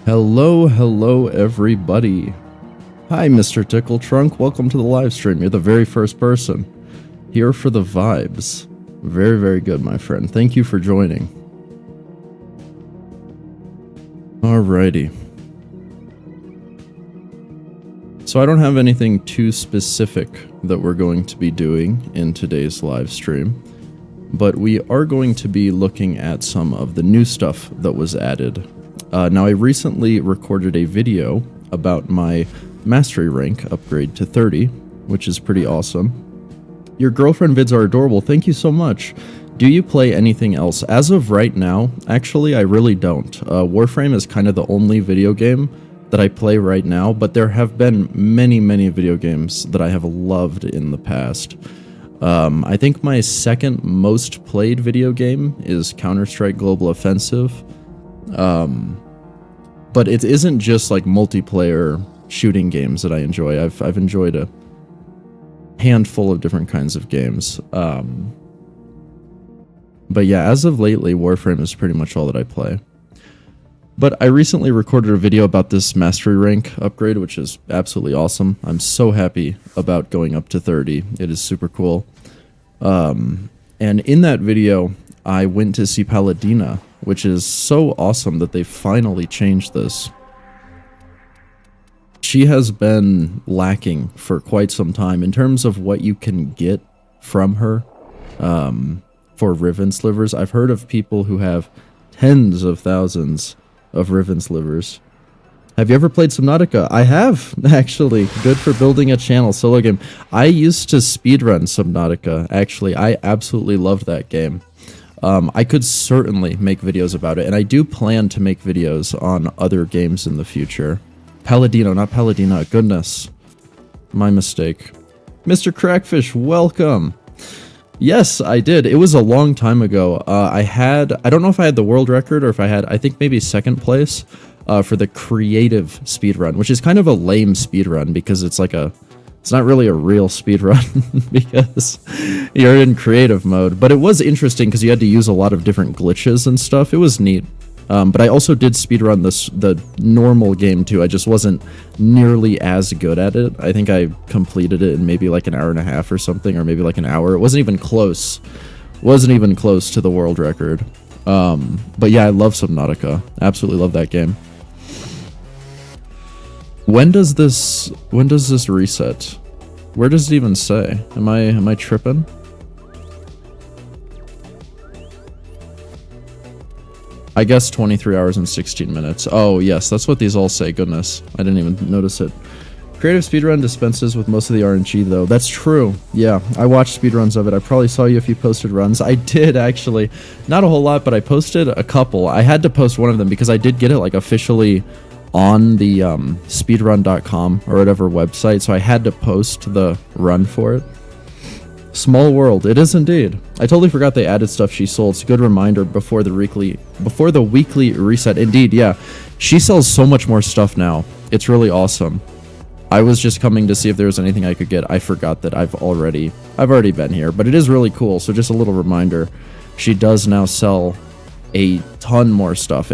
Hello everybody. Hi Mr. Tickle Trunk, welcome to the live stream. You're the very first person here for the vibes. Very good, my friend. Thank you for joining. Alrighty. So I don't have anything too specific that we're going to be doing in today's live stream, but we are going to be looking at some of the new stuff that was added. Now, I recently recorded a video about my mastery rank upgrade to 30, which is pretty awesome. Your girlfriend vids are adorable. Thank you so much. Do you play anything else? As of right now, actually, I really don't. Warframe is kind of the only video game that I play right now, but there have been many video games that I have loved in the past. I think my second most played video game is Counter-Strike Global Offensive. But it isn't just like multiplayer shooting games that I enjoy. I've enjoyed a handful of different kinds of games. But yeah, as of lately, Warframe is pretty much all that I play. But I recently recorded a video about this mastery rank upgrade, which is absolutely awesome. I'm so happy about going up to 30. It is super cool. And in that video, I went to see Paladina, which is so awesome that they finally changed this. She has been lacking for quite some time in terms of what you can get from her for Riven slivers. I've heard of people who have tens of thousands of Riven slivers. Have you ever played Subnautica? I have, actually. Good for building a channel solo game. I used to speedrun Subnautica, actually. I absolutely loved that game. I could certainly make videos about it, and I do plan to make videos on other games in the future. Paladino, not Paladina. Goodness. My mistake. Mr. Crackfish, welcome. Yes, I did. It was a long time ago. I don't know if I had the world record or if I think maybe second place for the creative speedrun, which is kind of a lame speedrun because it's not really a real speedrun because you're in creative mode. But it was interesting because you had to use a lot of different glitches and stuff. It was neat. But I also did speedrun the normal game too. I just wasn't nearly as good at it. I think I completed it in maybe like an hour and a half or something, or maybe like an hour. It wasn't even close. Wasn't even close to the world record. But yeah, I love Subnautica. Absolutely love that game. When does this reset? Where does it even say? Am I tripping? I guess 23 hours and 16 minutes. Oh yes, that's what these all say. Goodness, I didn't even notice it. Creative speedrun dispenses with most of the RNG though. That's true. Yeah, I watched speedruns of it. I probably saw you if you posted runs. I did actually. Not a whole lot, but I posted a couple. I had to post one of them because I did get it like officially on the speedrun.com or whatever website, so I had to post the run for it. Small world, it is indeed. I totally forgot they added stuff she sold. It's a good reminder before the weekly reset. Indeed, yeah. She sells so much more stuff now. It's really awesome. I was just coming to see if there was anything I could get. I forgot that I've already been here, but it is really cool. So just a little reminder, she does now sell a ton more stuff.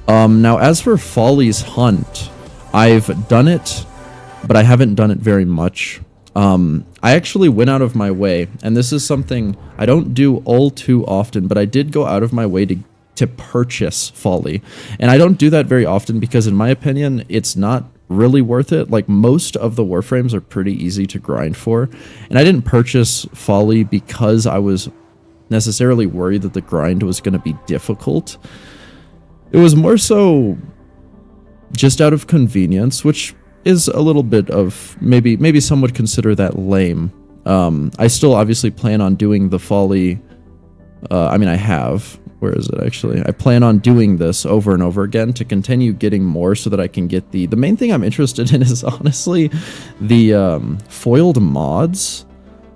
Now, as for Follie's Hunt, I've done it, but I haven't done it very much. I actually went out of my way, and this is something I don't do all too often, but I did go out of my way to purchase Follie. And I don't do that very often because, in my opinion, it's not really worth it. Like, most of the Warframes are pretty easy to grind for, and I didn't purchase Follie because I was necessarily worried that the grind was going to be difficult. It was more so just out of convenience, which is a little bit of, maybe some would consider that lame. I still obviously plan on doing the Follie, I have, where is it actually? I plan on doing this over and over again to continue getting more so that I can get the main thing I'm interested in is honestly the foiled mods,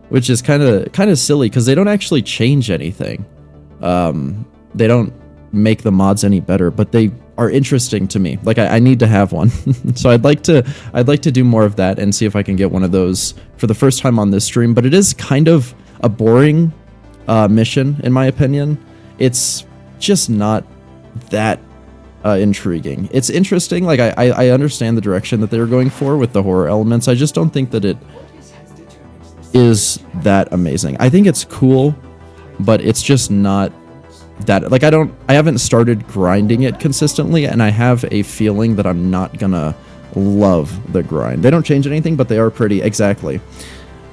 which is kind of silly because they don't actually change anything. They don't make the mods any better, but they are interesting to me. Like, I need to have one. So I'd like to do more of that and see if I can get one of those for the first time on this stream. But it is kind of a boring mission, in my opinion. It's just not that intriguing. It's interesting. Like I understand the direction that they were going for with the horror elements. I just don't think that it is that amazing. I think it's cool, but it's just not that, like, I haven't started grinding it consistently, and I have a feeling that I'm not gonna love the grind. They don't change anything, but they are pretty. Exactly.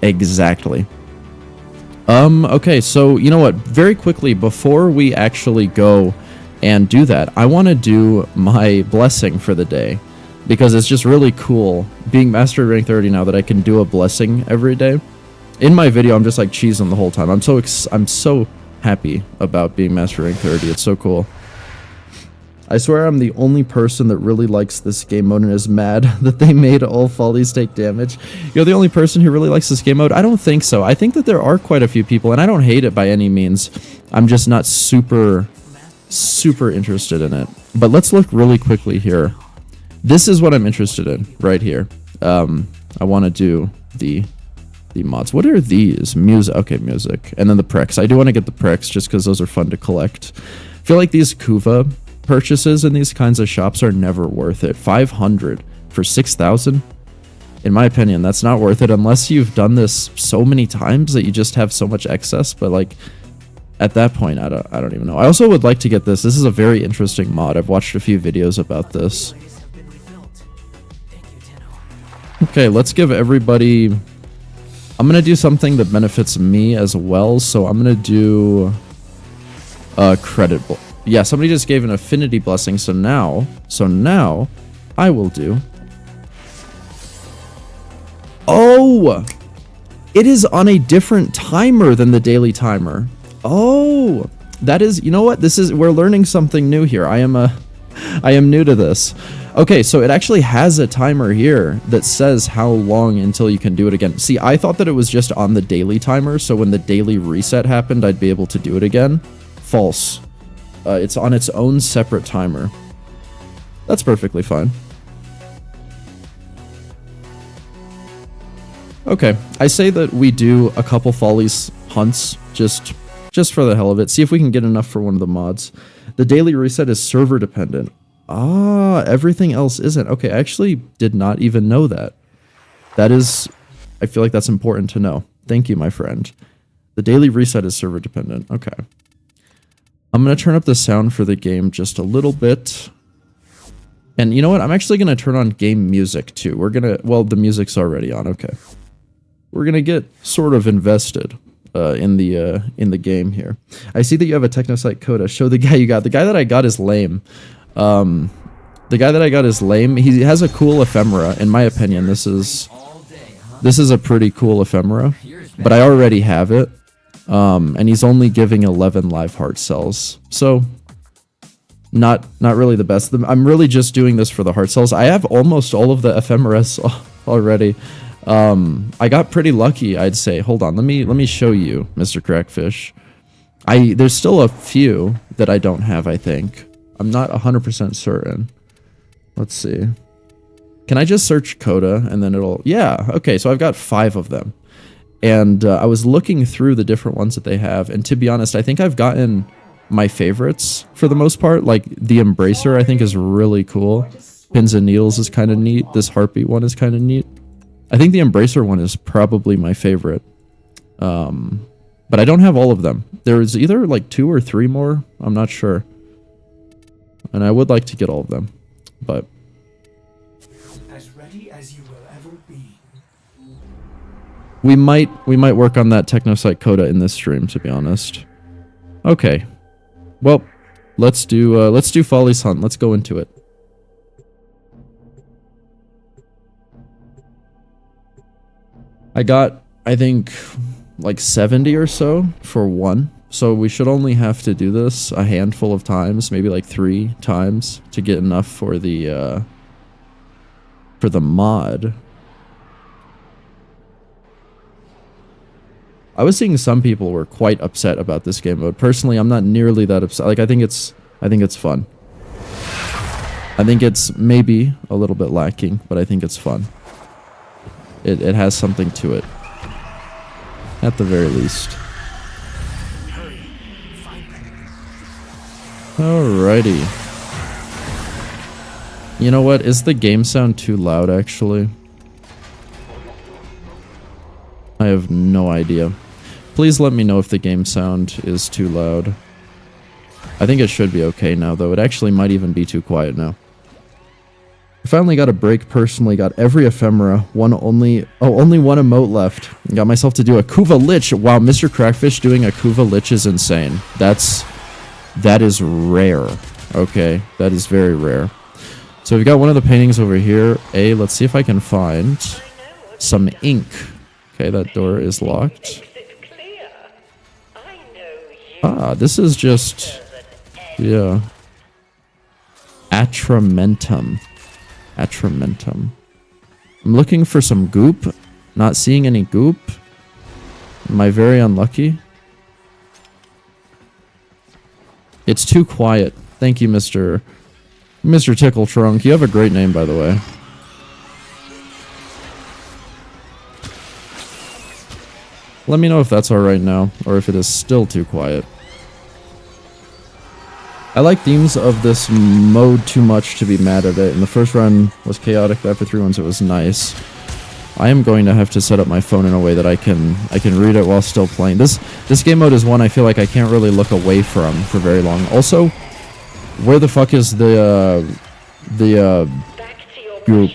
Okay, so you know what, very quickly before we actually go and do that, I want to do my blessing for the day, because it's just really cool being master rank 30 now that I can do a blessing every day. In my video, I'm just like cheesing the whole time. I'm so happy about being master rank 30. It's so cool. I swear I'm the only person that really likes this game mode and is mad that they made all Follies take damage. You're the only person who really likes this game mode? I don't think so. I think that there are quite a few people, and I don't hate it by any means. I'm just not super interested in it. But let's look really quickly here. This is what I'm interested in right here. I want to do the mods. What are these? Music. Okay, music. And then the prex. I do want to get the prex just because those are fun to collect. I feel like these Kuva purchases in these kinds of shops are never worth it. 500 for 6,000? In my opinion, that's not worth it unless you've done this so many times that you just have so much excess. But like, at that point, I don't even know. I also would like to get this. This is a very interesting mod. I've watched a few videos about this. Okay, let's give everybody... I'm going to do something that benefits me as well. So I'm going to do a credit... Yeah, somebody just gave an affinity blessing, so now I will do... Oh! It is on a different timer than the daily timer. Oh! That is... You know what? We're learning something new here. I am new to this. Okay, so it actually has a timer here that says how long until you can do it again. See, I thought that it was just on the daily timer, so when the daily reset happened, I'd be able to do it again. False. It's on its own separate timer. That's perfectly fine. Okay, I say that we do a couple Follies hunts just for the hell of it. See if we can get enough for one of the mods. The daily reset is server dependent. Ah, everything else isn't. Okay, I actually did not even know that. That is, I feel like that's important to know. Thank you, my friend. The daily reset is server dependent. Okay. I'm going to turn up the sound for the game just a little bit. And you know what? I'm actually going to turn on game music too. We're going to, well, the music's already on. Okay. We're going to get sort of invested in the game here. I see that you have a Technosite Coda. Show the guy you got. The guy that I got is lame. The guy that I got is lame. He has a cool ephemera. In my opinion, this is a pretty cool ephemera, but I already have it. And he's only giving 11 live heart cells. So not really the best. I'm really just doing this for the heart cells. I have almost all of the ephemeras already. I got pretty lucky, I'd say. Hold on, let me show you, Mr. Crackfish. There's still a few that I don't have, I think. I'm not 100% certain. Let's see. Can I just search Coda and then it'll... Yeah, okay, so I've got 5 of them. And I was looking through the different ones that they have, and to be honest, I think I've gotten my favorites for the most part. Like, the Embracer, I think, is really cool. Pins and Needles is kind of neat. This Heartbeat one is kind of neat. I think the Embracer one is probably my favorite. But I don't have all of them. There's either, like, 2 or 3 more. I'm not sure. And I would like to get all of them. But... as ready as you will ever be. We might work on that Technosite Coda in this stream, to be honest. Okay. Well, let's do Follies Hunt. Let's go into it. I got, I think, like 70 or so for one. So we should only have to do this a handful of times, maybe like 3 times to get enough for the mod. I was seeing some people were quite upset about this game mode. Personally, I'm not nearly that upset. Like, I think it's fun. I think it's maybe a little bit lacking, but I think it's fun. It has something to it. At the very least. Alrighty. You know what? Is the game sound too loud, actually? I have no idea. Please let me know if the game sound is too loud. I think it should be okay now, though. It actually might even be too quiet now. I finally got a break personally. Got every ephemera. Only one emote left. Got myself to do a Kuva Lich. Wow, Mr. Crackfish doing a Kuva Lich is insane. That is rare. Okay, that is very rare. So we've got one of the paintings over here. Let's see if I can find some ink. Okay, that door is locked. Ah, this is just... yeah. Atramentum. Atramentum. I'm looking for some goop. Not seeing any goop. Am I very unlucky? It's too quiet. Thank you, Mr. Tickle Trunk. You have a great name, by the way. Let me know if that's alright now, or if it is still too quiet. I like themes of this mode too much to be mad at it, and the first run was chaotic, but after 3 runs it was nice. I am going to have to set up my phone in a way that I can read it while still playing. This game mode is one I feel like I can't really look away from for very long. Also, where the fuck is the goop?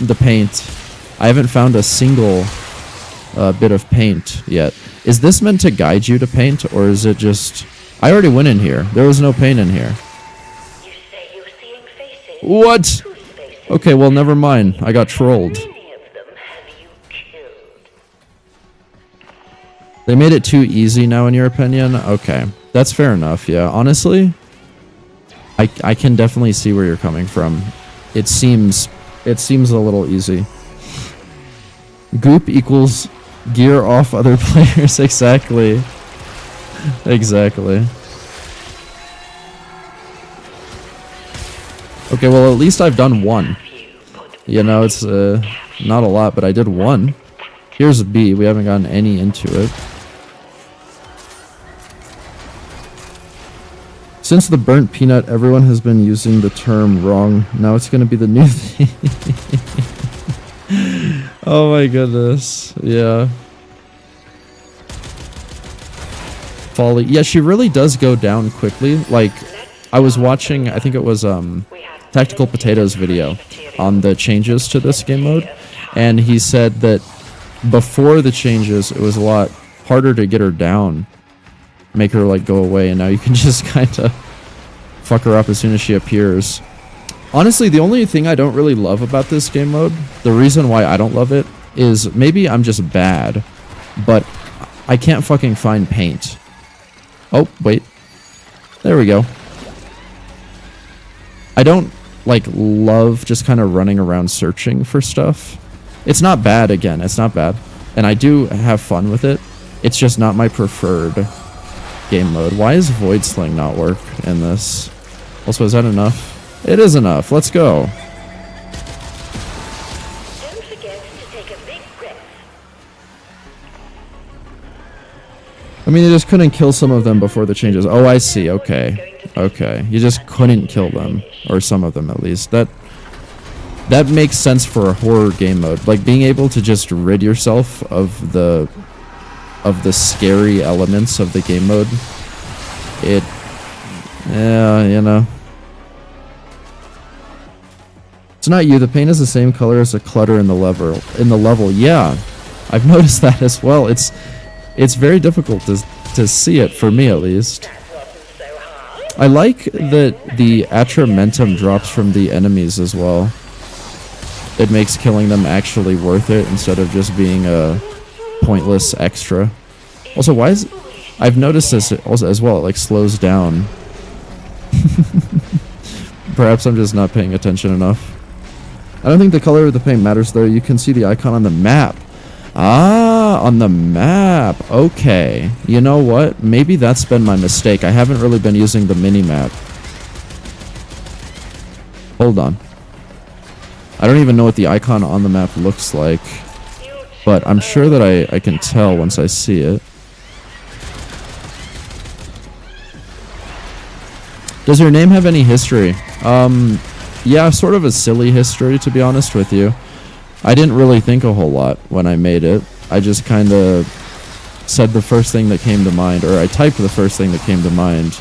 The paint. I haven't found a single bit of paint yet. Is this meant to guide you to paint, or is it just... I already went in here. There was no paint in here. You say you're seeing faces. What? Whose faces? Okay, well, never mind. I got trolled. How many of them have you killed? They made it too easy now, in your opinion? Okay. That's fair enough, yeah. Honestly, I can definitely see where you're coming from. It seems a little easy. Goop equals gear off other players. Exactly. Exactly. Okay, well, at least I've done one. You know, it's not a lot, but I did one. Here's a B. We haven't gotten any into it. Since the burnt peanut, everyone has been using the term wrong. Now it's going to be the new thing. Oh my goodness. Yeah. Follie. Yeah, she really does go down quickly. Like, I was watching, I think it was Tactical Potatoes video on the changes to this game mode, and he said that before the changes, it was a lot harder to get her down, make her like go away, and now you can just kind of fuck her up as soon as she appears. Honestly, the only thing I don't really love about this game mode, the reason why I don't love it, is maybe I'm just bad, but I can't fucking find paint. Oh, wait. There we go. I don't, like, love just kind of running around searching for stuff. It's not bad, again. It's not bad. And I do have fun with it. It's just not my preferred game mode. Why is Void Sling not work in this? Also, is that enough? It is enough. Let's go. Don't forget to take a big breath. I mean, you just couldn't kill some of them before the changes. Oh, I see. Okay. Okay. You just couldn't kill them. Or some of them, at least. That makes sense for a horror game mode. Like, being able to just rid yourself of the scary elements of the game mode. Yeah, you know. It's not you. The paint is the same color as the clutter in the level. Yeah. I've noticed that as well. It's very difficult to see it, for me at least. I like that the Atramentum drops from the enemies as well. It makes killing them actually worth it instead of just being a pointless extra. Also, why is... I've noticed this also as well. It like slows down. Perhaps I'm just not paying attention enough. I don't think the color of the paint matters, though. You can see the icon on the map. Ah, on the map. Okay. You know what? Maybe that's been my mistake. I haven't really been using the mini-map. Hold on. I don't even know what the icon on the map looks like. But I'm sure that I can tell once I see it. Does your name have any history? Yeah, sort of a silly history, to be honest with you. I didn't really think a whole lot when I made it. I just kind of said the first thing that came to mind, or I typed the first thing that came to mind.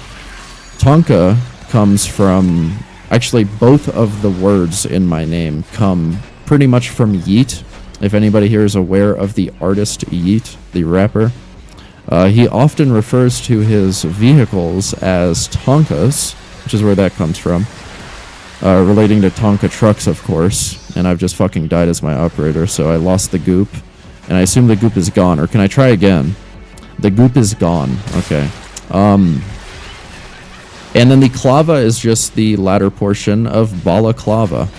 Tonka comes from... Actually, both of the words in my name come pretty much from Yeet. If anybody here is aware of the artist Yeet, the rapper, he often refers to his vehicles as Tonkas, which is where that comes from. Relating to Tonka trucks, of course. And I've just fucking died as my operator, so I lost the goop. And I assume the goop is gone. Or can I try again? The goop is gone. Okay. And then the Clava is just the latter portion of Balaclava.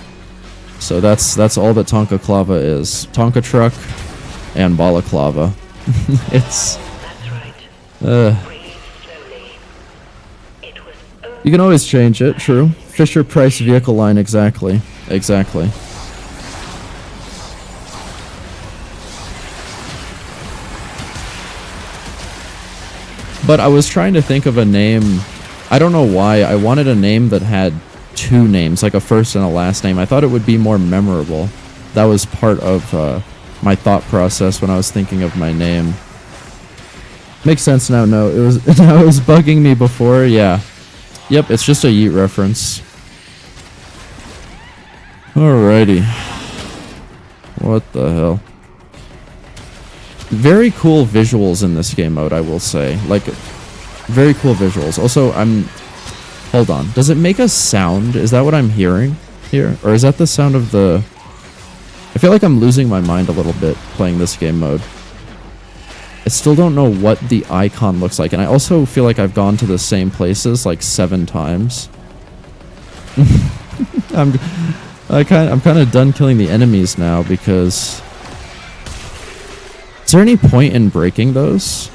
So that's all that Tonka Clava is. Tonka truck and Balaclava. It's... That's right. Breathe slowly. It was only You can always change it, true. Fisher Price vehicle line, exactly. Exactly. But I was trying to think of a name. I don't know why. I wanted a name that had two names, like a first and a last name. I thought it would be more memorable. That was part of my thought process when I was thinking of my name. Makes sense now. No, it was no, it was bugging me before. Yeah. Yep, it's just a Yeet reference. Alrighty. What the hell? Very cool visuals in this game mode, I will say. Like, very cool visuals. Also, hold on. Does it make a sound? Is that what I'm hearing here? Or is that the sound of the... I feel like I'm losing my mind a little bit playing this game mode. I still don't know what the icon looks like. And I also feel like I've gone to the same places like 7 times. I'm kind of done killing the enemies now because... Is there any point in breaking those?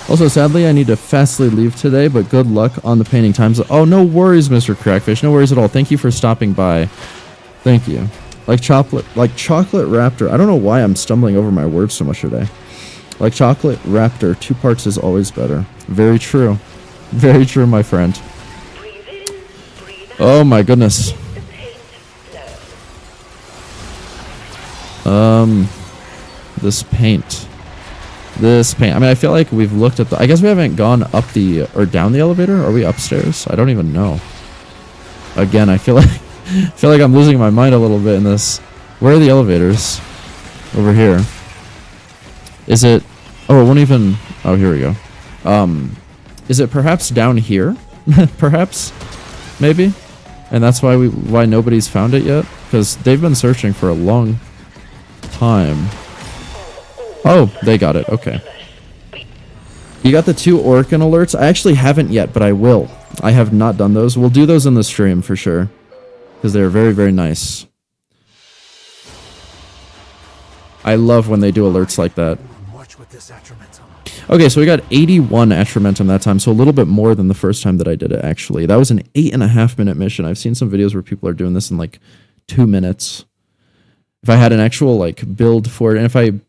Also, sadly, I need to fastly leave today, but good luck on the painting times. Oh, no worries, Mr. Crackfish. No worries at all. Thank you for stopping by. Thank you. Like chocolate raptor. I don't know why I'm stumbling over my words so much today. Like chocolate raptor, 2 parts is always better. Very true. Very true, my friend. breathe in, breathe out. Oh my goodness. The paint flow. This paint. I mean, I feel like we've looked at the... I guess we haven't gone up the... Or down the elevator? Are we upstairs? I don't even know. Again, I feel like I'm losing my mind a little bit in this. Where are the elevators? Over here. Is it... Oh, it won't even... Oh, here we go. Is it perhaps down here? Perhaps? Maybe? And that's why nobody's found it yet? Because they've been searching for a long time. Oh, they got it. Okay. You got the 2 Orkin alerts? I actually haven't yet, but I will. I have not done those. We'll do those in the stream for sure. Because they're very, very nice. I love when they do alerts like that. Watch with this attramentum. Okay, so we got 81 attramentum that time, so a little bit more than the first time that I did it, actually. That was an 8.5-minute mission. I've seen some videos where people are doing this in, like, 2 minutes. If I had an actual, like, build for it, and if I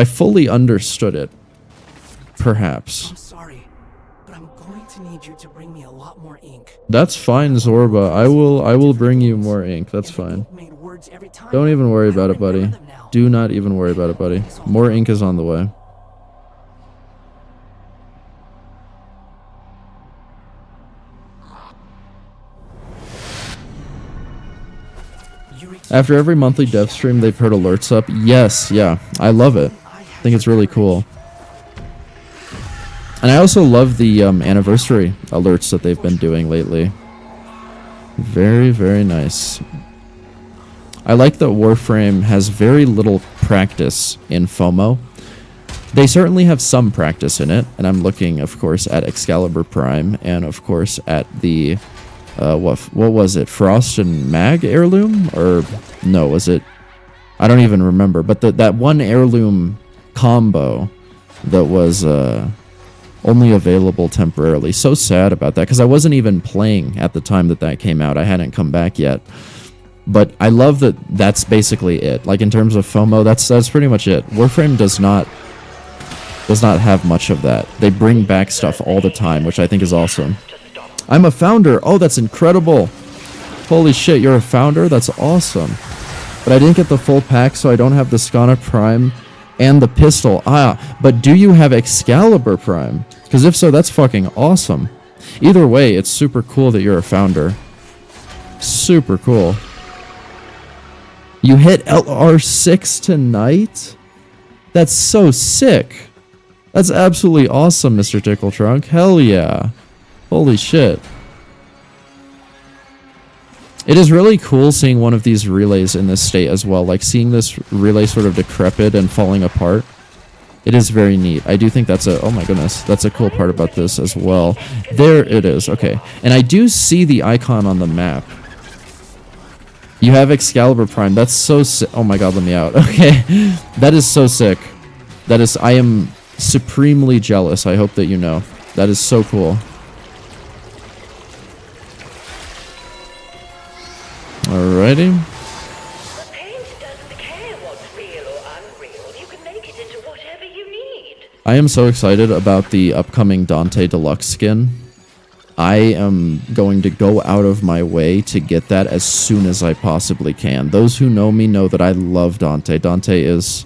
fully understood it, perhaps. I'm sorry, but I'm going to need you to bring me a lot more ink. That's fine, Zorba. I will bring you more ink. That's fine. Don't even worry about it, buddy. Do not even worry about it, buddy. More ink is on the way. After every monthly dev stream, they've put alerts up. Yes, yeah. I love it. I think it's really cool. And I also love the anniversary alerts that they've been doing lately. Very, very nice. I like that Warframe has very little practice in FOMO. They certainly have some practice in it, and I'm looking, of course, at Excalibur Prime, and of course at the, what was it, Frost and Mag heirloom? Or, no, was it, I don't even remember, but that one heirloom combo that was only available temporarily. So sad about that, because I wasn't even playing at the time that came out. I hadn't come back yet. But I love that that's basically it. Like, in terms of FOMO, that's pretty much it. Warframe does not have much of that. They bring back stuff all the time, which I think is awesome. Just I'm a founder. Oh, that's incredible. Holy shit, you're a founder? That's awesome. But I didn't get the full pack, so I don't have the Skana Prime and the pistol. Ah, but do you have Excalibur Prime? Because if so, that's fucking awesome. Either way, it's super cool that you're a founder. Super cool. You hit LR6 tonight? That's so sick. That's absolutely awesome, Mr. Tickle Trunk. Hell yeah. Holy shit. It is really cool seeing one of these relays in this state as well. Like seeing this relay sort of decrepit and falling apart. It is very neat. I do think that's a... Oh my goodness. That's a cool part about this as well. There it is. Okay. And I do see the icon on the map. You have Excalibur Prime. That's so sick. Oh my god, let me out. Okay. That is so sick. That is... I am supremely jealous. I hope that you know. That is so cool. Alrighty. The paint doesn't care what's real or unreal. You can make it into whatever you need. I am so excited about the upcoming Dante Deluxe skin. I am going to go out of my way to get that as soon as I possibly can. Those who know me know that I love Dante. Dante is...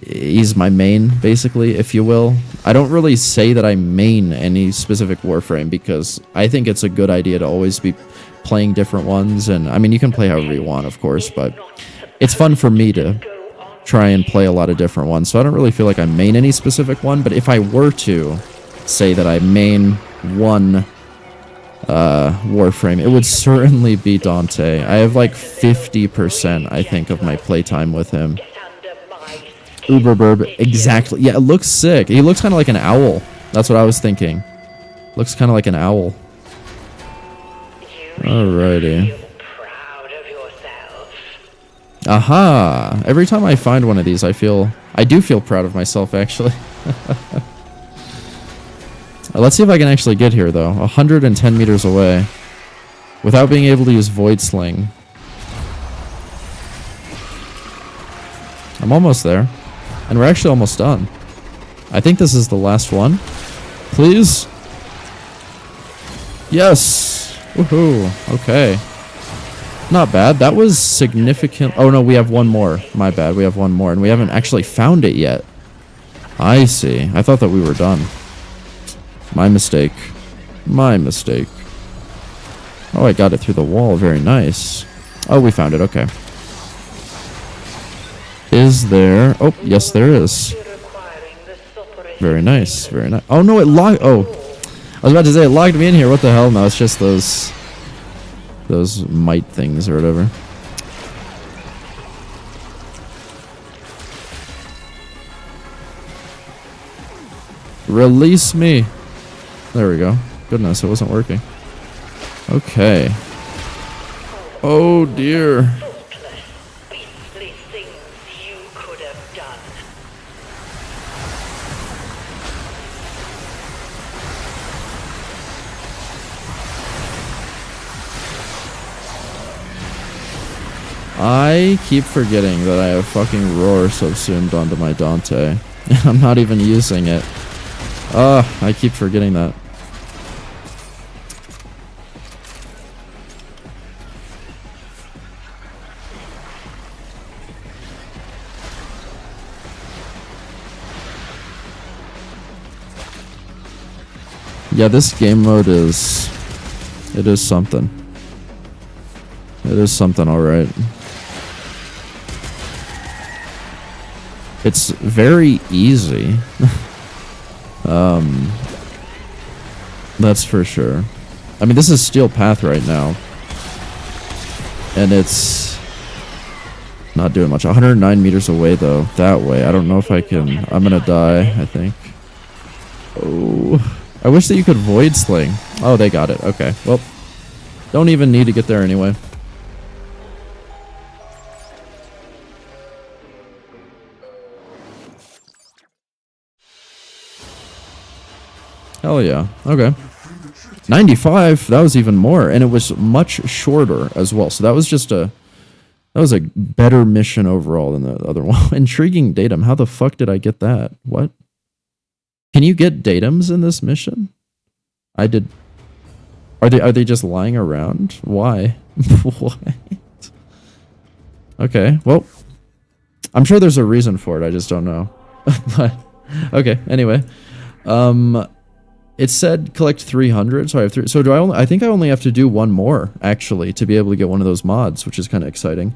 He's my main, basically, if you will. I don't really say that I main any specific Warframe because I think it's a good idea to always be playing different ones. And I mean, you can play however you want, of course, but it's fun for me to try and play a lot of different ones. So I don't really feel like I main any specific one, but if I were to say that I main one Warframe, it would certainly be Dante. I have like 50%, I think, of my playtime with him. Uberburb, exactly. Yeah, it looks sick. He looks kind of like an owl. That's what I was thinking. Looks kind of like an owl. Alrighty. Proud of yourself. Aha! Every time I find one of these, I do feel proud of myself, actually. Let's see if I can actually get here, though. 110 meters away. Without being able to use Void Sling. I'm almost there. And we're actually almost done. I think this is the last one. Please? Yes! Woohoo! Okay. Not bad. That was significant. Oh no, we have one more. My bad. We have one more. And we haven't actually found it yet. I see. I thought that we were done. My mistake. My mistake. Oh, I got it through the wall. Very nice. Oh, we found it. Okay. Is there... Oh, yes, there is. Very nice. Very nice. Oh, no, it locked... Oh. I was about to say, it locked me in here. What the hell? No, it's just those mite things or whatever. Release me. There we go. Goodness, it wasn't working. Okay. Oh, dear. I keep forgetting that I have fucking Roar subsumed onto my Dante. I'm not even using it. I keep forgetting that. Yeah, this game mode is... It is something. It is something, alright. It's very easy. That's for sure. I mean, this is Steel Path right now. And it's not doing much. 109 meters away, though. That way. I don't know if I can... I'm gonna die, I think. Oh... I wish that you could Void Sling. Oh, they got it. Okay. Well, don't even need to get there anyway. Hell yeah. Okay. 95? That was even more. And it was much shorter as well. So that was just a... That was a better mission overall than the other one. Intriguing datum. How the fuck did I get that? What? Can you get datums in this mission? I did Are they just lying around? Why? What? Okay, well, I'm sure there's a reason for it. I just don't know. But okay, anyway. It said collect 300, so I have 3. So do I only? I think I only have to do one more actually to be able to get one of those mods, which is kind of exciting.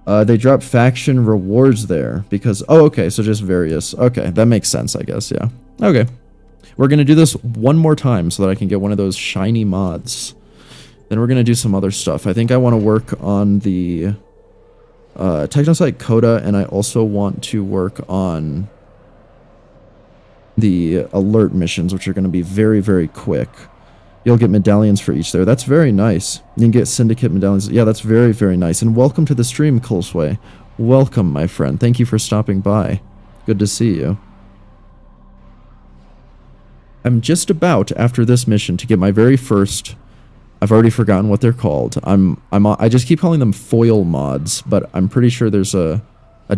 They drop faction rewards there because okay, so just various. Okay, that makes sense, I guess. Yeah. Okay, we're gonna do this one more time so that I can get one of those shiny mods. Then we're gonna do some other stuff. I think I want to work on the Technosite Coda, and I also want to work on the alert missions, which are going to be very, very quick. You'll get medallions for each there. That's very nice. You can get syndicate medallions. Yeah, that's very, very nice. And welcome to the stream, Colsway. Welcome, my friend. Thank you for stopping by. Good to see you. I'm just about, after this mission, to get my very first... I've already forgotten what they're called. I just keep calling them foil mods, but I'm pretty sure there's a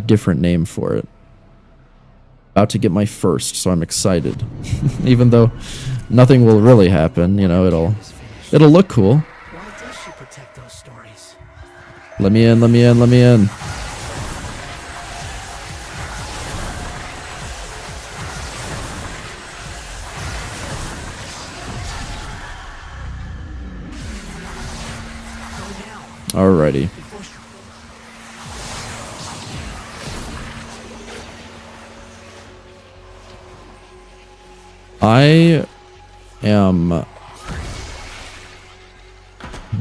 different name for it. About to get my first, so I'm excited. Even though nothing will really happen, you know, it'll look cool. Why does she protect those stories? Let me in, let me in, let me in. Alrighty. I am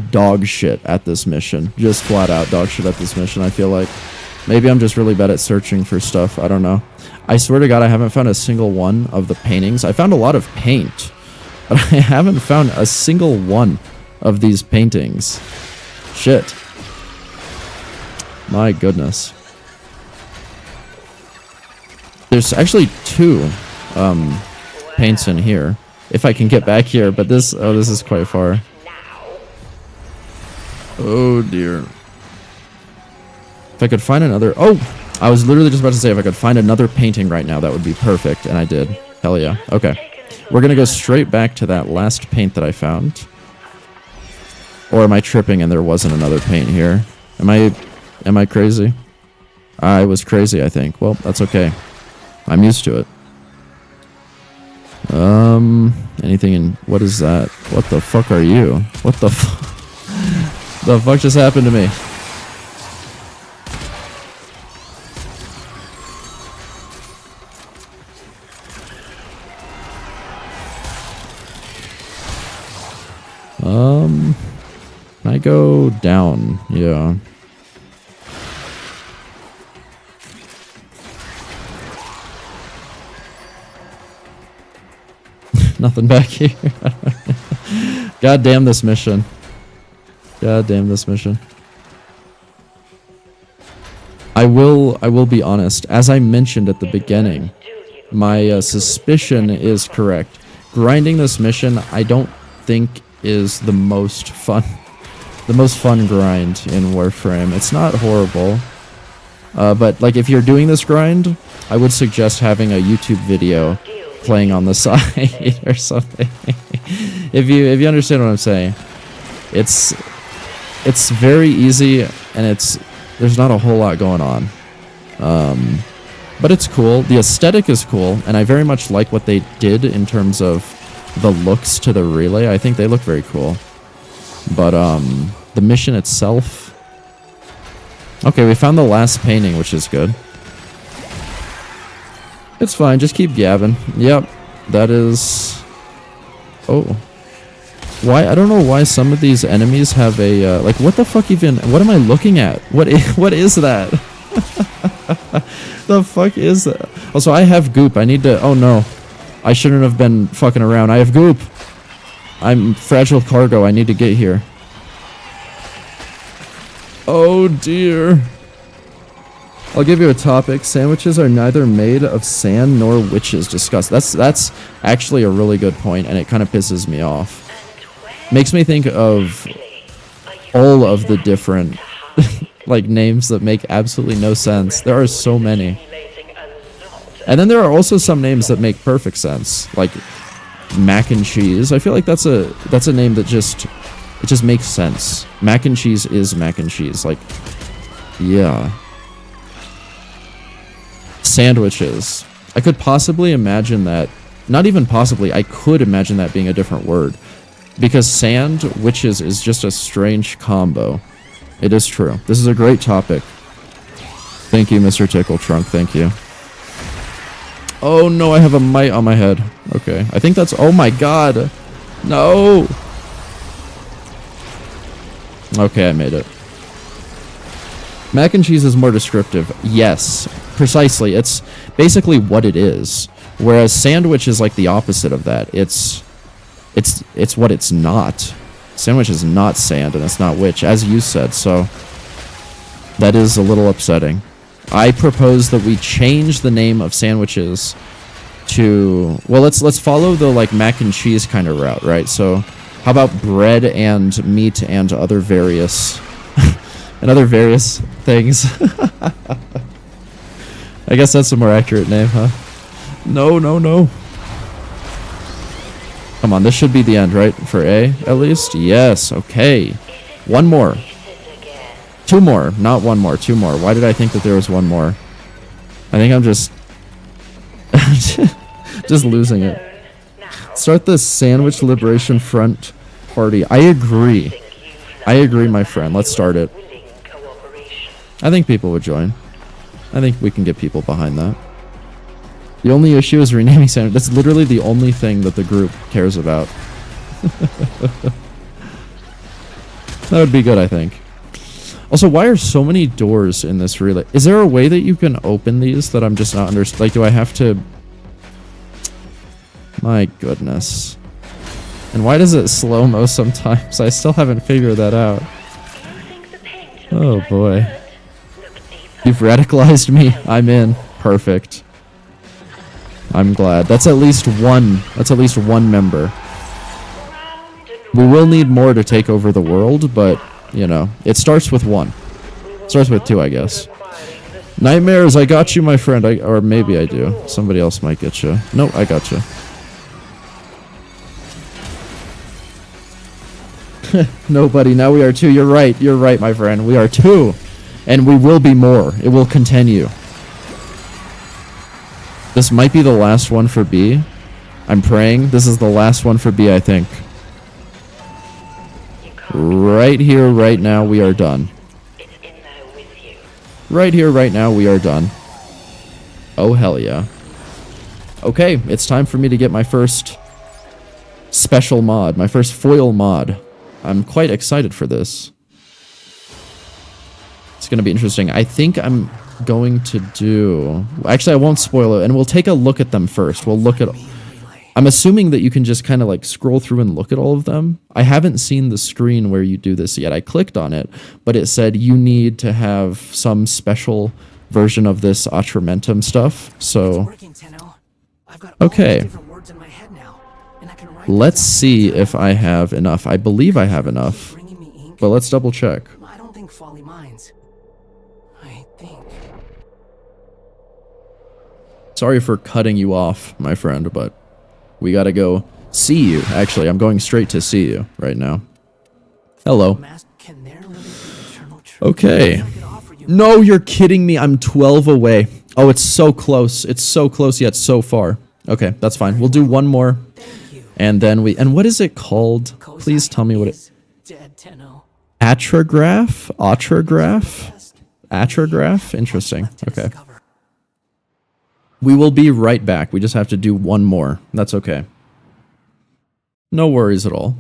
dog shit at this mission. Just flat out dog shit at this mission, I feel like. Maybe I'm just really bad at searching for stuff. I don't know. I swear to God, I haven't found a single one of the paintings. I found a lot of paint, but I haven't found a single one of these paintings. Shit. My goodness. There's actually 2 paints in here. If I can get back here, but this is quite far. Oh dear. If I could find another... Oh! I was literally just about to say if I could find another painting right now, that would be perfect, and I did. Hell yeah. Okay. We're gonna go straight back to that last paint that I found. Or am I tripping and there wasn't another paint here? Am I crazy? I was crazy, I think. Well, that's okay. I'm used to it. Anything in... What is that? What the fuck are you? What the the fuck just happened to me? Can I go down? Yeah. Nothing back here. God damn this mission. God damn this mission. I will be honest. As I mentioned at the beginning, my suspicion is correct. Grinding this mission, I don't think is the most fun grind in Warframe. It's not horrible. But like if you're doing this grind, I would suggest having a YouTube video playing on the side or something. If you understand what I'm saying. It's very easy and there's not a whole lot going on. But it's cool. The aesthetic is cool, and I very much like what they did in terms of the looks to the relay. I think they look very cool. But the mission itself... Okay, we found the last painting, which is good. It's fine, just keep gabbing. Yep, that is... Oh. Why? I don't know why some of these enemies have a... like, what the fuck even... What am I looking at? What is that? The fuck is that? Also, I have goop. I need to... Oh, no. I shouldn't have been fucking around. I have goop. I'm fragile cargo. I need to get here. Oh, dear. I'll give you a topic. Sandwiches are neither made of sand nor witches. Disgust. That's actually a really good point, and it kind of pisses me off. Makes me think of all of the different like names that make absolutely no sense. There are so many. And then there are also some names that make perfect sense. Like mac and cheese. I feel like that's a name that just makes sense. Mac and cheese is mac and cheese. Like, yeah. Sandwiches. I could possibly imagine that. Not even possibly. I could imagine that being a different word. Because sandwiches is just a strange combo. It is true. This is a great topic. Thank you, Mr. Tickle Trunk. Thank you. Oh no, I have a mite on my head. Okay. I think that's... Oh my god. No. Okay, I made it. Mac and cheese is more descriptive. Yes. Precisely. It's basically what it is. Whereas sandwich is like the opposite of that. It's what it's not. Sandwich is not sand and it's not witch, as you said, so that is a little upsetting. I propose that we change the name of sandwiches to, well, let's follow the like mac and cheese kind of route, right? So how about bread and meat and other various and other various things? I guess that's a more accurate name, huh? No, no, no. Come on, this should be the end, right? For A, at least? Yes, okay. One more. Two more, not one more, two more. Why did I think that there was one more? I think I'm just... just losing it. Start the Sandwich Liberation Front party. I agree. I agree, my friend. Let's start it. I think people would join. I think we can get people behind that. The only issue is renaming sandwich. That's literally the only thing that the group cares about. That would be good, I think. Also, why are so many doors in this relay? Is there a way that you can open these that I'm just not understanding? Like, do I have to... My goodness. And why does it slow-mo sometimes? I still haven't figured that out. Oh, boy. You've radicalized me. I'm in. Perfect. I'm glad. That's at least one. That's at least one member. We will need more to take over the world, but, you know, it starts with one. It starts with two, I guess. Nightmares, I got you, my friend. Or maybe I do. Somebody else might get you. Nope, I got you. Nobody. Now we are two. You're right. You're right, my friend. We are two. And we will be more. It will continue. This might be the last one for B. I'm praying. This is the last one for B, I think. Right here, right now, we are done. Right here, right now, we are done. Oh, hell yeah. Okay, it's time for me to get my first special mod, my first foil mod. I'm quite excited for this. It's going to be interesting. I think I'm going to do... Actually, I won't spoil it, and we'll take a look at them first. We'll look at... I'm assuming that you can just kind of like scroll through and look at all of them. I haven't seen the screen where you do this yet. I clicked on it, but it said you need to have some special version of this Atramentum stuff. So, okay. Let's see if I have enough. I believe I have enough, but let's double check. I don't think Follie minds. I think. Sorry for cutting you off, my friend, but we gotta go see you. Actually, I'm going straight to see you right now. Hello. Okay. No, you're kidding me. I'm 12 away. Oh, it's so close. It's so close yet so far. Okay, that's fine. We'll do one more. And then we... And what is it called? Please tell me what it... Atrograph? Atrograph? Atrograph? Interesting. Okay. We will be right back. We just have to do one more. That's okay. No worries at all.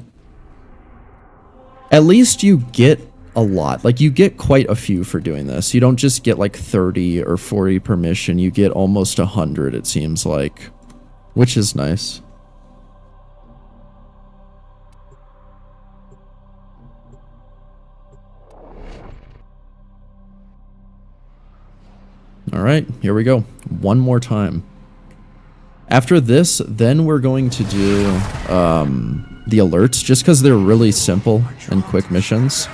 At least you get a lot. Like, you get quite a few for doing this. You don't just get like 30 or 40 per mission. You get almost 100, it seems like. Which is nice. Alright, here we go. One more time. After this, then we're going to do the alerts, just because they're really simple and quick missions.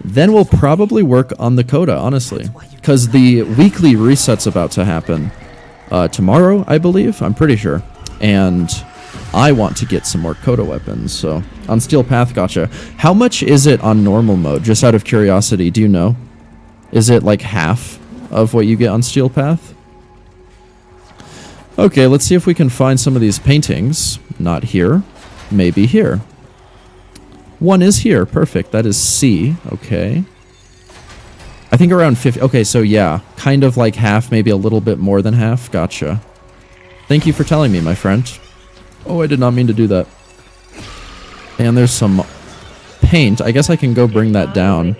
Then we'll probably work on the coda, honestly. Because the weekly reset's about to happen tomorrow, I believe. I'm pretty sure. And I want to get some more Koda weapons, so on Steel Path, gotcha. How much is it on normal mode? Just out of curiosity, do you know? Is it like half of what you get on Steel Path? Okay, let's see if we can find some of these paintings. Not here. Maybe here. One is here. Perfect. That is C. Okay. I think around 50. Okay, so yeah. Kind of like half, maybe a little bit more than half. Gotcha. Thank you for telling me, my friend. Oh, I did not mean to do that. And there's some paint. I guess I can go bring that down.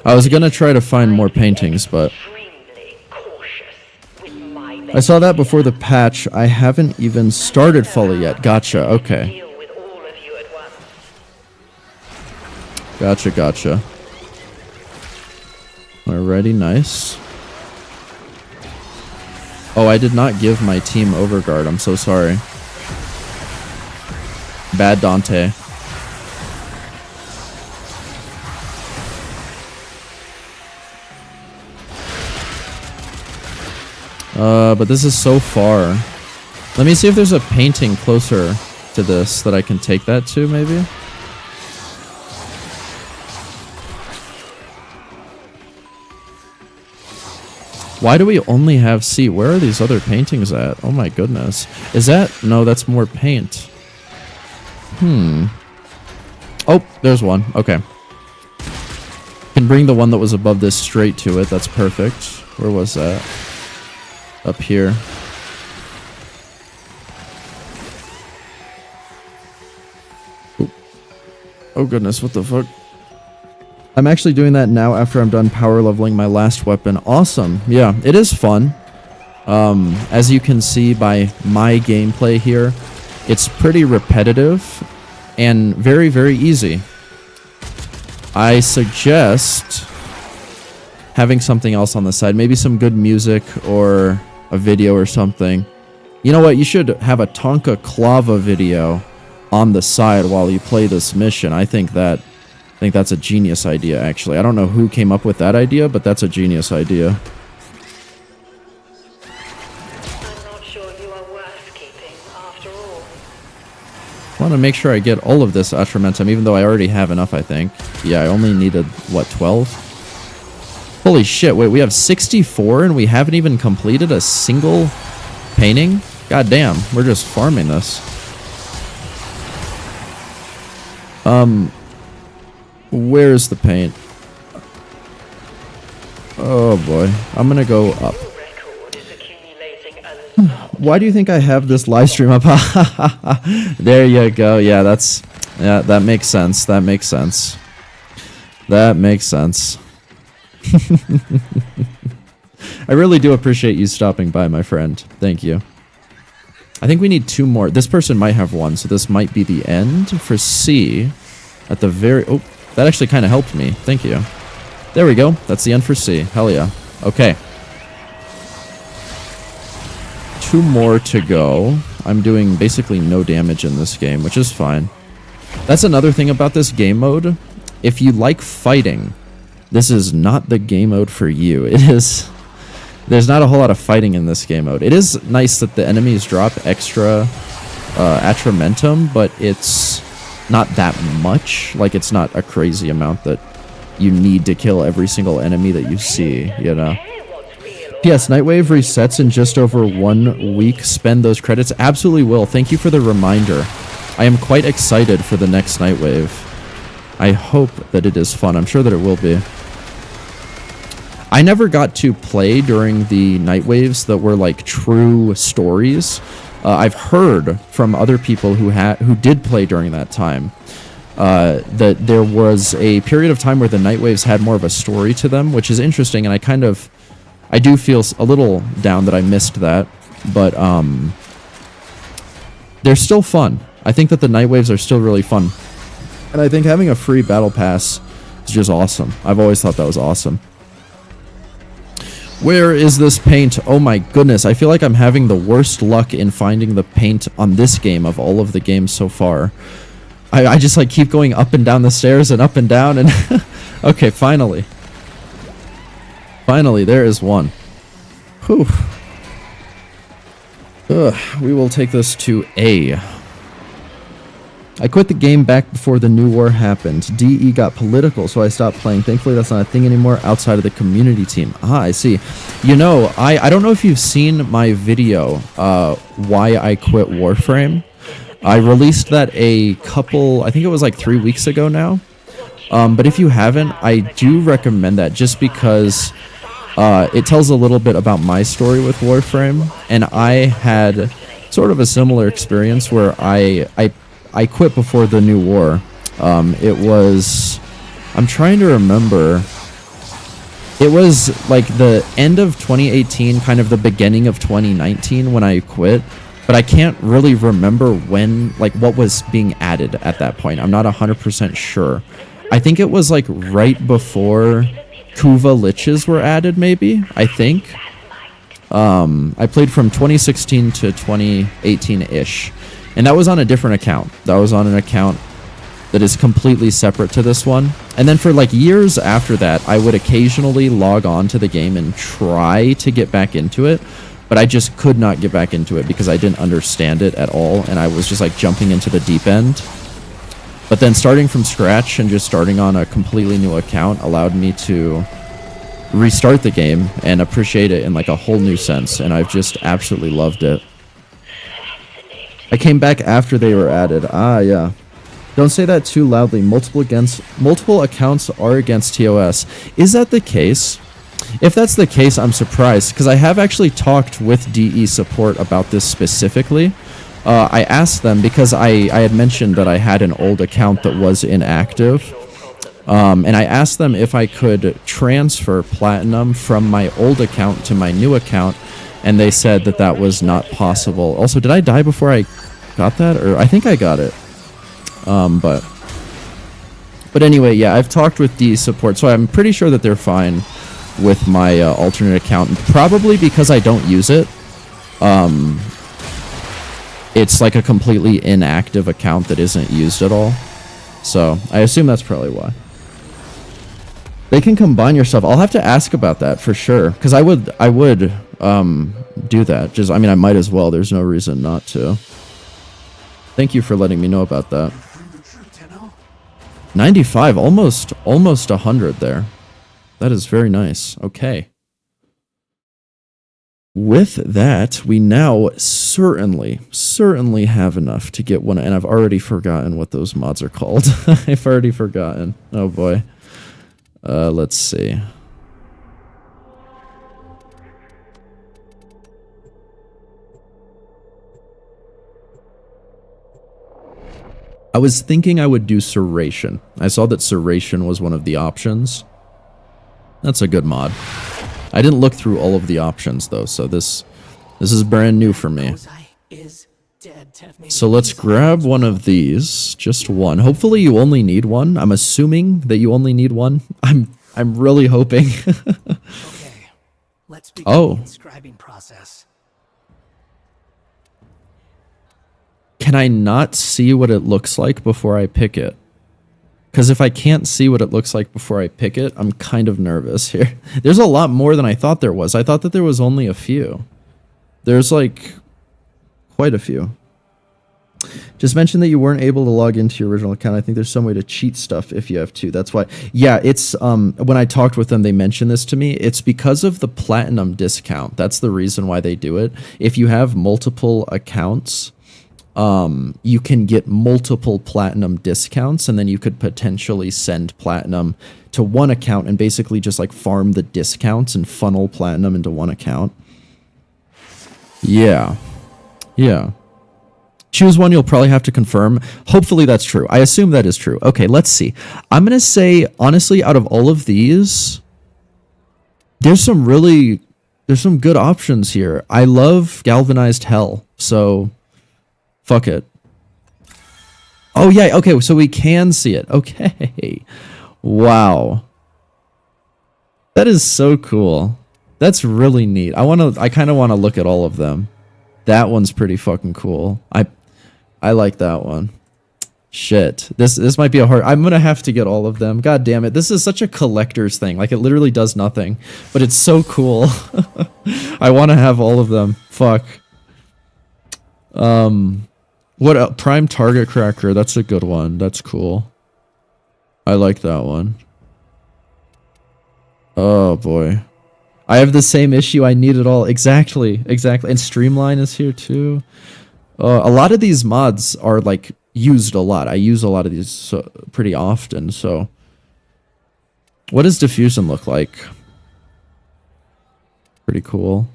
I was going to try to find more paintings, but I saw that before the patch. I haven't even started Follie yet. Gotcha. Okay. Gotcha, gotcha. Alrighty, nice. Oh, I did not give my team overguard. I'm so sorry. Bad Dante. But this is so far. Let me see if there's a painting closer to this that I can take that to, maybe? Why do we only have C? Where are these other paintings at? Oh my goodness. Is that... No, that's more paint. Oh, there's one. Okay. Can bring the one that was above this straight to it. That's perfect. Where was that? Up here. Ooh. Oh goodness, what the fuck? I'm actually doing that now after I'm done power leveling my last weapon. Awesome. Yeah, it is fun. As you can see by my gameplay here, it's pretty repetitive and very, very easy. I suggest having something else on the side, maybe some good music or a video or something. You know what? You should have a Tonka Clava video on the side while you play this mission. I think that's a genius idea, actually. I don't know who came up with that idea, but that's a genius idea. I'm not sure you are worth keeping, after all. I want to make sure I get all of this Atramentum, even though I already have enough, I think. Yeah, I only needed, what, 12? Holy shit, wait, we have 64 and we haven't even completed a single painting? God damn, we're just farming this. Where's the paint? Oh boy, I'm gonna go up. Why do you think I have this live stream up? There you go. Yeah, that makes sense. That makes sense. That makes sense. I really do appreciate you stopping by, my friend. Thank you. I think we need 2 more. This person might have 1, so this might be the end for C. At the very... Oh, that actually kind of helped me. Thank you. There we go. That's the end for C. Hell yeah. Okay. 2 more to go. I'm doing basically no damage in this game, which is fine. That's another thing about this game mode. If you like fighting, this is not the game mode for you. It is... There's not a whole lot of fighting in this game mode. It is nice that the enemies drop extra Atramentum, but it's not that much. Like, it's not a crazy amount that you need to kill every single enemy that you see, you know? P.S. Nightwave resets in just over 1 week. Spend those credits. Absolutely will. Thank you for the reminder. I am quite excited for the next Nightwave. I hope that it is fun. I'm sure that it will be. I never got to play during the Nightwaves that were like true stories. I've heard from other people who did play during that time that there was a period of time where the Nightwaves had more of a story to them, which is interesting, and I do feel a little down that I missed that, but they're still fun. I think that the Nightwaves are still really fun, and I think having a free battle pass is just awesome. I've always thought that was awesome. Where is this paint? Oh my goodness, I feel like I'm having the worst luck in finding the paint on this game of all of the games so far. I just like keep going up and down the stairs and up and down and... Okay, finally. Finally, there is one. Whew. Ugh, we will take this to A. I quit the game back before the new war happened. DE got political, so I stopped playing. Thankfully, that's not a thing anymore outside of the community team. Ah, I see. You know, I don't know if you've seen my video, why I quit Warframe. I released that a couple, I think it was like 3 weeks ago now. But if you haven't, I do recommend that just because it tells a little bit about my story with Warframe. And I had sort of a similar experience where I quit before the new war. It was, I'm trying to remember, it was like the end of 2018, kind of the beginning of 2019 when I quit, but I can't really remember when, like what was being added at that point. I'm not 100% sure. I think it was like right before Kuva Liches were added, maybe, I think. I played from 2016 to 2018-ish. And that was on a different account. That was on an account that is completely separate to this one. And then for like years after that, I would occasionally log on to the game and try to get back into it. But I just could not get back into it because I didn't understand it at all. And I was just like jumping into the deep end. But then starting from scratch and just starting on a completely new account allowed me to restart the game and appreciate it in like a whole new sense. And I've just absolutely loved it. I came back after they were added. Ah, yeah. Don't say that too loudly. Multiple accounts are against TOS. Is that the case? If that's the case, I'm surprised, because I have actually talked with DE support about this specifically. I asked them, because I had mentioned that I had an old account that was inactive, and I asked them if I could transfer platinum from my old account to my new account, and they said that that was not possible. Also, did I die before I got that? Or I think I got it. But anyway, yeah, I've talked with DE support, so I'm pretty sure that they're fine with my alternate account, probably because I don't use it. It's like a completely inactive account that isn't used at all, so I assume that's probably why. They can combine your stuff. I'll have to ask about that for sure, because I would do that. Just, I mean, I might as well. There's no reason not to. Thank you for letting me know about that. 95, almost 100 there. That is very nice. Okay. With that, we now certainly have enough to get one, and I've already forgotten what those mods are called. I've already forgotten. Oh boy. Let's see. I was thinking I would do Serration. I saw that Serration was one of the options. That's a good mod. I didn't look through all of the options though, so this is brand new for me. So let's grab one of these, just one. Hopefully you only need one. I'm assuming that you only need one. I'm really hoping. Okay. Let's begin the inscribing process. Can I not see what it looks like before I pick it? Because if I can't see what it looks like before I pick it, I'm kind of nervous here. There's a lot more than I thought there was. I thought that there was only a few. There's like quite a few. Just mentioned that you weren't able to log into your original account. I think there's some way to cheat stuff if you have to. That's why. Yeah, it's when I talked with them, they mentioned this to me. It's because of the platinum discount. That's the reason why they do it. If you have multiple accounts, you can get multiple platinum discounts, and then you could potentially send platinum to one account and basically just like farm the discounts and funnel platinum into one account. Yeah. Choose one you'll probably have to confirm. Hopefully that's true. I assume that is true. Okay, let's see. I'm going to say, honestly, out of all of these, there's some good options here. I love Galvanized Hell, so fuck it. Oh yeah, okay, so we can see it. Okay. Wow. That is so cool. That's really neat. I kind of want to look at all of them. That one's pretty fucking cool. I like that one. Shit. This might be a hard... I'm going to have to get all of them. God damn it. This is such a collector's thing. Like, it literally does nothing. But it's so cool. I want to have all of them. Fuck. What Prime Target Cracker? That's a good one. That's cool. I like that one. Oh boy. I have the same issue. I need it all. Exactly. And Streamline is here too. A lot of these mods are like used a lot. I use a lot of these pretty often. So what does diffusion look like? Pretty cool.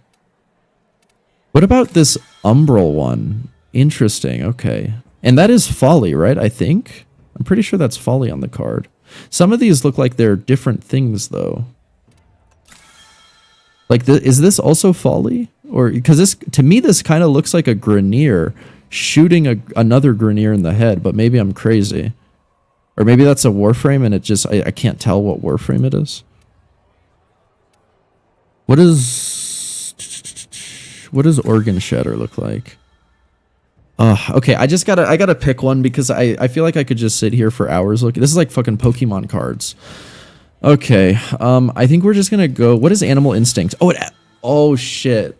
What about this umbral one? Interesting. Okay. And that is Follie, right? I think. I'm pretty sure that's Follie on the card. Some of these look like they're different things, though. Like, is this also Follie? Or because this, to me, this kind of looks like a Grenier shooting another Grenier in the head, but maybe I'm crazy. Or maybe that's a Warframe and it just, I can't tell what Warframe it is. What does Organ Shatter look like? Okay, I gotta pick one because I feel like I could just sit here for hours looking. This is like fucking Pokemon cards. Okay, I think we're just gonna go. What is Animal Instinct? Oh shit.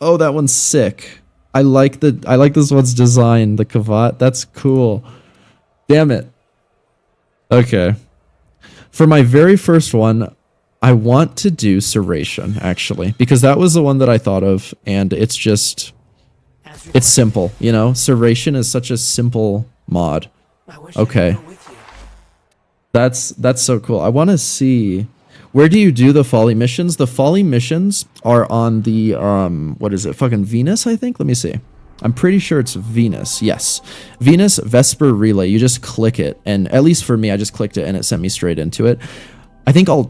Oh, that one's sick. I like this one's design, the Kavat. That's cool. Damn it. Okay. For my very first one, I want to do Serration, actually, because that was the one that I thought of, and it's just, it's simple, you know? Serration is such a simple mod. Okay. That's so cool. I want to see, where do you do the Follie missions? The Follie missions are on the, what is it? Fucking Venus, I think? Let me see. I'm pretty sure it's Venus. Yes. Venus Vesper Relay. You just click it, and at least for me, I just clicked it and it sent me straight into it. I think I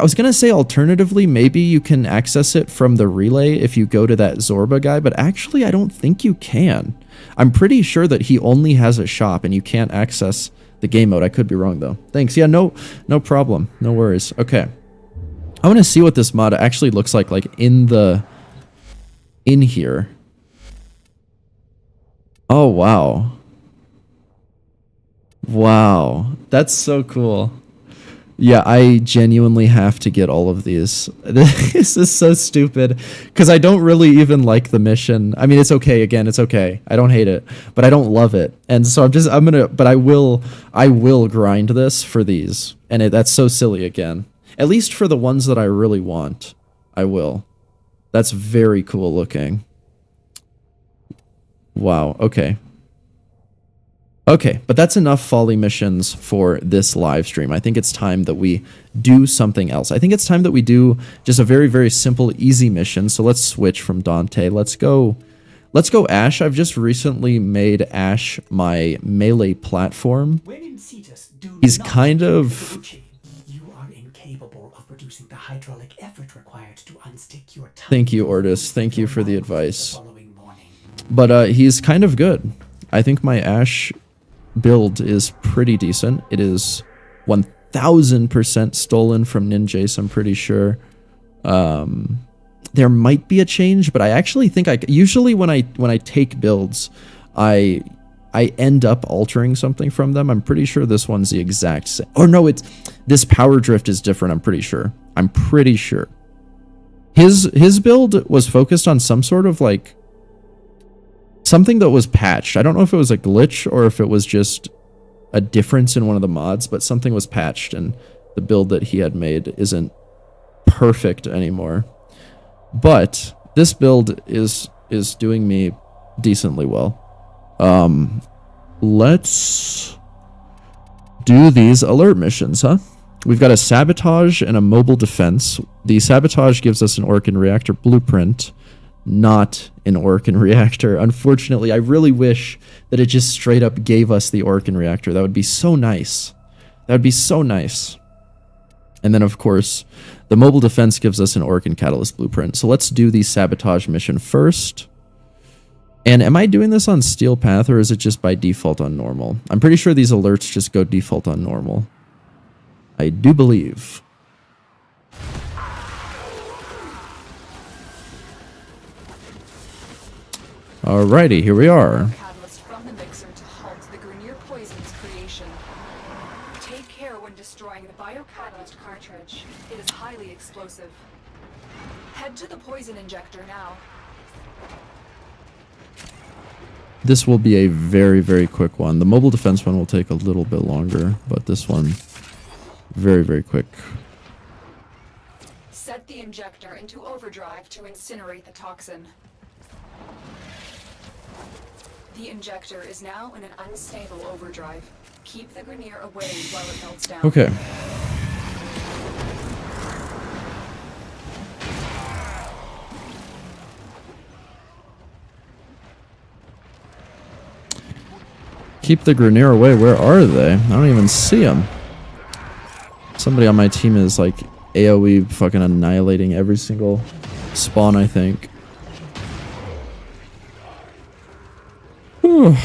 was going to say alternatively, maybe you can access it from the relay if you go to that Zorba guy, but actually I don't think you can. I'm pretty sure that he only has a shop and you can't access the game mode. I could be wrong though. Thanks. Yeah, no problem. No worries. Okay. I want to see what this mod actually looks like in here. Oh, wow. Wow. That's so cool. Yeah, I genuinely have to get all of these. This is so stupid because I don't really even like the mission. I mean, it's okay. Again, it's okay. I don't hate it, but I don't love it. And so but I will grind this for these. And that's so silly again. At least for the ones that I really want, I will. That's very cool looking. Wow. Okay. Okay, but that's enough Follie missions for this live stream. I think it's time that we do something else. I think it's time that we do just a very, very simple, easy mission. So let's switch from Dante. Let's go Ash. I've just recently made Ash my melee platform. He's kind of... You are incapable of producing the hydraulic effort required to unstick your tongue. Thank you, Ortis. Thank you for the advice. But he's kind of good. I think my Ash build is pretty decent. It is 1000% stolen from Ninjace, I'm pretty sure. There might be a change, but I actually think usually when I take builds, I end up altering something from them. I'm pretty sure this one's the exact same. Oh no, this power drift is different, I'm pretty sure. His build was focused on some sort of like something that was patched. I don't know if it was a glitch or if it was just a difference in one of the mods, but something was patched and the build that he had made isn't perfect anymore. But this build is doing me decently well. Let's do these alert missions, huh? We've got a sabotage and a mobile defense. The sabotage gives us an Orkin reactor blueprint, not an Orkin reactor. Unfortunately, I really wish that it just straight up gave us the Orkin reactor. That would be so nice. That would be so nice. And then, of course, the mobile defense gives us an Orkin catalyst blueprint. So let's do the sabotage mission first. And am I doing this on Steel Path or is it just by default on normal? I'm pretty sure these alerts just go default on normal. I do believe. Alrighty, here we are. Catalyst from the mixer to halt the Grenier poison's creation. Take care when destroying the biocatalyst cartridge. It is highly explosive. Head to the poison injector now. This will be a very, very quick one. The mobile defense one will take a little bit longer, but this one, very, very quick. Set the injector into overdrive to incinerate the toxin. The injector is now in an unstable overdrive. Keep the Grenier away while it melts down. Okay. Keep the Grenier away. Where are they? I don't even see them. Somebody on my team is like AoE fucking annihilating every single spawn, I think. Whew.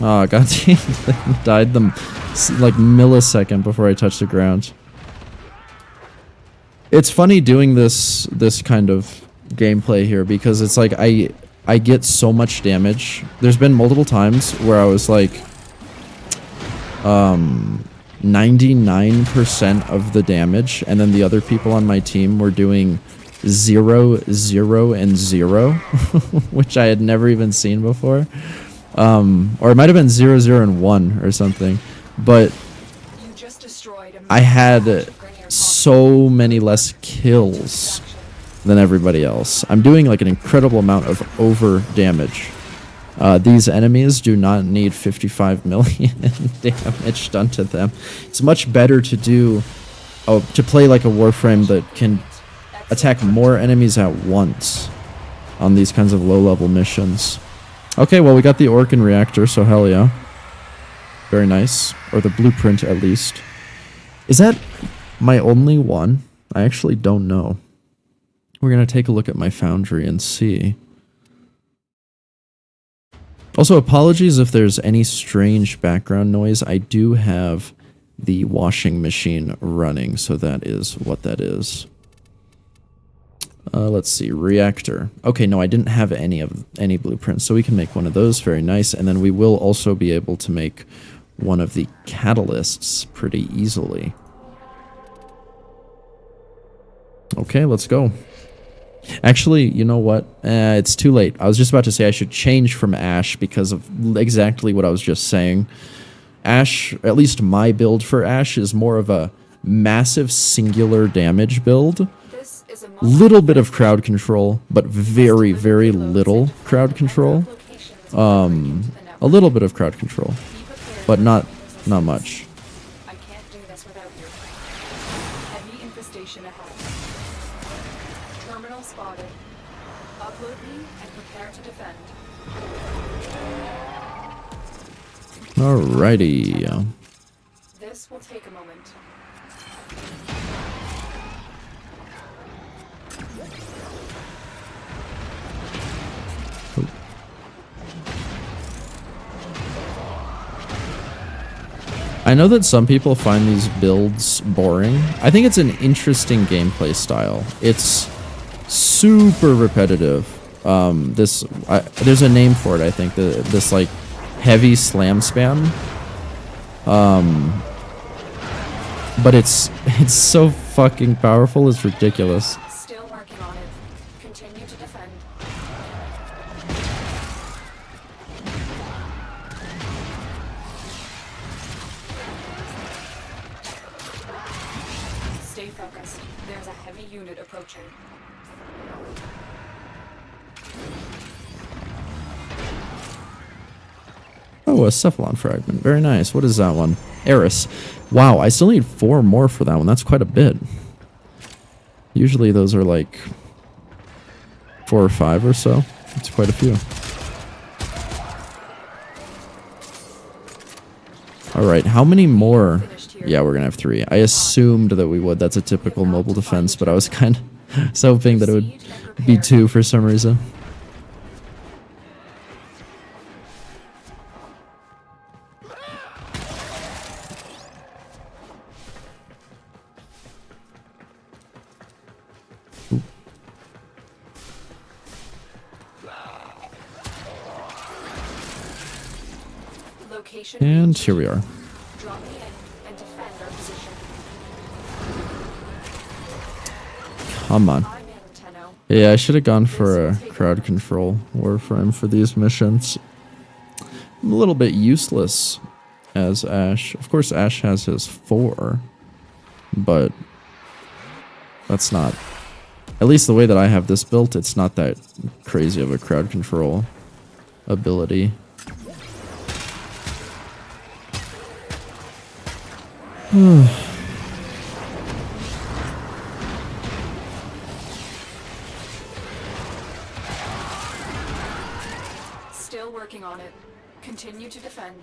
Oh, god damn. Died them like millisecond before I touched the ground. It's funny doing this kind of gameplay here because it's like I get so much damage. There's been multiple times where I was like 99% of the damage, and then the other people on my team were doing 0, 0, and 0, which I had never even seen before. Or it might have been 0, 0, and 1 or something. But I had so many less kills than everybody else. I'm doing like an incredible amount of over damage. These enemies do not need 55 million damage done to them. It's much better to do to play like a Warframe that can attack more enemies at once on these kinds of low-level missions. Okay, well, we got the Orkin reactor, so hell yeah. Very nice. Or the blueprint, at least. Is that my only one? I actually don't know. We're going to take a look at my foundry and see. Also, apologies if there's any strange background noise. I do have the washing machine running, so that is what that is. Let's see, reactor. Okay, no, I didn't have any blueprints, so we can make one of those. Very nice. And then we will also be able to make one of the catalysts pretty easily. Okay, let's go. Actually, you know what? It's too late. I was just about to say I should change from Ash because of exactly what I was just saying. Ash, at least my build for Ash, is more of a massive singular damage build. Little bit of crowd control, but very, very little crowd control. A little bit of crowd control, but not much. I can't do this without you. Heavy infestation ahead. Terminal spotted. Upload me and prepare to defend. Alrighty. This will take a moment. I know that some people find these builds boring. I think it's an interesting gameplay style. It's super repetitive. There's a name for it, I think. This like heavy slam spam. But it's so fucking powerful. It's ridiculous. Still working on it. Continue to defend. Stay focused. There's a heavy unit approaching. Oh, a Cephalon fragment. Very nice. What is that one? Eris. Wow, I still need 4 more for that one. That's quite a bit. Usually those are like 4 or 5 or so. It's quite a few. Alright, how many more? Yeah, we're gonna have 3. I assumed that we would. That's a typical mobile defense, but I was kind of hoping that it would be 2 for some reason. Location And reached. here we are. Drop me in and defend our position. Come on. I'm in, Tenno. Yeah, I should have gone for a crowd control Warframe for these missions. I'm a little bit useless as Ash. Of course, Ash has his 4, but that's not... At least the way that I have this built, it's not that crazy of a crowd control ability. Still working on it. Continue to defend.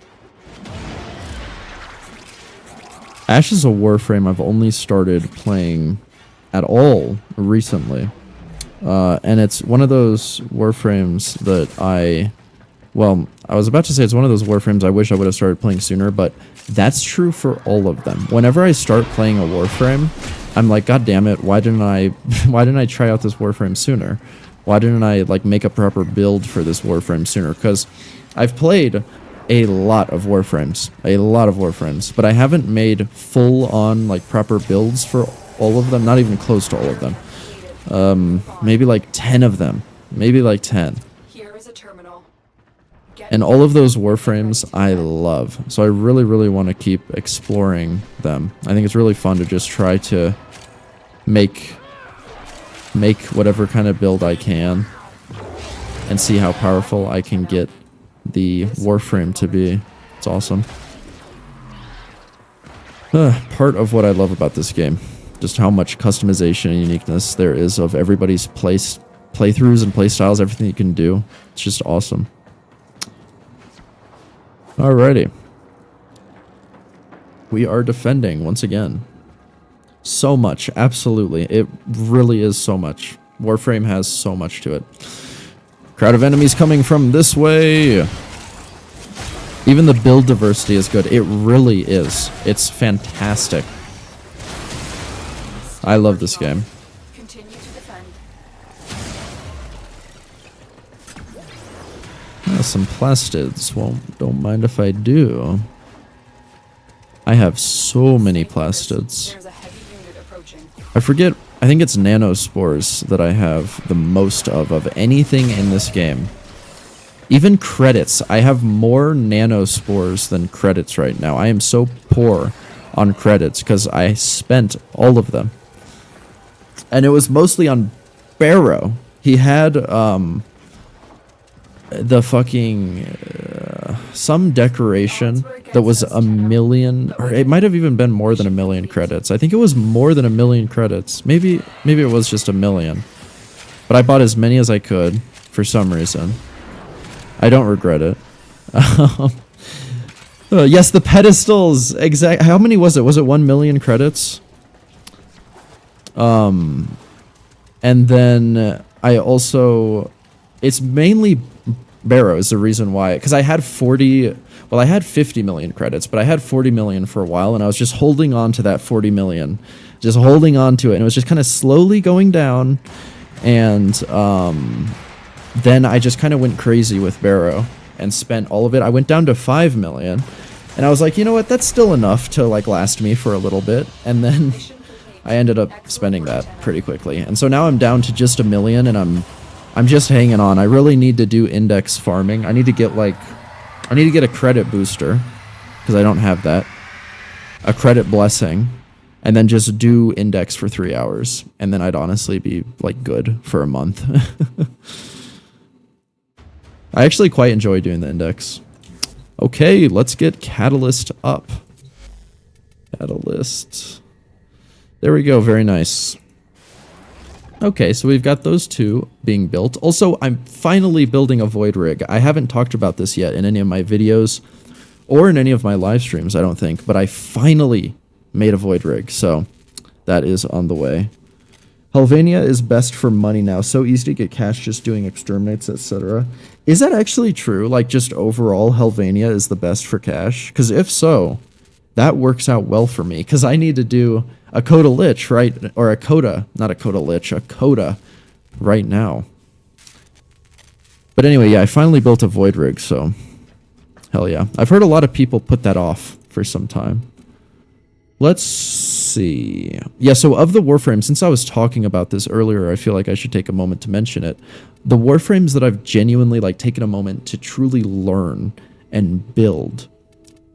Ash is a Warframe I've only started playing at all recently. And it's one of those Warframes that well, I was about to say it's one of those Warframes I wish I would have started playing sooner, but that's true for all of them. Whenever I start playing a Warframe, I'm like, God damn it, why didn't I try out this Warframe sooner? Why didn't I like make a proper build for this Warframe sooner? Because I've played a lot of Warframes, but I haven't made full-on like proper builds for all of them, not even close to all of them. Maybe like 10 of them, maybe like 10. Here is a terminal. And all of those Warframes I love, so I really, really want to keep exploring them. I think it's really fun to just try to make whatever kind of build I can and see how powerful I can get the Warframe to be. It's awesome. Part of what I love about this game, just how much customization and uniqueness there is of everybody's playthroughs and playstyles, everything you can do. It's just awesome. Alrighty. We are defending once again. So much, absolutely. It really is so much. Warframe has so much to it. Crowd of enemies coming from this way. Even the build diversity is good. It really is. It's fantastic. I love this game. Continue to defend. Some plastids. Well, don't mind if I do. I have so many plastids. There's a heavy unit approaching. I forget, I think it's nanospores that I have the most of anything in this game. Even credits. I have more nanospores than credits right now. I am so poor on credits because I spent all of them. And it was mostly on Barrow. He had the fucking some decoration that was 1 million, or it might have even been more than 1 million credits. I think it was more than 1 million credits. Maybe it was just 1 million. But I bought as many as I could for some reason. I don't regret it. Yes, the pedestals. Exact. How many was it? Was it 1 million credits? And then I also, it's mainly Barrow is the reason why, because I had 50 million credits, but I had 40 million for a while, and I was just holding on to that 40 million, just holding on to it, and it was just kind of slowly going down, and then I just kind of went crazy with Barrow and spent all of it. I went down to 5 million, and I was like, you know what, that's still enough to like last me for a little bit, and then I ended up spending that pretty quickly, and so now I'm down to just 1 million, and I'm just hanging on. I really need to do index farming. I need to get a credit booster, because I don't have that. A credit blessing, and then just do index for 3 hours, and then I'd honestly be like good for a month. I actually quite enjoy doing the index. Okay, let's get Catalyst up. Catalyst. There we go, very nice. Okay, so we've got those two being built. Also, I'm finally building a void rig. I haven't talked about this yet in any of my videos or in any of my live streams, I don't think, but I finally made a void rig, so that is on the way. Helvania is best for money now. So easy to get cash just doing exterminates, etc. Is that actually true? Like, just overall, Helvania is the best for cash? Because if so, that works out well for me, because I need to do a Coda Lich, right? Or a Coda, not a Coda Lich, a Coda right now. But anyway, yeah, I finally built a void rig, so Hell yeah. I've heard a lot of people put that off for some time. Let's see. Yeah, so of the Warframe, since I was talking about this earlier, I feel like I should take a moment to mention it. The Warframes that I've genuinely like taken a moment to truly learn and build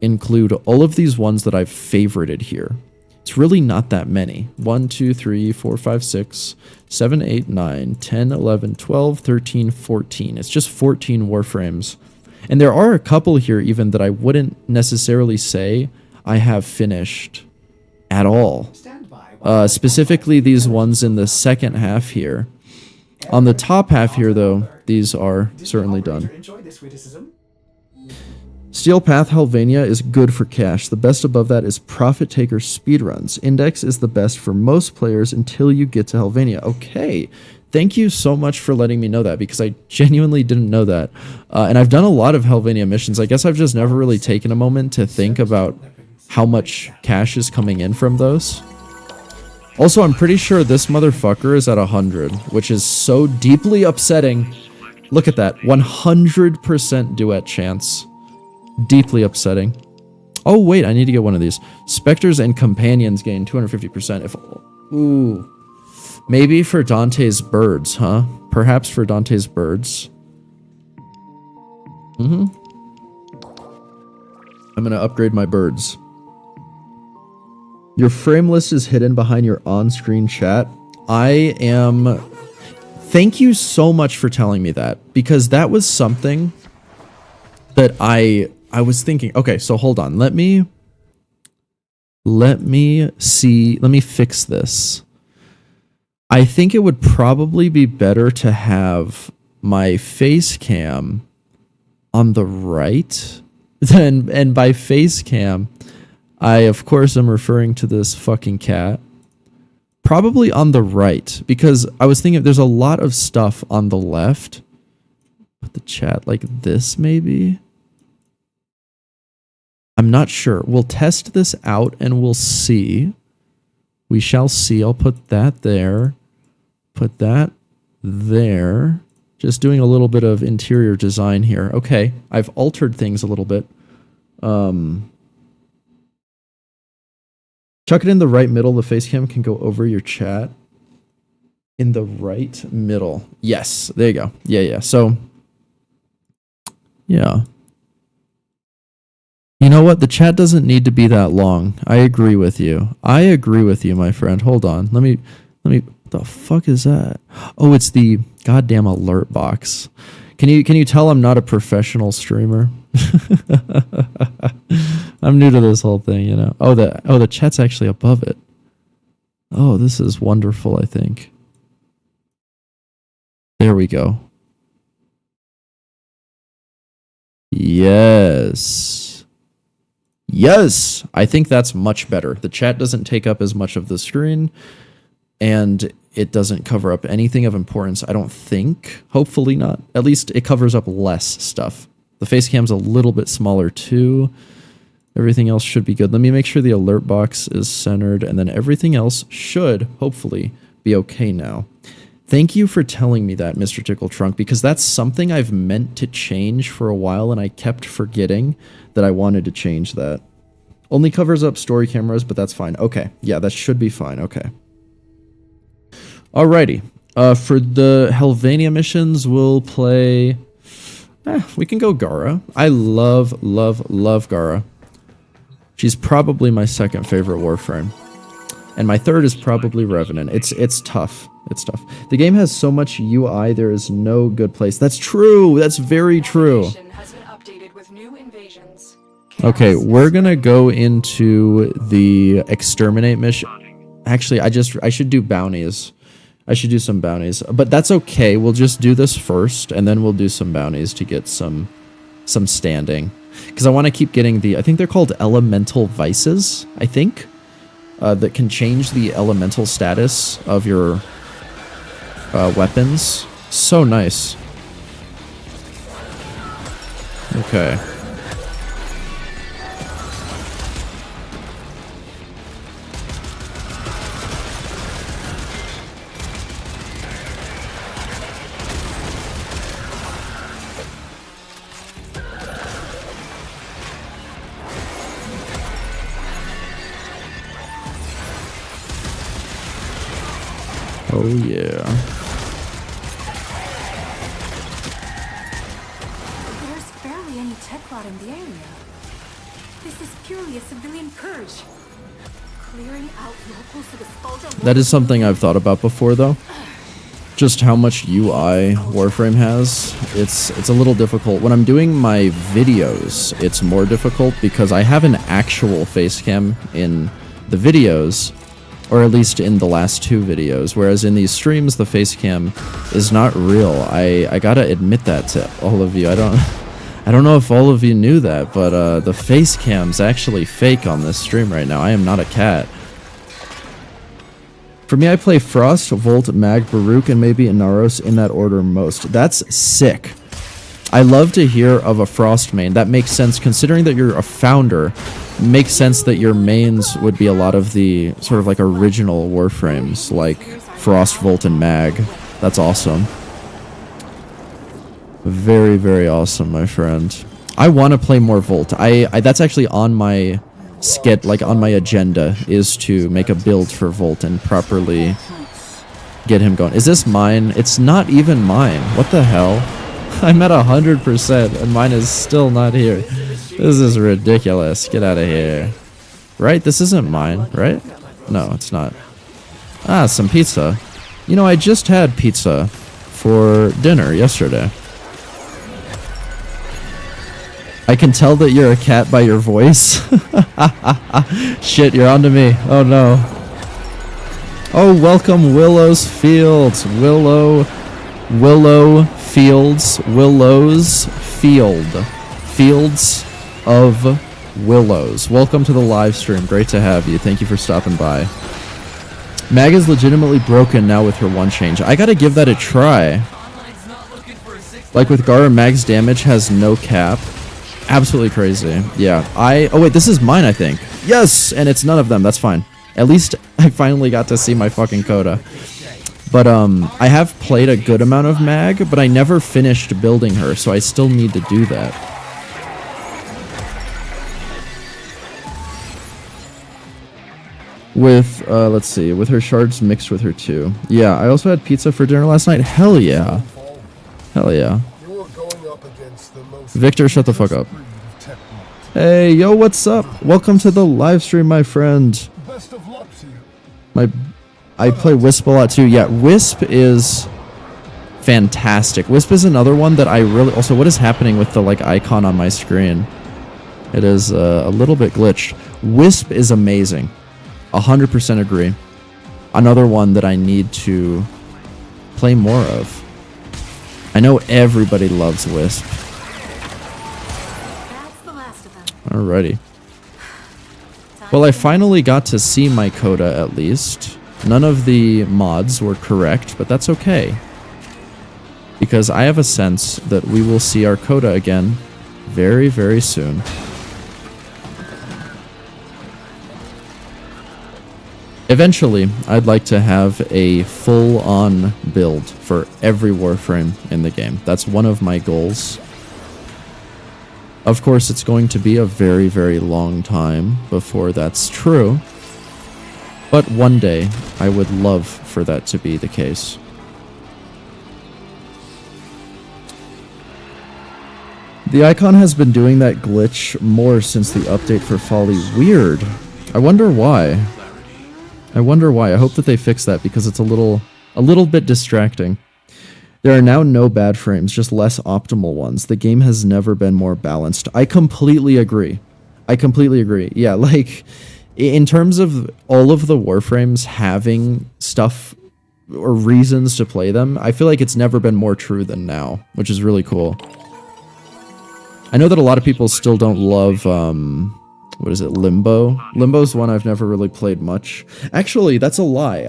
include all of these ones that I've favorited here. It's really not that many. 1, 2, 3, 4, 5, 6, 7, 8, 9, 10, 11, 12, 13, 14. It's just 14 Warframes. And there are a couple here even that I wouldn't necessarily say I have finished at all. Specifically these ones in the second half here. On the top half here though, these are certainly done. Enjoy this witticism. Steel Path Helvania is good for cash. The best above that is Profit Taker Speedruns. Index is the best for most players until you get to Helvania. Okay, thank you so much for letting me know that, because I genuinely didn't know that. And I've done a lot of Helvania missions. I guess I've just never really taken a moment to think about how much cash is coming in from those. Also, I'm pretty sure this motherfucker is at 100, which is so deeply upsetting. Look at that, 100% duet chance. Deeply upsetting. Oh wait, I need to get one of these. Specters and Companions gain 250%. If ooh, maybe for Dante's birds, huh? Perhaps for Dante's birds. I'm gonna upgrade my birds. Your frame list is hidden behind your on-screen chat. I am... Thank you so much for telling me that, because that was something that I was thinking. Okay, so hold on. Let me see. Let me fix this. I think it would probably be better to have my face cam on the right. And by face cam, I, of course, am referring to this fucking cat. Probably on the right, because I was thinking there's a lot of stuff on the left. Put the chat like this, maybe? I'm not sure. We'll test this out and we'll see. We shall see. I'll put that there. Put that there. Just doing a little bit of interior design here. Okay, I've altered things a little bit. Chuck it in the right middle. The face cam can go over your chat. In the right middle. Yes, there you go. Yeah. So, yeah. You know what? The chat doesn't need to be that long. I agree with you. I agree with you, my friend. Hold on. Let me, what the fuck is that? Oh, it's the goddamn alert box. Can you tell I'm not a professional streamer? I'm new to this whole thing, you know. Oh, the chat's actually above it. Oh, this is wonderful, I think. There we go. Yes. Yes, I think that's much better. The chat doesn't take up as much of the screen, and it doesn't cover up anything of importance, I don't think. Hopefully not. At least it covers up less stuff. The face cam's a little bit smaller too. Everything else should be good. Let me make sure the alert box is centered, and then everything else should, hopefully, be okay now. Thank you for telling me that, Mr. Tickle Trunk, because that's something I've meant to change for a while, and I kept forgetting that I wanted to change that. Only covers up story cameras, but that's fine. Okay, yeah, that should be fine. Okay. Alrighty. For the Helvania missions, we'll play... we can go Gara. I love Gara. She's probably my second favorite Warframe. And my third is probably Revenant. It's tough. It's tough. The game has so much UI, there is no good place. That's true. That's very true. Has been updated with new invasions. Okay, we're gonna go into the exterminate mission. Actually, I should do bounties. I should do some bounties, but that's okay. We'll just do this first, and then we'll do some bounties to get some standing. Because I want to keep getting I think they're called elemental vices, I think, that can change the elemental status of your weapons. So nice. Okay. Oh yeah. There's barely any tech rot in the area. This is purely a civilian purge. Clearing out locals to dispose of That is something I've thought about before, though. Just how much UI Warframe has. It's a little difficult. When I'm doing my videos, it's more difficult because I have an actual face cam in the videos, or at least in the last 2 videos, whereas in these streams, the face cam is not real. I gotta admit that to all of you. I don't know if all of you knew that, but the face cam's actually fake on this stream right now. I am not a cat. For me, I play Frost, Volt, Mag, Baruch, and maybe Inaros in that order most. That's sick. I love to hear of a Frost main. That makes sense, considering that you're a founder. Makes sense that your mains would be a lot of the sort of like original Warframes, like Frost, Volt, and Mag. That's awesome. Very, very awesome, my friend. I want to play more Volt. That's actually on my on my agenda, is to make a build for Volt and properly get him going. Is this mine? It's not even mine. What the hell? I'm at 100% and mine is still not here. This is ridiculous. Get out of here. Right? This isn't mine, right? No, it's not. Ah, some pizza. You know, I just had pizza for dinner yesterday. I can tell that you're a cat by your voice. Shit, you're onto me. Oh no. Oh, welcome Willow's Fields. Willow Fields. Willow's Field. Fields of Willows. Welcome to the live stream. Great to have you. Thank you for stopping by. Mag is legitimately broken now with her one change. I gotta give that a try. Like with Gara, Mag's damage has no cap. Absolutely crazy. Yeah. Oh wait, this is mine, I think. Yes! And it's none of them. That's fine. At least I finally got to see my fucking coda. But I have played a good amount of Mag, but I never finished building her, so I still need to do that. With, let's see, with her shards mixed with her too. Yeah, I also had pizza for dinner last night. Hell yeah. Hell yeah. Victor, shut the fuck up. Hey, yo, what's up? Welcome to the live stream, my friend. Best of luck to you. I play Wisp a lot too. Yeah, Wisp is fantastic. Wisp is another one that I really... Also, what is happening with the, like, icon on my screen? It is a little bit glitched. Wisp is amazing. 100% agree. Another one that I need to play more of. I know everybody loves Wisp. Alrighty. Well, I finally got to see my coda at least. None of the mods were correct, but that's okay. Because I have a sense that we will see our coda again very, very soon. Eventually, I'd like to have a full-on build for every Warframe in the game. That's one of my goals. Of course, it's going to be a very, very long time before that's true. But one day, I would love for that to be the case. The icon has been doing that glitch more since the update for Follie. Weird. I wonder why. I wonder why. I hope that they fix that because it's a little bit distracting. There are now no bad frames, just less optimal ones. The game has never been more balanced. I completely agree. I completely agree. Yeah, like, in terms of all of the Warframes having stuff or reasons to play them, I feel like it's never been more true than now, which is really cool. I know that a lot of people still don't love, what is it, Limbo? Limbo's one I've never really played much. Actually, that's a lie.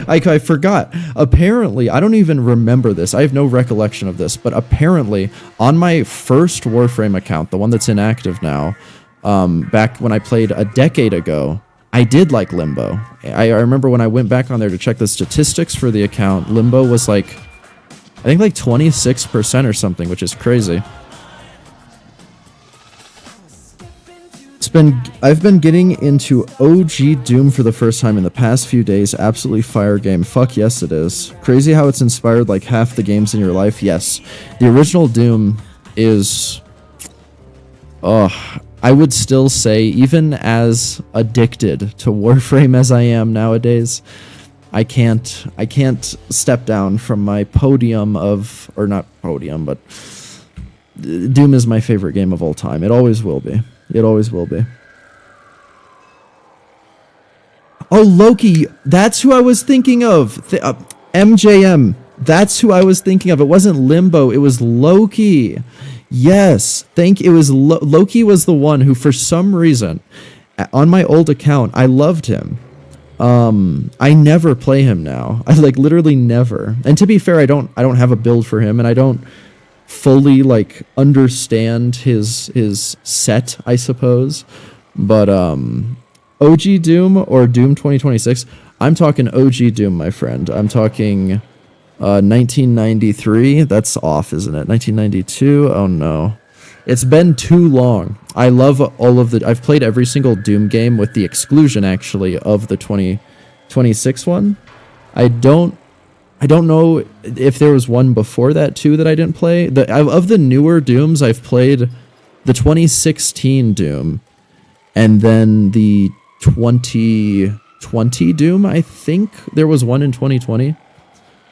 I forgot. Apparently, I don't even remember this. I have no recollection of this, but apparently, on my first Warframe account, the one that's inactive now, back when I played a decade ago, I did like Limbo. I remember when I went back on there to check the statistics for the account, Limbo was like, I think like 26% or something, which is crazy. I've been getting into OG Doom for the first time in the past few days. Absolutely fire game. Fuck yes, it is. Crazy how it's inspired like half the games in your life. Yes, the original Doom is. I would still say, even as addicted to Warframe as I am nowadays, I can't step down from my podium of, or not podium, but Doom is my favorite game of all time. It always will be. It always will be. Oh, Loki. That's who I was thinking of. MJM. That's who I was thinking of. It wasn't Limbo. It was Loki. Yes. It was Loki was the one who, for some reason, on my old account, I loved him. I never play him now. I like literally never. And to be fair, I don't have a build for him, and I don't fully like understand his set, I suppose. But OG Doom or Doom 2026, I'm talking OG Doom, my friend. I'm talking 1993. That's off, isn't it? 1992. Oh no, it's been too long. I love all of the. I've played every single Doom game with the exclusion actually of the 2026 one. I don't know if there was one before that too that I didn't play. Of the newer Dooms, I've played the 2016 Doom, and then the 2020 Doom. I think there was one in 2020.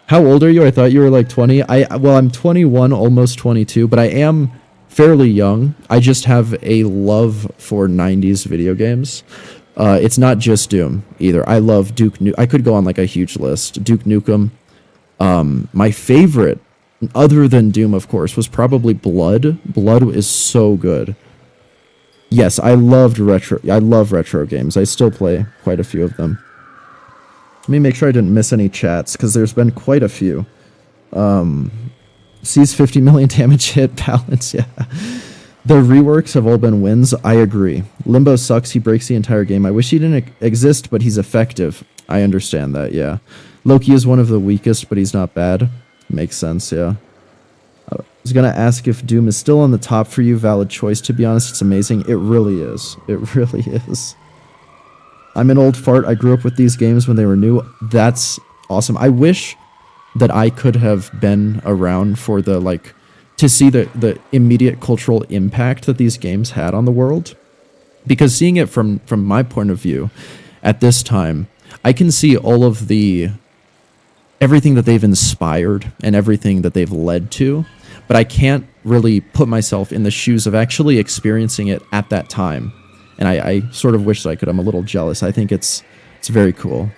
How old are you? I thought you were like 20. Well, I'm 21, almost 22, but I am fairly young. I just have a love for 90s video games. It's not just Doom either. I love Duke Nukem. I could go on like a huge list. Duke Nukem. My favorite, other than Doom, of course, was probably Blood. Blood is so good. Yes, I love retro games. I still play quite a few of them. Let me make sure I didn't miss any chats, because there's been quite a few. Sees 50 million damage hit balance, yeah. The reworks have all been wins. I agree. Limbo sucks. He breaks the entire game. I wish he didn't exist, but he's effective. I understand that, yeah. Loki is one of the weakest, but he's not bad. Makes sense, yeah. I was going to ask if Doom is still on the top for you. Valid choice. To be honest, it's amazing. It really is. It really is. I'm an old fart. I grew up with these games when they were new. That's awesome. I wish that I could have been around for the, like, to see the immediate cultural impact that these games had on the world. Because seeing it from my point of view at this time, I can see all of everything that they've inspired and everything that they've led to, but I can't really put myself in the shoes of actually experiencing it at that time. And I sort of wish that I could. I'm a little jealous. I think it's very cool.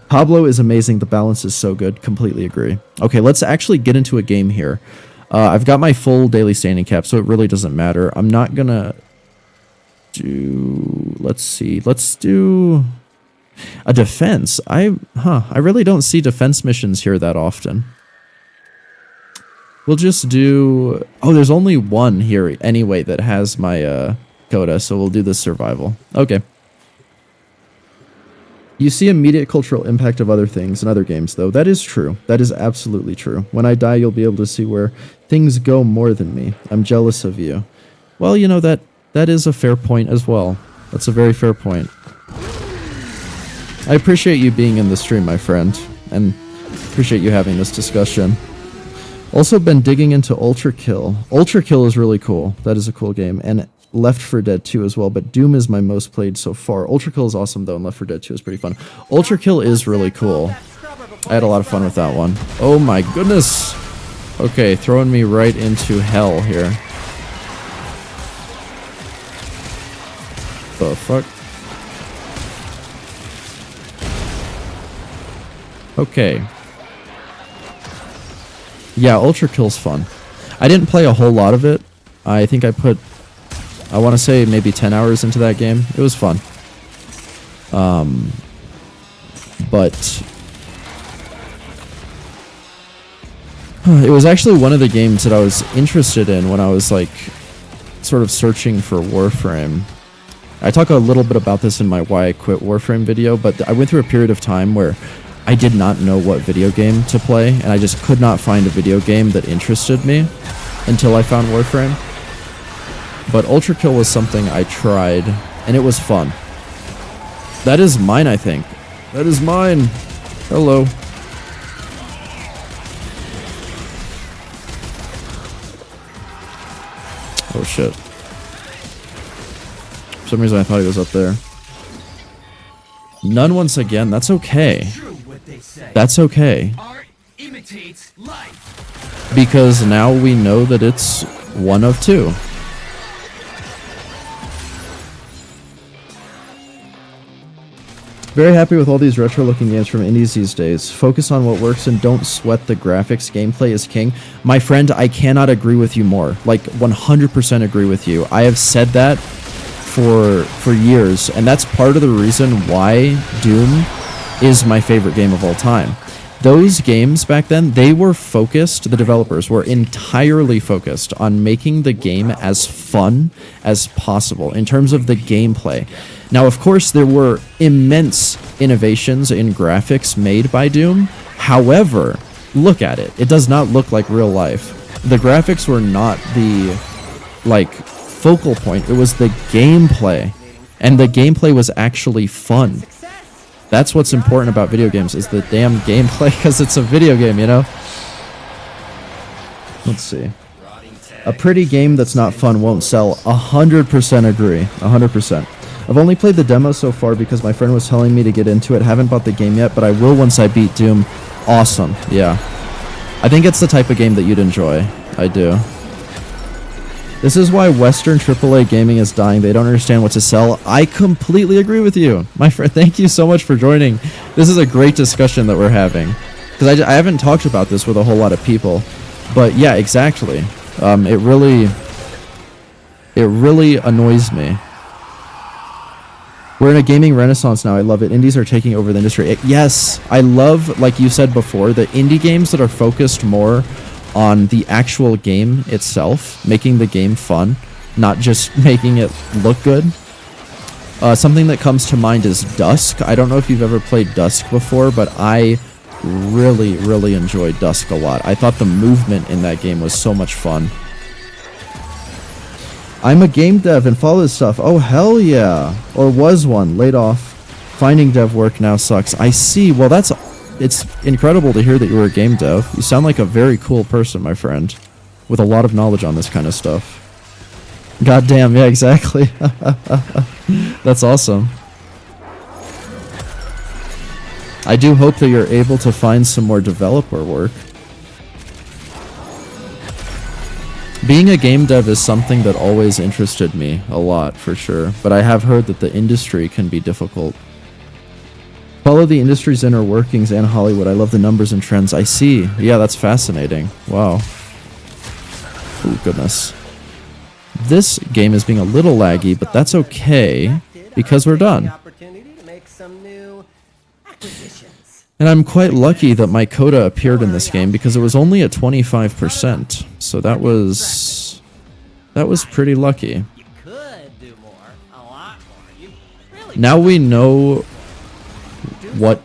Pablo is amazing. The balance is so good. Completely agree. Okay, let's actually get into a game here. I've got my full daily standing cap, so it really doesn't matter. I'm not gonna do... Let's see. Let's do a defense. I really don't see defense missions here that often. We'll just do... Oh, there's only one here anyway that has my coda, so we'll do the survival. Okay. You see immediate cultural impact of other things in other games, though. That is true. That is absolutely true. When I die, you'll be able to see where things go more than me. I'm jealous of you. Well, you know, that is a fair point as well. That's a very fair point. I appreciate you being in the stream, my friend, and appreciate you having this discussion. Also been digging into Ultra Kill. Ultra Kill is really cool. That is a cool game. And Left 4 Dead 2 as well, but Doom is my most played so far. Ultra Kill is awesome though, and Left 4 Dead 2 is pretty fun. Ultra Kill is really cool. I had a lot of fun with that one. Oh my goodness! Okay, throwing me right into hell here. The fuck? Okay. Yeah, Ultra Kill's fun. I didn't play a whole lot of it. I think I put... I want to say maybe 10 hours into that game. It was fun. But it was actually one of the games that I was interested in when I was like sort of searching for Warframe. I talk a little bit about this in my Why I Quit Warframe video, but I went through a period of time where I did not know what video game to play, and I just could not find a video game that interested me until I found Warframe. But Ultra Kill was something I tried, and it was fun. That is mine, I think. That is mine. Hello. Oh shit. For some reason I thought he was up there. None once again. That's okay. That's okay. Because now we know that it's one of two. Very happy with all these retro-looking games from indies these days. Focus on what works and don't sweat the graphics. Gameplay is king. My friend, I cannot agree with you more. Like, 100% agree with you. I have said that for years, and that's part of the reason why Doom is my favorite game of all time. Those games back then, they were focused, the developers were entirely focused on making the game as fun as possible in terms of the gameplay. Now, of course, there were immense innovations in graphics made by Doom. However, look at it. It does not look like real life. The graphics were not the, like, focal point. It was the gameplay. And the gameplay was actually fun. That's what's important about video games, is the damn gameplay, because it's a video game, you know? Let's see. A pretty game that's not fun won't sell. 100% agree. 100%. I've only played the demo so far because my friend was telling me to get into it. Haven't bought the game yet, but I will once I beat Doom. Awesome. Yeah. I think it's the type of game that you'd enjoy. I do. This is why Western AAA gaming is dying. They don't understand what to sell. I completely agree with you. My friend, thank you so much for joining. This is a great discussion that we're having. Because I haven't talked about this with a whole lot of people. But yeah, exactly. It really annoys me. We're in a gaming renaissance now. I love it. Indies are taking over the industry. Yes, I love, like you said before, the indie games that are focused more on the actual game itself, making the game fun, not just making it look good. Something that comes to mind is Dusk. I don't know if you've ever played Dusk before, but I really enjoyed Dusk a lot. I thought the movement in that game was so much fun. I'm a game dev and follow this stuff. Oh, hell yeah. Or was one. Laid off. Finding dev work now sucks. I see. Well, it's incredible to hear that you were a game dev. You sound like a very cool person, my friend, with a lot of knowledge on this kind of stuff. God damn, yeah, exactly. That's awesome. I do hope that you're able to find some more developer work. Being a game dev is something that always interested me a lot, for sure, but I have heard that the industry can be difficult. Follow the industry's inner workings and Hollywood. I love the numbers and trends. I see. Yeah, that's fascinating. Wow. Oh, goodness. This game is being a little laggy, but that's okay, because we're done. And I'm quite lucky that my coda appeared in this game, because it was only at 25%. So that was pretty lucky. Now we know what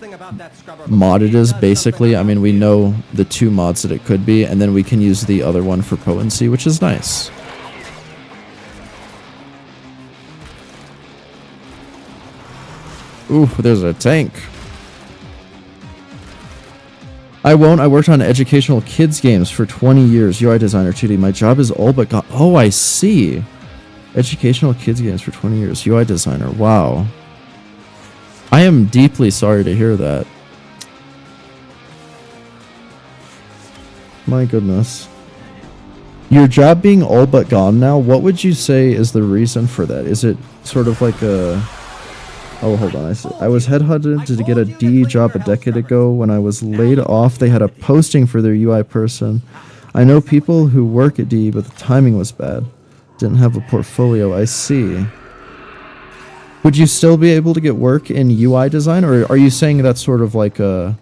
mod it is, basically. I mean, we know the two mods that it could be, and then we can use the other one for potency, which is nice. Ooh, there's a tank. I won't. I worked on educational kids games for 20 years. UI designer 2D. My job is all but gone. Oh, I see. Educational kids games for 20 years. UI designer. Wow. I am deeply sorry to hear that. My goodness. Your job being all but gone now, what would you say is the reason for that? Is it sort of like a... Oh, hold on. I was headhunted to get a DE job a decade ago. When I was laid off, they had a posting for their UI person. I know people who work at DE, but the timing was bad. Didn't have a portfolio. I see. Would you still be able to get work in UI design, or are you saying that's sort of like a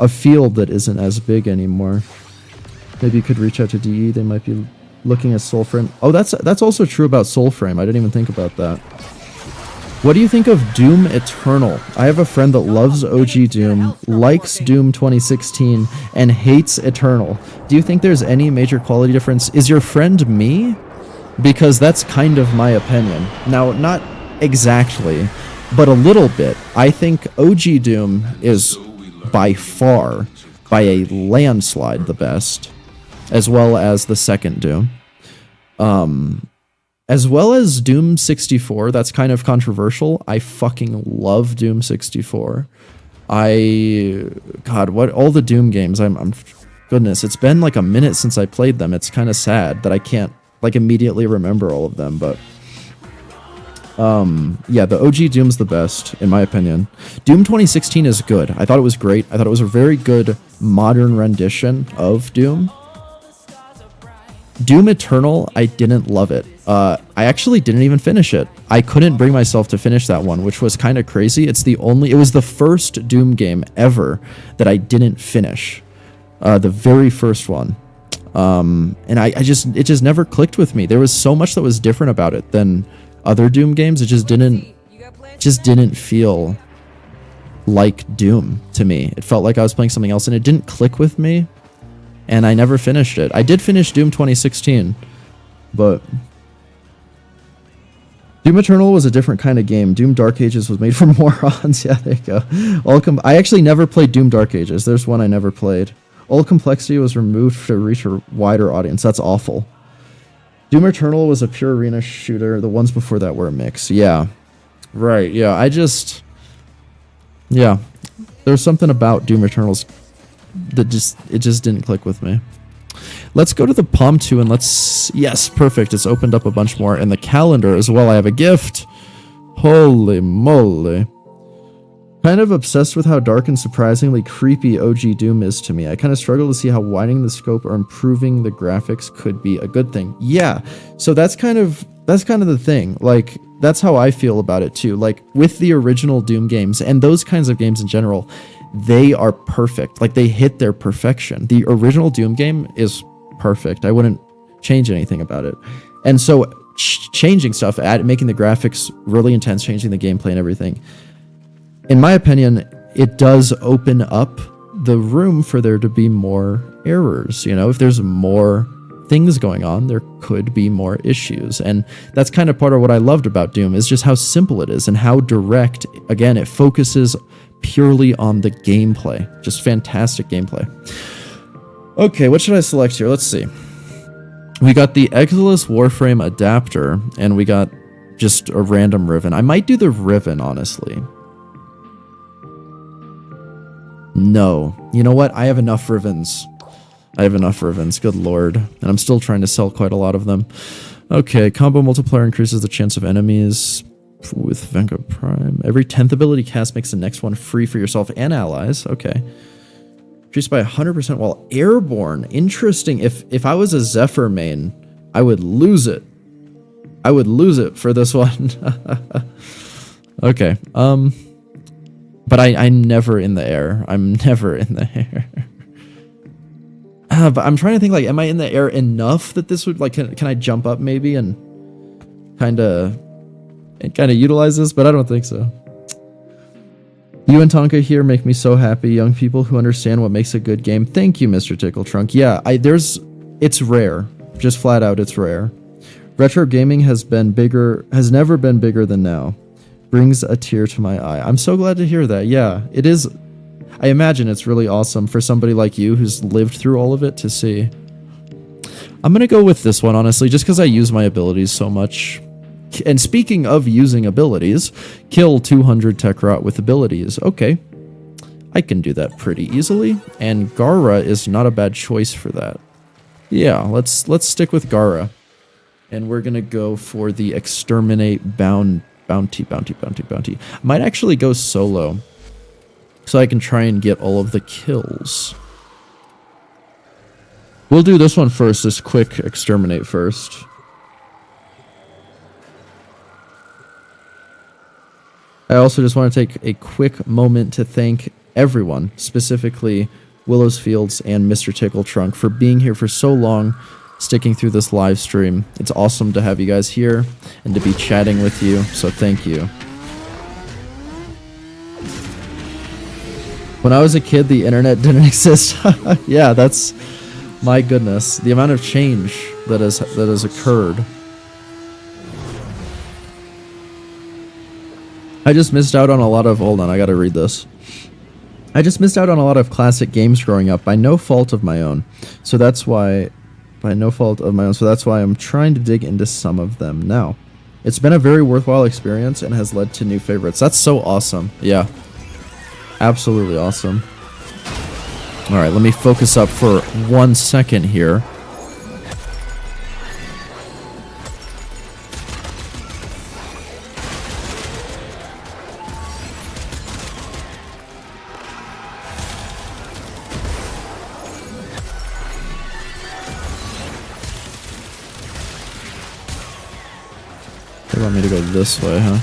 field that isn't as big anymore? Maybe you could reach out to DE. They might be looking at Soulframe. Oh, that's also true about Soulframe. I didn't even think about that. What do you think of Doom Eternal? I have a friend that loves OG Doom, likes Doom 2016, and hates Eternal. Do you think there's any major quality difference? Is your friend me? because that's kind of my opinion. Now, not exactly, but a little bit. I think OG Doom is by far, by a landslide, the best, as well as the second Doom. As well as Doom 64, that's kind of controversial. I fucking love Doom 64. God, what, all the Doom games, goodness, it's been like a minute since I played them. It's kind of sad that I can't, like, immediately remember all of them, but yeah, the OG Doom's the best, in my opinion. Doom 2016 is good. I thought it was great. I thought it was a very good modern rendition of Doom. Doom Eternal, I didn't love it. I actually didn't even finish it. I couldn't bring myself to finish that one, which was kind of crazy. It was the first Doom game ever that I didn't finish. The very first one. And it just never clicked with me. There was so much that was different about it than other Doom games. It just didn't feel like Doom to me. It felt like I was playing something else, and it didn't click with me. And I never finished it. I did finish Doom 2016, but Doom Eternal was a different kind of game. Doom Dark Ages was made for morons. Yeah, there you go. I actually never played Doom Dark Ages. There's one I never played. All complexity was removed to reach a wider audience. That's awful. Doom Eternal was a pure arena shooter. The ones before that were a mix. Yeah. Right, yeah. Yeah. There's something about Doom Eternal's that it just didn't click with me. Let's go to the Palm 2 and yes, perfect. It's opened up a bunch more. And the calendar as well. I have a gift. Holy moly. Kind of obsessed with how dark and surprisingly creepy OG Doom is to me. I kind of struggle to see how widening the scope or improving the graphics could be a good thing. Yeah, so that's kind of the thing. Like, that's how I feel about it too. Like, with the original Doom games and those kinds of games in general, they are perfect. Like, they hit their perfection. The original Doom game is perfect. I wouldn't change anything about it. And so changing stuff, making the graphics really intense, changing the gameplay and everything, in my opinion, it does open up the room for there to be more errors. You know, if there's more things going on, there could be more issues. And that's kind of part of what I loved about Doom, is just how simple it is and how direct. Again, it focuses purely on the gameplay. Just fantastic gameplay. Okay, what should I select here? Let's see. We got the Exilus Warframe adapter, and we got just a random Riven. I might do the Riven, honestly. No. You know what? I have enough Rivens. Good lord. And I'm still trying to sell quite a lot of them. Okay, combo multiplier increases the chance of enemies with Vanguard Prime. Every 10th ability cast makes the next one free for yourself and allies. Okay. Increased by 100% while airborne. Interesting. If I was a Zephyr main, I would lose it. I would lose it for this one. Okay. But I'm never in the air. I'm never in the air. But I'm trying to think, like, am I in the air enough that this would, like, can I jump up maybe and kind of utilize this? But I don't think so. You and Tonka here make me so happy. Young people who understand what makes a good game. Thank you, Mr. Tickle Trunk. Yeah, it's rare. Just flat out, it's rare. Retro gaming has never been bigger than now. Brings a tear to my eye. I'm so glad to hear that. Yeah, it is. I imagine it's really awesome for somebody like you who's lived through all of it to see. I'm going to go with this one, honestly, just because I use my abilities so much. And speaking of using abilities, kill 200 tech rot with abilities. Okay, I can do that pretty easily. And Gara is not a bad choice for that. Yeah, let's stick with Gara. And we're going to go for the exterminate bounty. I might actually go solo, so I can try and get all of the kills. We'll do this one first, this quick exterminate first. I also just want to take a quick moment to thank everyone, specifically Willow's Fields and Mr. Tickle Trunk, for being here for so long, sticking through this live stream. It's awesome to have you guys here and to be chatting with you, so thank you. When I was a kid, the internet didn't exist. Yeah, that's, my goodness, the amount of change that has occurred I just missed out on a lot of... Hold on, I gotta read this. I just missed out on a lot of classic games growing up by no fault of my own. So that's why... By no fault of my own. So that's why I'm trying to dig into some of them now. It's been a very worthwhile experience and has led to new favorites. That's so awesome. Yeah. Absolutely awesome. Alright, let me focus up for 1 second here. They want me to go this way, huh?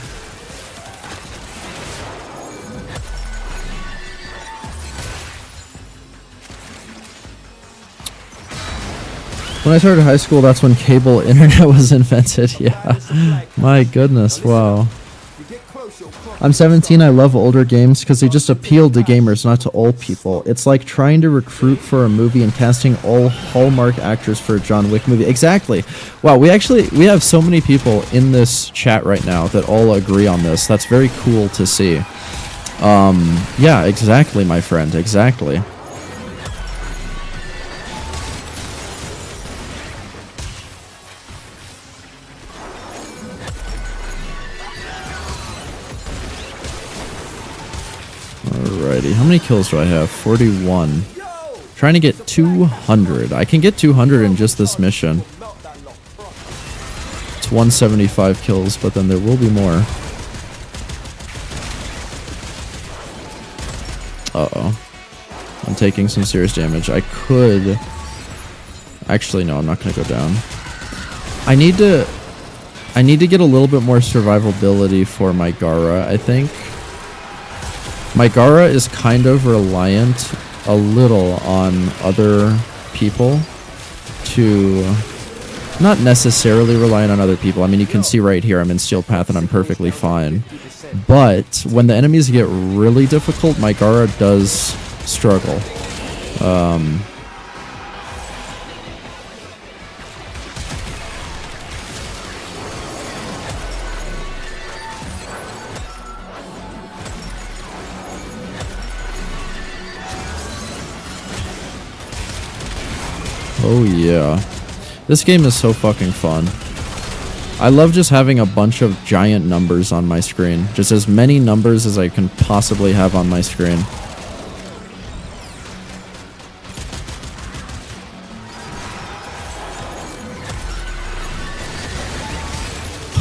When I started high school, that's when cable internet was invented. Yeah. My goodness, wow. I'm 17, I love older games because they just appeal to gamers, not to old people. It's like trying to recruit for a movie and casting all Hallmark actors for a John Wick movie. Exactly. Wow, we have so many people in this chat right now that all agree on this. That's very cool to see. Yeah, exactly, my friend, exactly. Alrighty, how many kills do I have? 41. Trying to get 200. I can get 200 in just this mission. It's 175 kills, but then there will be more. Uh-oh. I'm taking some serious damage. I could... Actually, no, I'm not going to go down. I need to get a little bit more survivability for my Gara, I think. My Gara is kind of reliant a little on other people to... Not necessarily reliant on other people. I mean, you can see right here I'm in Steel Path and I'm perfectly fine. But when the enemies get really difficult, my Gara does struggle. Oh yeah. This game is so fucking fun. I love just having a bunch of giant numbers on my screen. Just as many numbers as I can possibly have on my screen.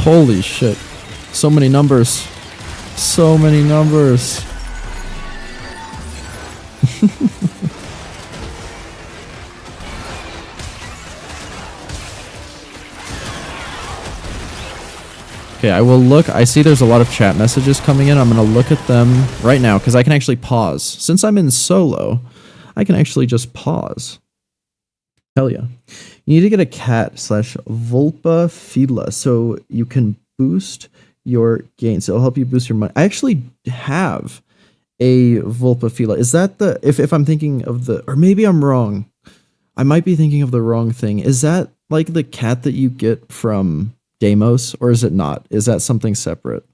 Holy shit. So many numbers. So many numbers. Okay, I will look. I see there's a lot of chat messages coming in. I'm going to look at them right now because I can actually pause. Since I'm in solo, I can actually just pause. Hell yeah. You need to get a cat / Vulpa Fila so you can boost your gains. It'll help you boost your money. I actually have a Vulpa Fila. Is that the... If I'm thinking of the... Or maybe I'm wrong. I might be thinking of the wrong thing. Is that like the cat that you get from... Deimos, or is it not? Is that something separate?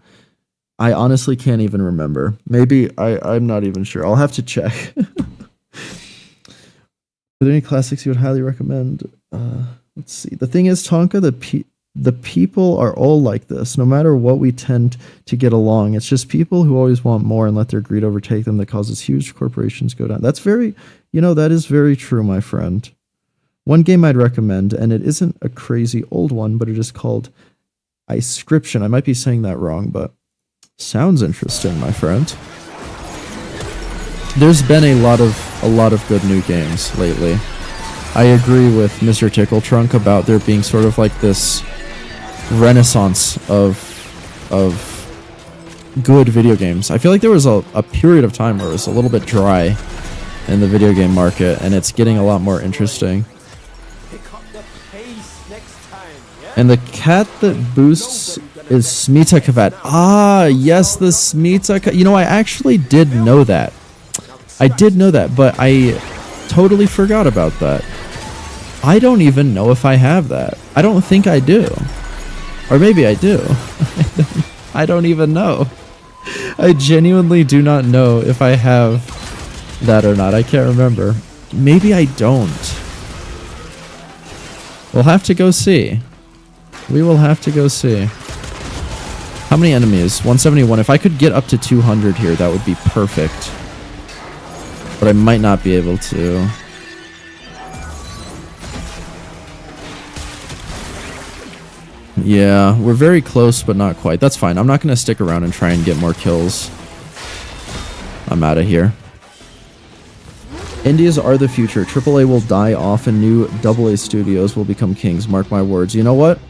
I honestly can't even remember. Maybe I'm not even sure. I'll have to check. Are there any classics you would highly recommend? Let's see. The thing is, Tonka, the people are all like this. No matter what, we tend to get along. It's just people who always want more and let their greed overtake them that causes huge corporations go down. That's very, that is very true, my friend. One game I'd recommend, and it isn't a crazy old one, but it is called Iscription. I might be saying that wrong, but sounds interesting, my friend. There's been a lot of good new games lately. I agree with Mr. Tickletrunk about there being sort of like this renaissance of good video games. I feel like there was a period of time where it was a little bit dry in the video game market, and it's getting a lot more interesting. And the cat that boosts is Smita Kavat. Ah, yes, the Smita Kavat. I actually did know that. I did know that, but I totally forgot about that. I don't even know if I have that. I don't think I do. Or maybe I do. I don't even know. I genuinely do not know if I have that or not. I can't remember. Maybe I don't. We'll have to go see. We will have to go see. How many enemies? 171. If I could get up to 200 here, that would be perfect. But I might not be able to. Yeah, we're very close, but not quite. That's fine. I'm not going to stick around and try and get more kills. I'm out of here. Indies are the future. AAA will die off and new AA studios will become kings. Mark my words. You know what?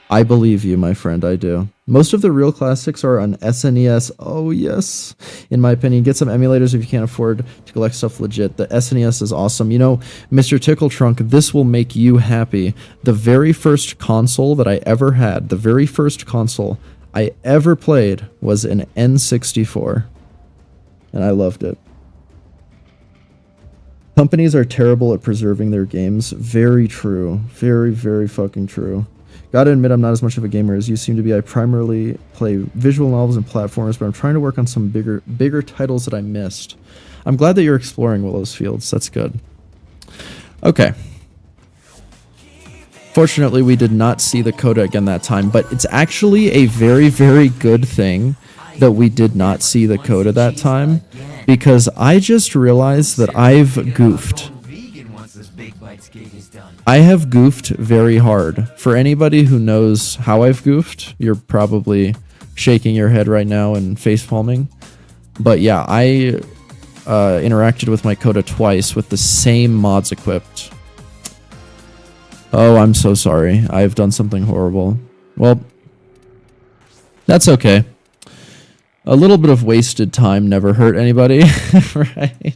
I believe you, my friend. I do. Most of the real classics are on SNES. Oh, yes. In my opinion, get some emulators if you can't afford to collect stuff legit. The SNES is awesome. You know, Mr. Tickle Trunk, this will make you happy. The very first console that I ever had, the very first console I ever played was an N64. And I loved it. Companies are terrible at preserving their games. Very true. Very, very fucking true. Gotta admit, I'm not as much of a gamer as you seem to be. I primarily play visual novels and platformers, but I'm trying to work on some bigger titles that I missed. I'm glad that you're exploring Willow's Fields. That's good. Okay. Fortunately, we did not see the coda again that time, but it's actually a very, very good thing that we did not see the coda that time, because I just realized that I've goofed. I have goofed very hard. For anybody who knows how I've goofed, you're probably shaking your head right now and face palming. But yeah, I interacted with my coda twice with the same mods equipped. Oh, I'm so sorry. I've done something horrible. Well, that's okay. A little bit of wasted time never hurt anybody, right?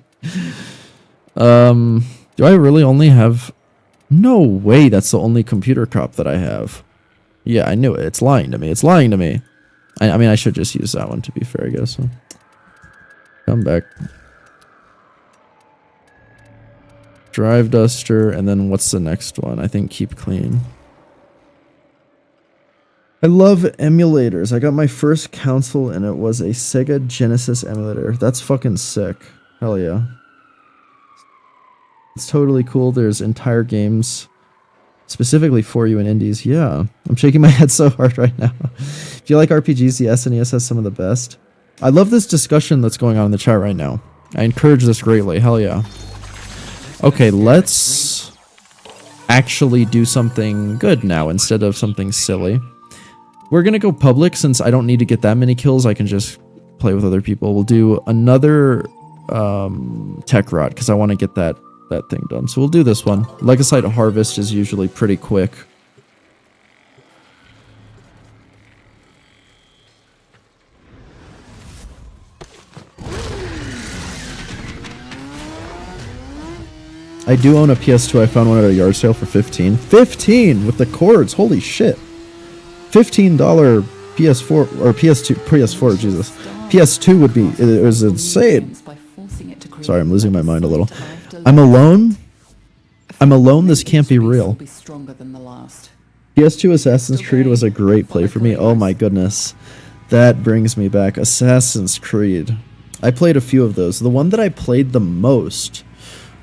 Do I really only have... No way, that's the only computer cop that I have. Yeah, I knew it. It's lying to me. It's lying to me. I mean, I should just use that one, to be fair, I guess. So. Come back. Drive Duster, and then what's the next one? I think Keep Clean. I love emulators. I got my first console, and it was a Sega Genesis emulator. That's fucking sick. Hell yeah. It's totally cool. There's entire games specifically for you in indies. Yeah, I'm shaking my head so hard right now. If you like RPGs, the SNES has some of the best. I love this discussion that's going on in the chat right now. I encourage this greatly. Hell yeah. Okay, let's actually do something good now instead of something silly. We're going to go public since I don't need to get that many kills. I can just play with other people. We'll do another tech rod because I want to get that thing done. So we'll do this one. Legasite Harvest is usually pretty quick. I do own a PS2. I found one at a yard sale for 15. 15 with the cords. Holy shit. $15 PS4 or PS4, Jesus. PS2 would be, it was insane. Sorry, I'm losing my mind a little. I'm alone. I'm alone. This can't be real. PS2 Assassin's Creed was a great play for me. Oh my goodness. That brings me back. Assassin's Creed. I played a few of those. The one that I played the most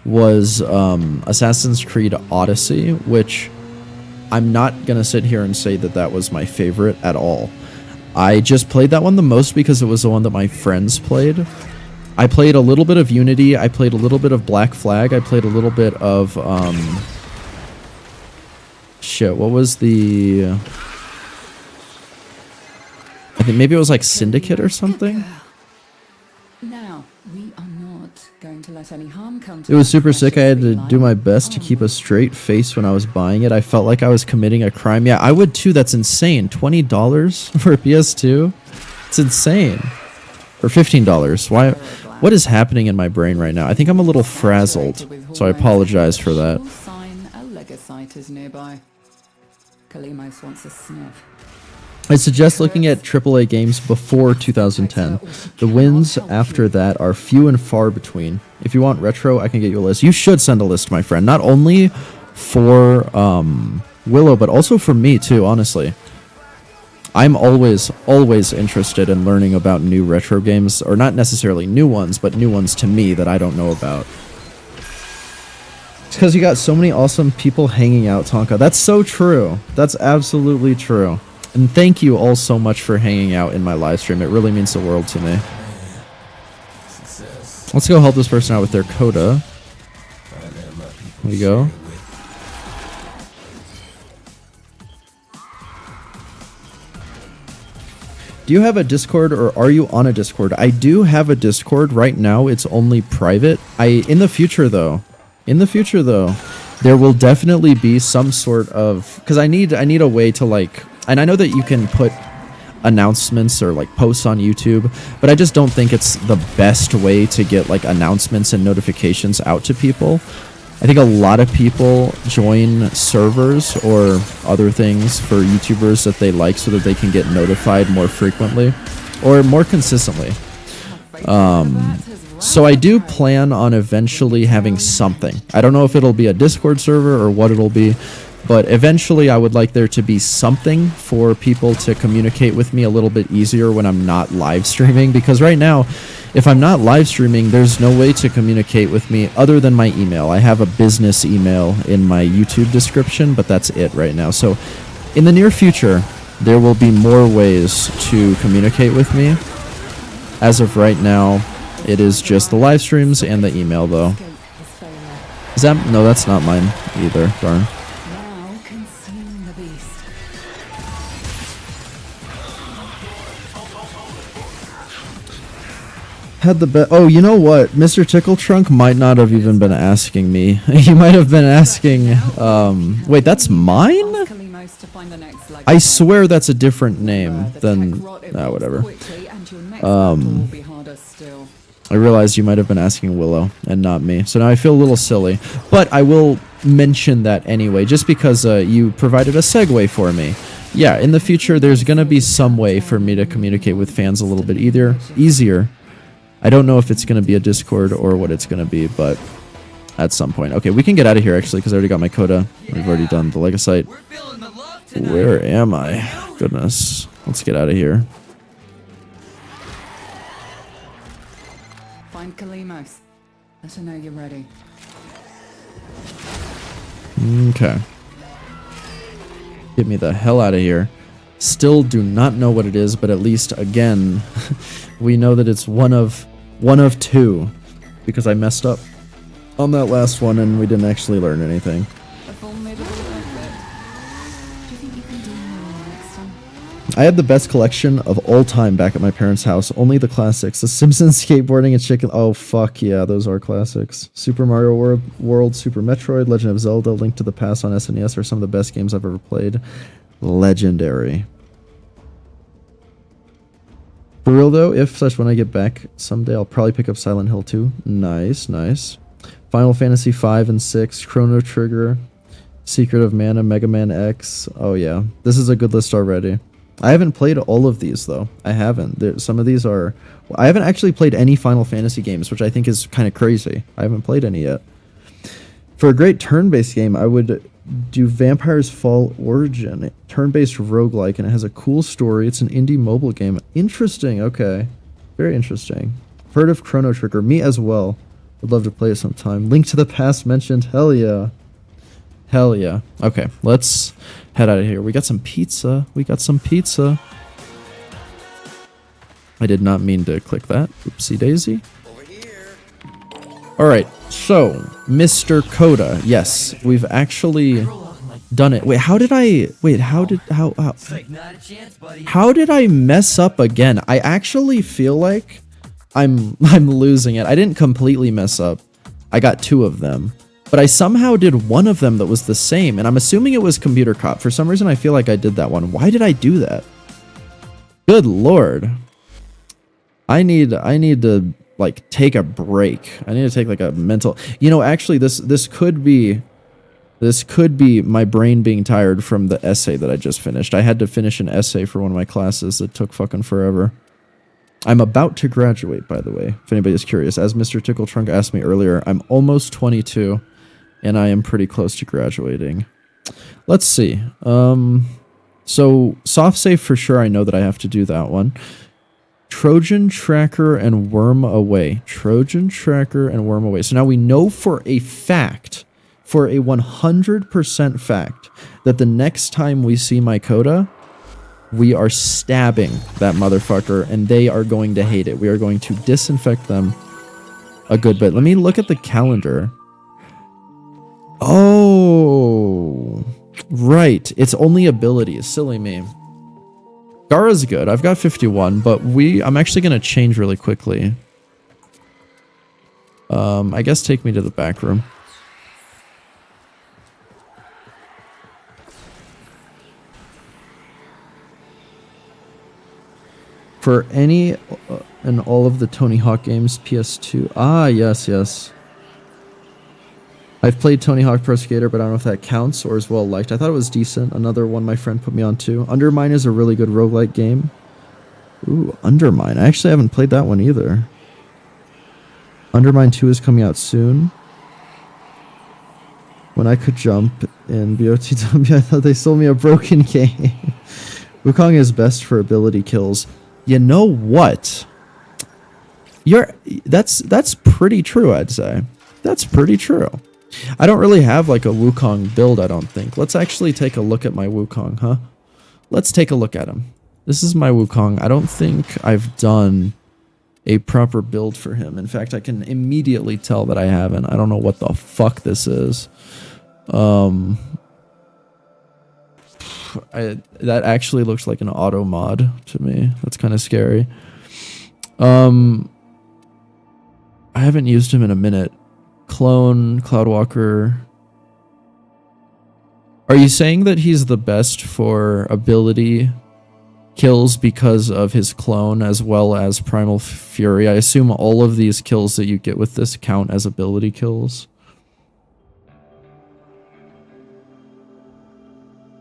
was Assassin's Creed Odyssey, which I'm not going to sit here and say that that was my favorite at all. I just played that one the most because it was the one that my friends played. I played a little bit of Unity. I played a little bit of Black Flag. I played a little bit of, shit, what was the... I think maybe it was like Syndicate or something? Now, we are not going to let any harm come to it was super sick. I had to do my best to keep a straight face when I was buying it. I felt like I was committing a crime. Yeah, I would too. That's insane. $20 for a PS2? It's insane. For $15. Why? What is happening in my brain right now? I think I'm a little frazzled, so I apologize for that. I suggest looking at AAA games before 2010. The wins after that are few and far between. If you want retro, I can get you a list. You should send a list, my friend. Not only for Willow, but also for me too, honestly. I'm always interested in learning about new retro games, or not necessarily new ones, but new ones to me that I don't know about. It's because you got so many awesome people hanging out, Tonka. That's so true. That's absolutely true. And thank you all so much for hanging out in my live stream. It really means the world to me. Let's go help this person out with their coda. There you go. Do you have a Discord, or are you on a Discord? I do have a Discord. Right now it's only private. In the future though, there will definitely be some sort of, because I need a way to like, and I know that you can put announcements or like posts on YouTube, but I just don't think it's the best way to get like announcements and notifications out to people. I think a lot of people join servers or other things for YouTubers that they like so that they can get notified more frequently or more consistently. So I do plan on eventually having something. I don't know if it'll be a Discord server or what it'll be, but eventually I would like there to be something for people to communicate with me a little bit easier when I'm not live streaming, because right now, if I'm not live streaming, there's no way to communicate with me other than my email. I have a business email in my YouTube description, but that's it right now. So in the near future, there will be more ways to communicate with me. As of right now, it is just the live streams and the email though. Is that? No, that's not mine either. Darn. Had the bet. Oh, you know what? Mr. Tickle Trunk might not have even been asking me. He might have been asking. Wait, that's mine? I swear that's a different name than. Whatever. I realized you might have been asking Willow and not me. So now I feel a little silly. But I will mention that anyway, just because you provided a segue for me. Yeah, in the future, there's going to be some way for me to communicate with fans a little bit easier. I don't know if it's going to be a Discord or what it's going to be, but at some point. Okay, we can get out of here, actually, because I already got my coda. We've already done the Legasite. Where am I? Goodness. Let's get out of here. Find Kalimos. Let her know you're ready. Okay. Get me the hell out of here. Still do not know what it is, but at least, again, we know that it's one of two, because I messed up on that last one and we didn't actually learn anything. I had the best collection of all time back at my parents' house. Only the classics. The Simpsons, skateboarding, and chicken. Oh, fuck yeah, those are classics. Super Mario World, Super Metroid, Legend of Zelda, Link to the Past on SNES are some of the best games I've ever played. Legendary. For real though, when I get back someday, I'll probably pick up Silent Hill 2. Nice, nice. Final Fantasy 5 and 6, Chrono Trigger, Secret of Mana, Mega Man X. Oh yeah, this is a good list already. I haven't played all of these though. I haven't. Some of these are... I haven't actually played any Final Fantasy games, which I think is kind of crazy. I haven't played any yet. For a great turn-based game, I would do Vampire's Fall Origin. Turn-based roguelike, and it has a cool story. It's an indie mobile game. Interesting, okay. Very interesting. Heard of Chrono Trigger. Me as well. Would love to play it sometime. Link to the Past mentioned. Hell yeah. Hell yeah. Okay, let's head out of here. We got some pizza. I did not mean to click that. Oopsie daisy. Alright, so, Mr. Coda. Yes, we've actually done it. Wait, how did I mess up again? I actually feel like I'm losing it. I didn't completely mess up. I got 2 of them. But I somehow did one of them that was the same, and I'm assuming it was Computer Cop. For some reason, I feel like I did that one. Why did I do that? Good lord. I need to, like, take a break. I need to take, like, a mental... You know, actually, this could be my brain being tired from the essay that I just finished. I had to finish an essay for one of my classes that took fucking forever. I'm about to graduate, by the way, if anybody's curious. As Mr. Tickle Trunk asked me earlier, I'm almost 22, and I am pretty close to graduating. Let's see. So soft save for sure. I know that I have to do that one. Trojan Tracker and Worm Away. Trojan Tracker and Worm Away. So now we know for a fact, for a 100% fact, that the next time we see my Coda, we are stabbing that motherfucker, and they are going to hate it. We are going to disinfect them a good bit. Let me look at the calendar. Oh, right. It's only abilities. Silly me. Gara's good. I've got 51, but I'm actually going to change really quickly. I guess take me to the back room. For any and all of the Tony Hawk games, PS2. Ah, yes, yes. I've played Tony Hawk Pro Skater, but I don't know if that counts or is well liked. I thought it was decent. Another one my friend put me on too. Undermine is a really good roguelike game. Ooh, Undermine. I actually haven't played that one either. Undermine 2 is coming out soon. When I could jump in BOTW, I thought they sold me a broken game. Wukong is best for ability kills. You know what? That's pretty true, I'd say. That's pretty true. I don't really have like a Wukong build, I don't think. Let's actually take a look at my Wukong, huh? Let's take a look at him. This is my Wukong. I don't think I've done a proper build for him. In fact, I can immediately tell that I haven't. I don't know what the fuck this is. That actually looks like an auto mod to me. That's kind of scary. I haven't used him in a minute. Clone, Cloudwalker. Are you saying that he's the best for ability kills because of his clone as well as Primal Fury? I assume all of these kills that you get with this count as ability kills.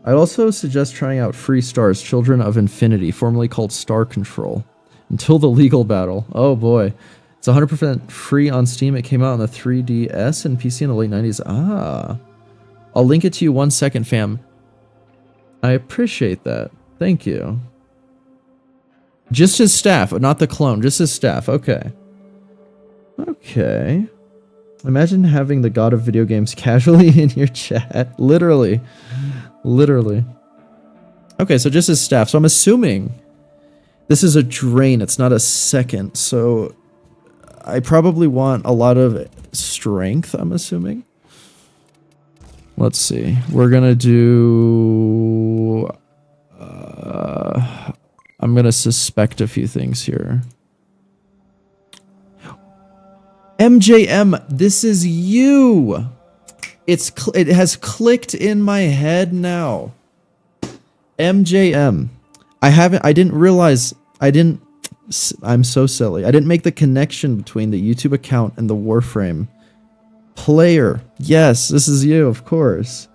I'd also suggest trying out Free Stars, Children of Infinity, formerly called Star Control, until the legal battle. Oh boy. It's 100% free on Steam. It came out on the 3DS and PC in the late 90s. Ah. I'll link it to you 1 second, fam. I appreciate that. Thank you. Just his staff, not the clone. Just his staff. Okay. Okay. Imagine having the god of video games casually in your chat. Literally. Literally. Okay, so just his staff. So I'm assuming this is a drain. It's not a second. So I probably want a lot of strength, I'm assuming. Let's see. We're going to do... I'm going to suspect a few things here. MJM, this is you! It has clicked in my head now. MJM. I didn't realize, I'm so silly. I didn't make the connection between the YouTube account and the Warframe player. Yes, this is you, of course.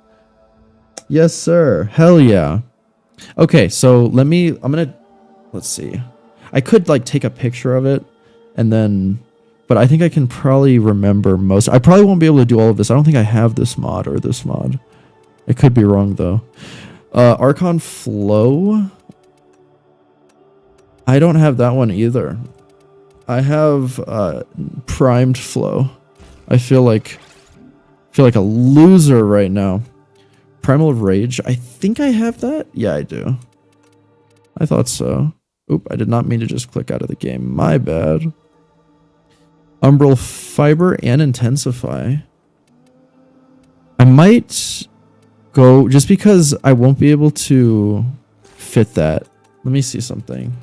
Yes, sir. Hell yeah. Okay, so let's see. I could like take a picture of it and then, but I think I can probably remember most. I probably won't be able to do all of this. I don't think I have this mod or this mod. I could be wrong though. Archon Flow. I don't have that one either. I have Primed Flow. I feel like a loser right now. Primal Rage. I think I have that. Yeah, I do. I thought so. Oop, I did not mean to just click out of the game. My bad. Umbral Fiber and Intensify. I might go, just because I won't be able to fit that. Let me see something.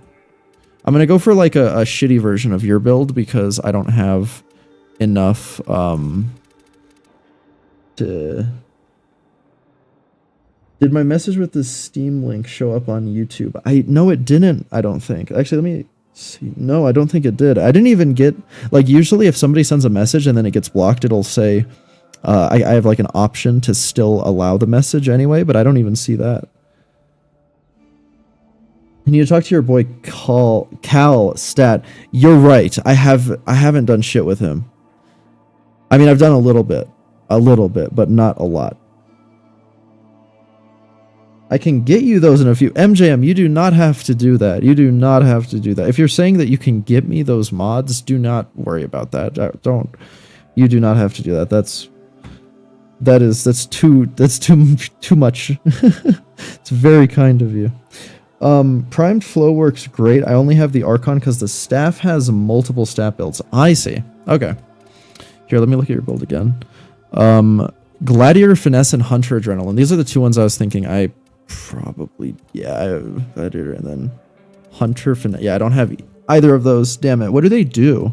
I'm going to go for like a shitty version of your build because I don't have enough to... Did my message with the Steam link show up on YouTube? No, it didn't, I don't think. Actually, let me see. No, I don't think it did. I didn't even get... Like, usually if somebody sends a message and then it gets blocked, it'll say... I have like an option to still allow the message anyway, but I don't even see that. You need to talk to your boy Cal Stat. You're right. I haven't done shit with him. I mean, I've done a little bit, but not a lot. I can get you those in a few. MJM, you do not have to do that. You do not have to do that. If you're saying that you can get me those mods, do not worry about that. Don't. You do not have to do that. That's too much. It's very kind of you. Primed flow works great. I only have the Archon because the staff has multiple stat builds. I see. Okay. Here, let me look at your build again. Gladiator, Finesse, and Hunter Adrenaline. These are the two ones I was thinking. I probably, yeah, Gladiator and then Hunter, Finesse. Yeah, I don't have either of those. Damn it. What do they do?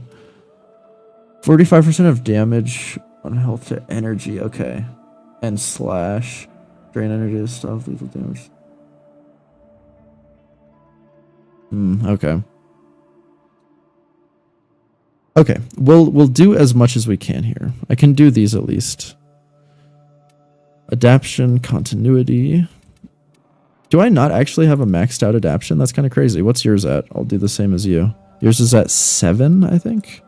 45% of damage on health to energy. Okay. And slash. Drain energy to stop lethal damage. Okay. Okay. We'll do as much as we can here. I can do these at least. Adaption, continuity. Do I not actually have a maxed out adaption? That's kind of crazy. What's yours at? I'll do the same as you. Yours is at 7, I think.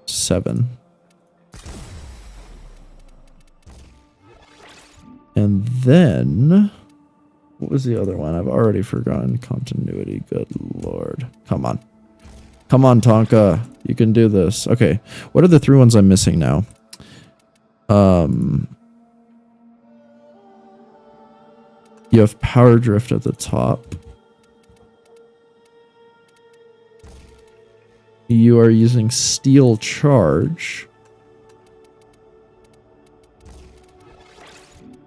7. And then, what was the other one? I've already forgotten. Continuity. Good lord. Come on. Come on, Tonka. You can do this. Okay. What are the 3 ones I'm missing now? You have Power Drift at the top. You are using Steel Charge.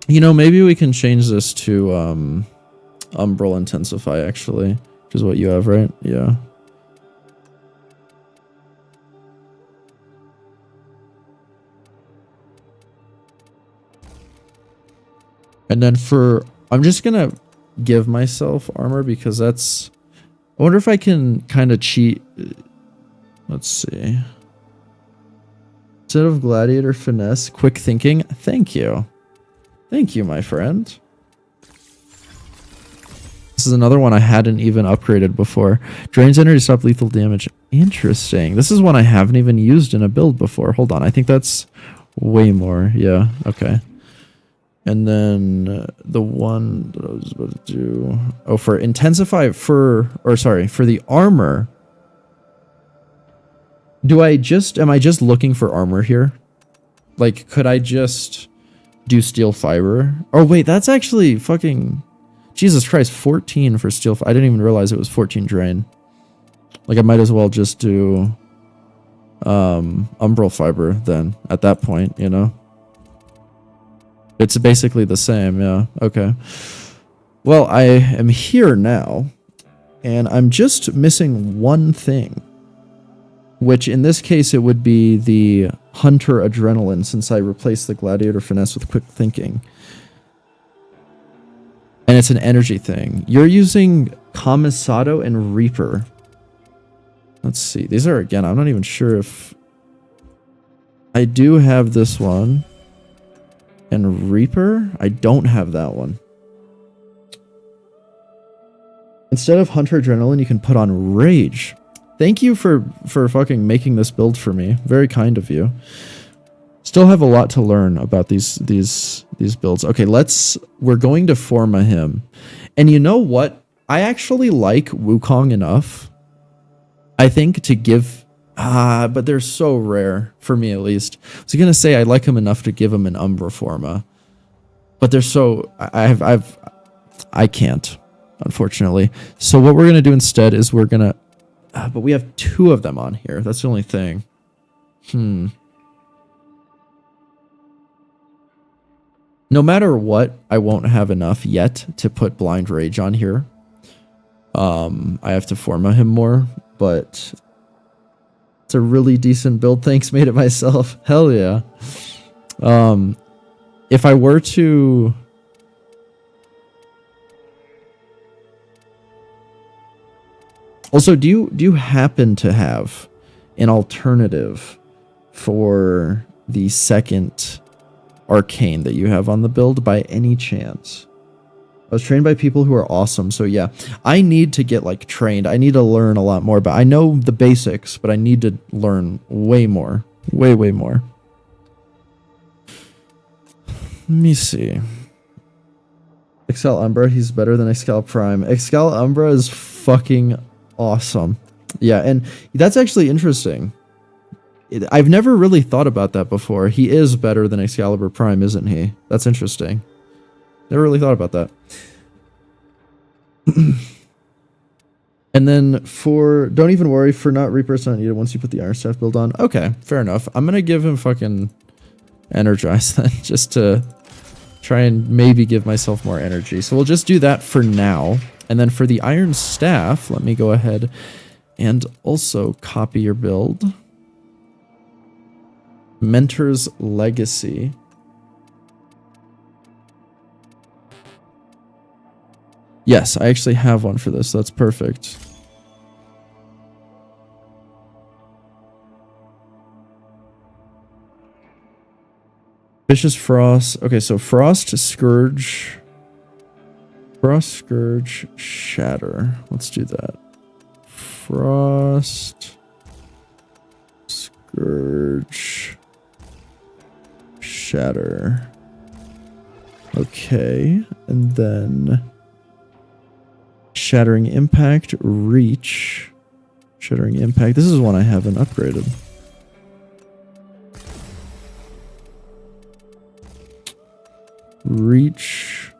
You know, maybe we can change this to Umbral Intensify, actually. Which is what you have, right? Yeah. And then for... I'm just going to give myself armor because that's... I wonder if I can kind of cheat... Let's see. Instead of Gladiator, Finesse, Quick Thinking. Thank you. Thank you, my friend. This is another one I hadn't even upgraded before. Drains energy, stop lethal damage. Interesting. This is one I haven't even used in a build before. Hold on. I think that's way more. Yeah. Okay. And then the one that I was about to do... Oh, for Intensify for the armor... Am I just looking for armor here? Like, could I just do steel fiber? Oh, wait, that's actually fucking... Jesus Christ, 14 for steel fiber. I didn't even realize it was 14 drain. Like, I might as well just do umbral fiber then, at that point, you know? It's basically the same, yeah. Okay. Well, I am here now, and I'm just missing one thing. Which, in this case, it would be the Hunter Adrenaline, since I replaced the Gladiator Finesse with Quick Thinking. And it's an energy thing. You're using Commissado and Reaper. Let's see. These are, again, I'm not even sure if... I do have this one. And Reaper? I don't have that one. Instead of Hunter Adrenaline, you can put on Rage. Thank you for fucking making this build for me. Very kind of you. Still have a lot to learn about these builds. Okay, we're going to Forma him. And you know what? I actually like Wukong enough, I think, to give... but they're so rare, for me at least. I was going to say I like him enough to give him an Umbra Forma. But they're so... I can't, unfortunately. So what we're going to do instead is we're going to... but we have 2 of them on here. That's the only thing. No matter what, I won't have enough yet to put Blind Rage on here. I have to Forma him more, but it's a really decent build. Thanks, made it myself. Hell yeah. If I were to... Also, do you happen to have an alternative for the second arcane that you have on the build by any chance? I was trained by people who are awesome, so yeah. I need to get, like, trained. I need to learn a lot more, but I know the basics, but I need to learn way more. Way more. Let me see. Excalibur, he's better than Excalibur Prime. Excalibur is fucking awesome. Yeah, and that's actually interesting. I've never really thought about that before. He is better than Excalibur Prime, isn't he? That's interesting. Never really thought about that. And then don't even worry for not Reaper's not needed once you put the Iron Staff build on. Okay, fair enough. I'm gonna give him fucking Energize then, just to try and maybe give myself more energy. So we'll just do that for now. And then for the Iron Staff, let me go ahead and also copy your build. Mentor's Legacy. Yes, I actually have one for this. That's perfect. Vicious Frost. Okay, so Frost, Scourge. Frost, Scourge, Shatter. Let's do that. Frost, Scourge, Shatter. Okay, and then Shattering Impact, Reach. Shattering Impact. This is one I haven't upgraded. Reach.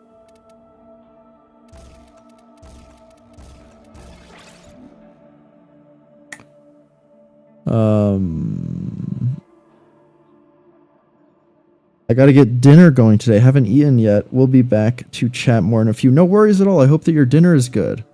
I gotta get dinner going today. Haven't eaten yet. We'll be back to chat more in a few. No worries at all. I hope that your dinner is good.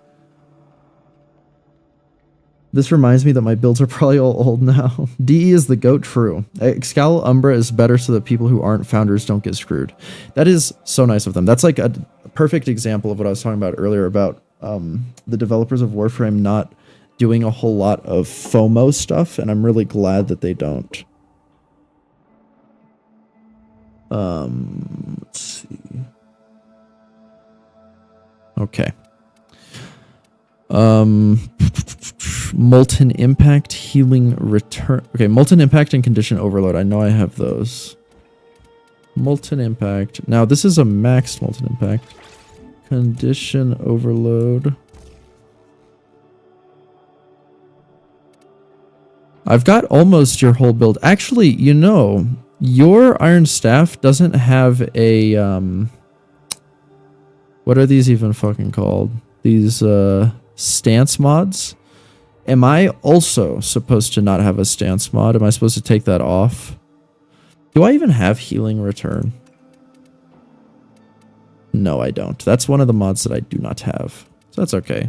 This reminds me that my builds are probably all old now. DE is the GOAT, true. Excalibur is better so that people who aren't founders don't get screwed. That is so nice of them. That's like a perfect example of what I was talking about earlier about the developers of Warframe not doing a whole lot of FOMO stuff, and I'm really glad that they don't. Let's see. Okay. Molten Impact, Healing Return. Okay, Molten Impact and Condition Overload. I know I have those. Molten Impact. Now, this is a maxed Molten Impact. Condition Overload. I've got almost your whole build. Actually, you know, your Iron Staff doesn't have a, what are these even fucking called? These, stance mods? Am I also supposed to not have a stance mod? Am I supposed to take that off? Do I even have Healing Return? No, I don't. That's one of the mods that I do not have. So that's okay.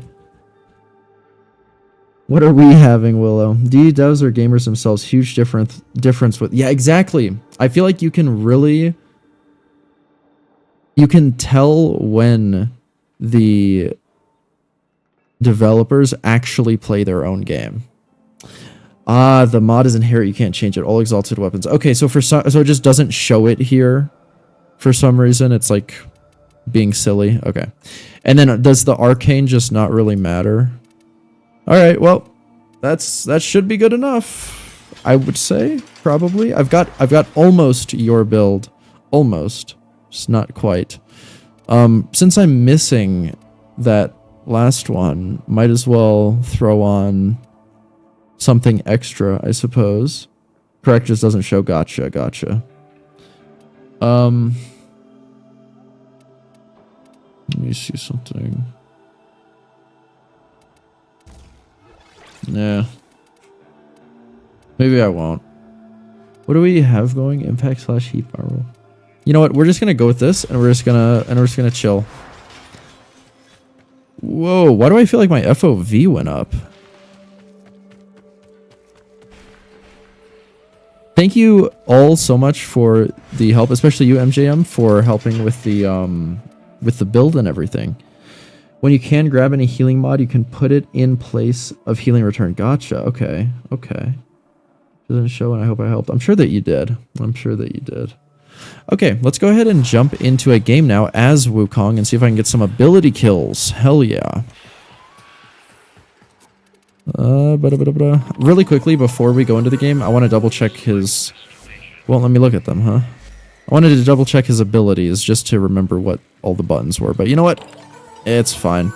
What are we having, Willow? DE devs or gamers themselves? Huge difference with... Yeah, exactly. I feel like you can really... You can tell when the developers actually play their own game. Ah, the mod is inherent. You can't change it. All exalted weapons. Okay, so so it just doesn't show it here for some reason. It's like being silly. Okay. And then does the arcane just not really matter? All right, well, that should be good enough. I would say probably. I've got almost your build. Almost. Just not quite. Since I'm missing that last one, might as well throw on something extra, I suppose. Correct just doesn't show. Gotcha. Let me see something. Nah. Maybe I won't. What do we have going? Impact / heat power. You know what? We're just gonna go with this, and we're just gonna chill. Whoa! Why do I feel like my FOV went up? Thank you all so much for the help, especially you, MJM, for helping with the build and everything. When you can grab any healing mod, you can put it in place of healing return. Gotcha. Okay. Doesn't show, and I hope I helped. I'm sure that you did. Okay, let's go ahead and jump into a game now as Wukong and see if I can get some ability kills. Hell yeah. Really quickly before we go into the game, I want to double check his... Won't let me look at them, huh? I wanted to double check his abilities just to remember what all the buttons were, but you know what? It's fine.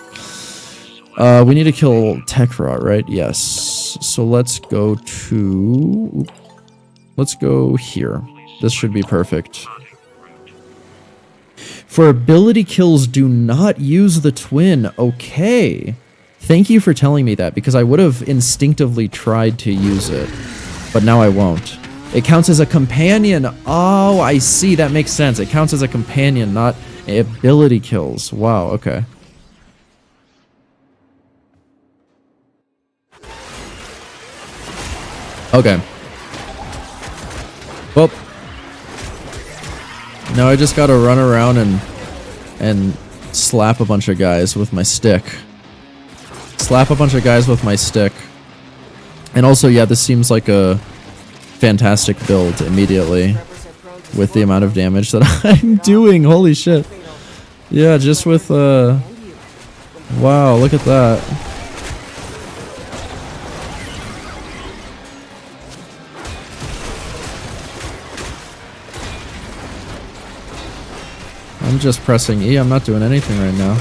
We need to kill Tekrot, right? Yes. So let's go to... Let's go here. This should be perfect. For ability kills, do not use the twin. Okay. Thank you for telling me that, because I would have instinctively tried to use it, but now I won't. It counts as a companion. Oh, I see. That makes sense. It counts as a companion, not ability kills. Wow, okay. Okay. Well, now I just gotta run around and slap a bunch of guys with my stick. Slap a bunch of guys with my stick. And also, yeah, this seems like a fantastic build immediately with the amount of damage that I'm doing. Holy shit. Yeah, just with, wow, look at that. I'm just pressing E. I'm not doing anything right now.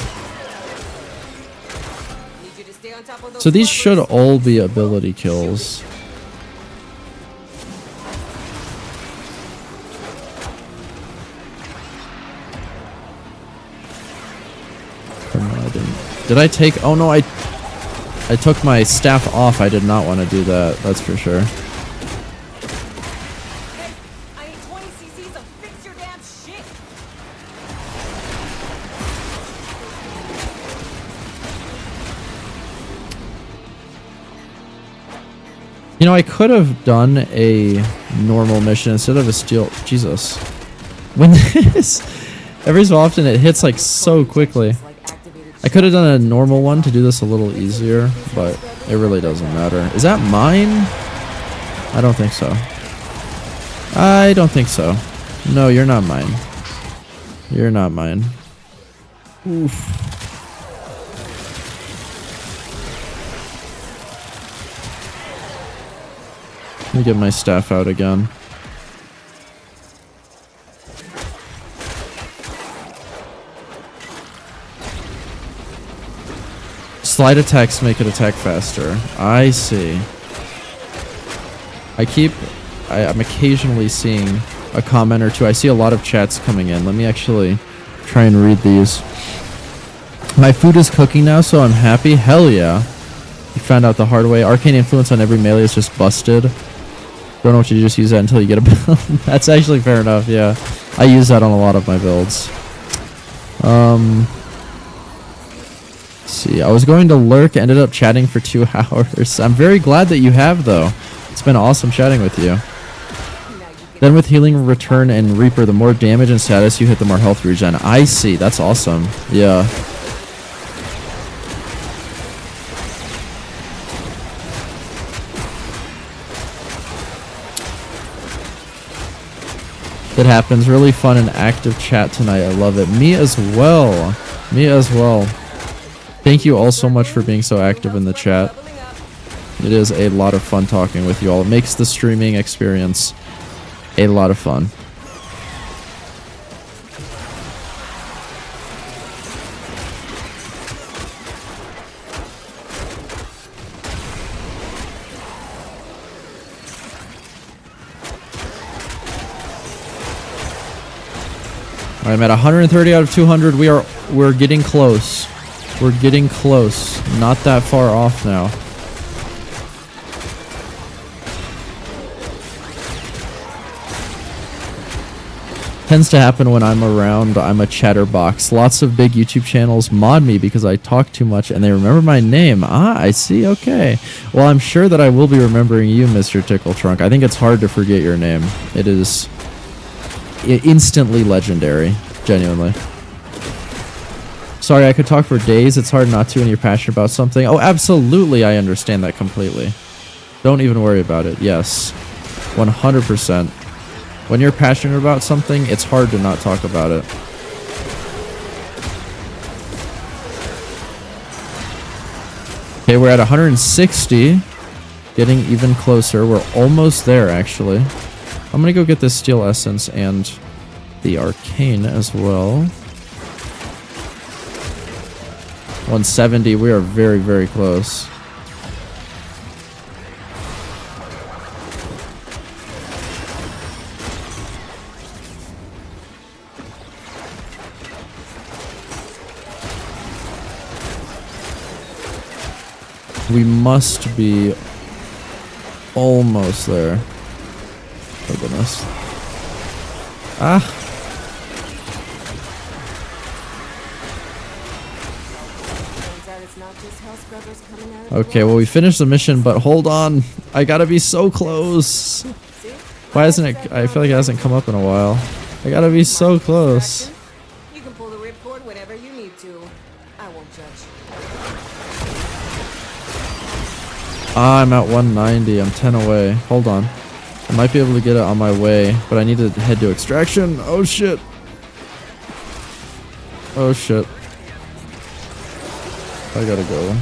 So these should all be ability kills. Oh, no, I didn't. Did I take... Oh no, I took my staff off. I did not want to do that. That's for sure. You know, I could have done a normal mission instead of a steel... Jesus. When this... Every so often it hits like so quickly. I could have done a normal one to do this a little easier, but it really doesn't matter. Is that mine? I don't think so. I don't think so. No, you're not mine. You're not mine. Oof. Let me get my staff out again. Slide attacks make it attack faster. I see. I'm occasionally seeing a comment or two. I see a lot of chats coming in. Let me actually try and read these. My food is cooking now, so I'm happy. Hell yeah. You found out the hard way. Arcane influence on every melee is just busted. Don't know what you just use that until you get a build. That's actually fair enough, yeah. I use that on a lot of my builds. Let's see, I was going to lurk, ended up chatting for 2 hours. I'm very glad that you have, though. It's been awesome chatting with you. Then with healing, return, and Reaper, the more damage and status you hit, the more health regen. I see, that's awesome. Yeah. It happens. Really fun and active chat tonight. I love it. Me as well. Me as well. Thank you all so much for being so active in the chat. It is a lot of fun talking with you all. It makes the streaming experience a lot of fun. I'm at 130 out of 200. We're getting close. We're getting close. Not that far off now. Tends to happen when I'm around. I'm a chatterbox. Lots of big YouTube channels mod me because I talk too much and they remember my name. Ah, I see. Okay. Well, I'm sure that I will be remembering you, Mr. Tickle Trunk. I think it's hard to forget your name. It is instantly legendary. Genuinely. Sorry, I could talk for days. It's hard not to when you're passionate about something. Oh, absolutely. I understand that completely. Don't even worry about it. Yes. 100%. When you're passionate about something, it's hard to not talk about it. Okay, we're at 160. Getting even closer. We're almost there, actually. I'm gonna go get this steel essence and the arcane as well. 170, we are very, very close. We must be almost there. Oh goodness. Ah. Okay, well we finished the mission, but hold on. I gotta be so close. Why hasn't it? I feel like it hasn't come up in a while. I gotta be so close. You can pull the ripcord whenever you need to. I won't judge. Ah, I'm at 190. I'm 10 away. Hold on. I might be able to get it on my way, but I need to head to extraction. Oh shit. Oh shit. I gotta go.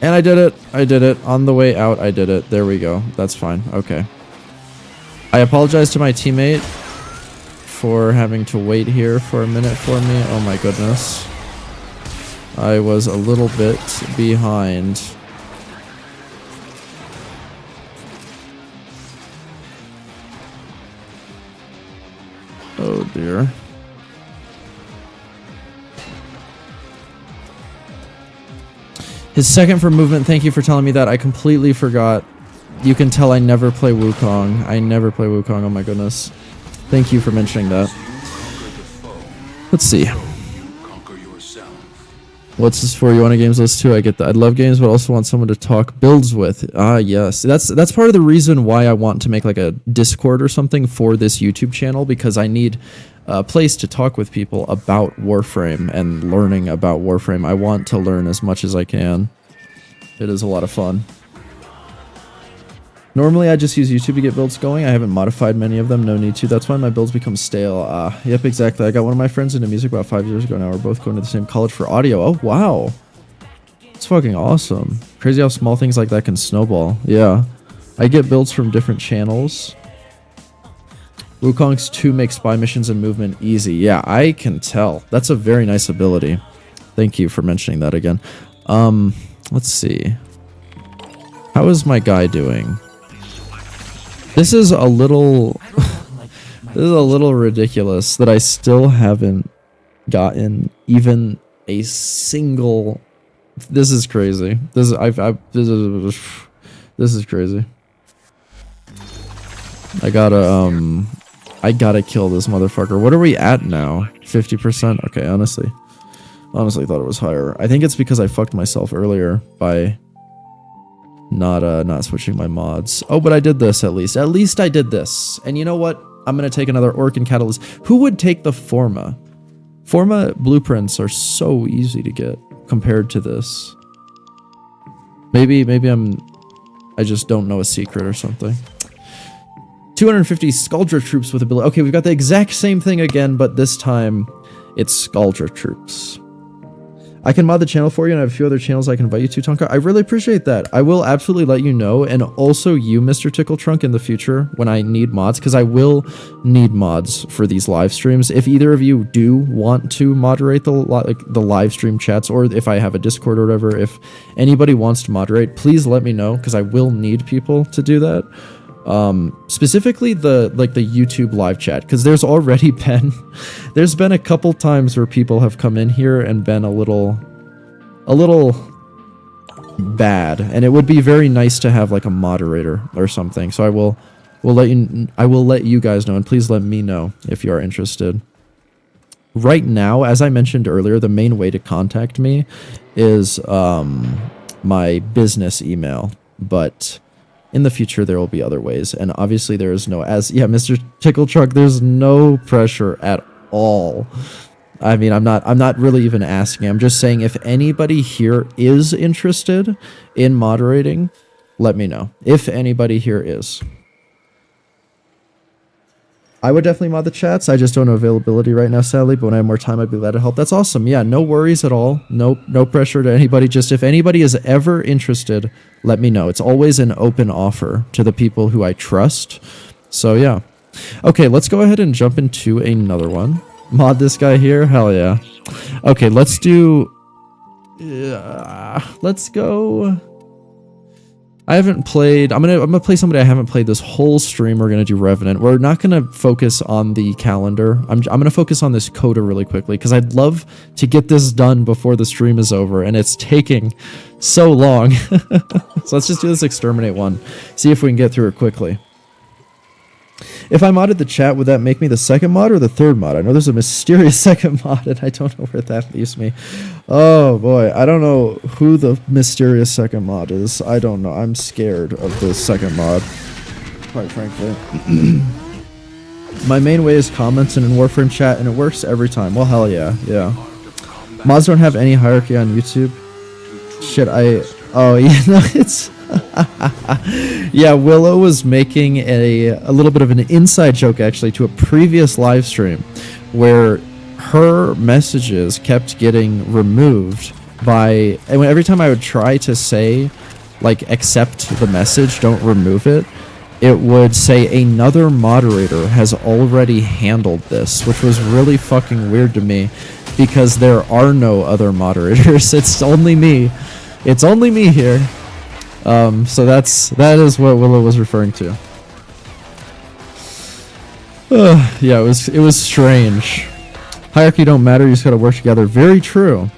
And I did it. I did it. On the way out, I did it. There we go. That's fine. Okay. I apologize to my teammate for having to wait here for a minute for me. Oh my goodness. I was a little bit behind. Oh dear. His second for movement, thank you for telling me that. I completely forgot. You can tell I never play Wukong. I never play Wukong, oh my goodness. Thank you for mentioning that. Let's see. What's this for? You want a games list too? I get that. I love games, but also want someone to talk builds with. Ah, yes. That's part of the reason why I want to make like a Discord or something for this YouTube channel, because I need a place to talk with people about Warframe and learning about Warframe. I want to learn as much as I can. It is a lot of fun. Normally, I just use YouTube to get builds going. I haven't modified many of them. No need to. That's why my builds become stale. Yep, exactly. I got one of my friends into music about 5 years ago now. We're both going to the same college for audio. Oh, wow. It's fucking awesome. Crazy how small things like that can snowball. Yeah. I get builds from different channels. Wukong's 2 make spy missions and movement easy. Yeah, I can tell. That's a very nice ability. Thank you for mentioning that again. Let's see. How is my guy doing? This is a little this is a little ridiculous that I still haven't gotten even a single. This is crazy. This is crazy. I gotta kill this motherfucker. What are we at now? 50%? Okay, honestly thought it was higher. I think it's because I fucked myself earlier by not switching my mods. Oh, but I did this at least. At least I did this. And you know what? I'm gonna take another Orc and Catalyst. Who would take the Forma? Forma blueprints are so easy to get compared to this. Maybe I just don't know a secret or something. 250 Skuldra troops with ability. Okay, we've got the exact same thing again, but this time it's Skuldra troops. I can mod the channel for you, and I have a few other channels I can invite you to, Tonka. I really appreciate that. I will absolutely let you know, and also you, Mr. Tickle Trunk, in the future when I need mods, because I will need mods for these live streams. If either of you do want to moderate the live stream chats, or if I have a Discord or whatever, if anybody wants to moderate, please let me know, because I will need people to do that. Specifically the YouTube live chat, because there's already been a couple times where people have come in here and been a little bad, and it would be very nice to have like a moderator or something. So I will let you guys know, and please let me know if you are interested. Right now, as I mentioned earlier, the main way to contact me is my business email, but in the future, there will be other ways, and obviously there is no, Mr. Tickle Truck, there's no pressure at all. I mean, I'm not really even asking. I'm just saying, if anybody here is interested in moderating, let me know. If anybody here is. I would definitely mod the chats. I just don't know availability right now, sadly. But when I have more time, I'd be glad to help. That's awesome. Yeah, no worries at all. No pressure to anybody. Just if anybody is ever interested, let me know. It's always an open offer to the people who I trust. So yeah. Okay, let's go ahead and jump into another one. Mod this guy here. Hell yeah. Okay, let's do. Let's go. I haven't played. I'm gonna play somebody I haven't played this whole stream. We're gonna do Revenant. We're not gonna focus on the calendar. I'm gonna focus on this coda really quickly because I'd love to get this done before the stream is over, and it's taking so long. So let's just do this exterminate one. See if we can get through it quickly. If I modded the chat, would that make me the second mod or the third mod? I know there's a mysterious second mod, and I don't know where that leaves me. Oh boy, I don't know who the mysterious second mod is. I don't know. I'm scared of the second mod, quite frankly. My main way is comments and in Warframe chat, and it works every time. Well, hell yeah, yeah. Mods don't have any hierarchy on YouTube. Shit, oh, you know, it's... Yeah, Willow was making a little bit of an inside joke actually to a previous live stream where her messages kept getting removed by, and every time I would try to say like accept the message, don't remove it, it would say another moderator has already handled this, which was really fucking weird to me because there are no other moderators. It's only me. It's only me here. So that is what Willow was referring to. Yeah, it was strange. Hierarchy don't matter, you just gotta work together. Very true.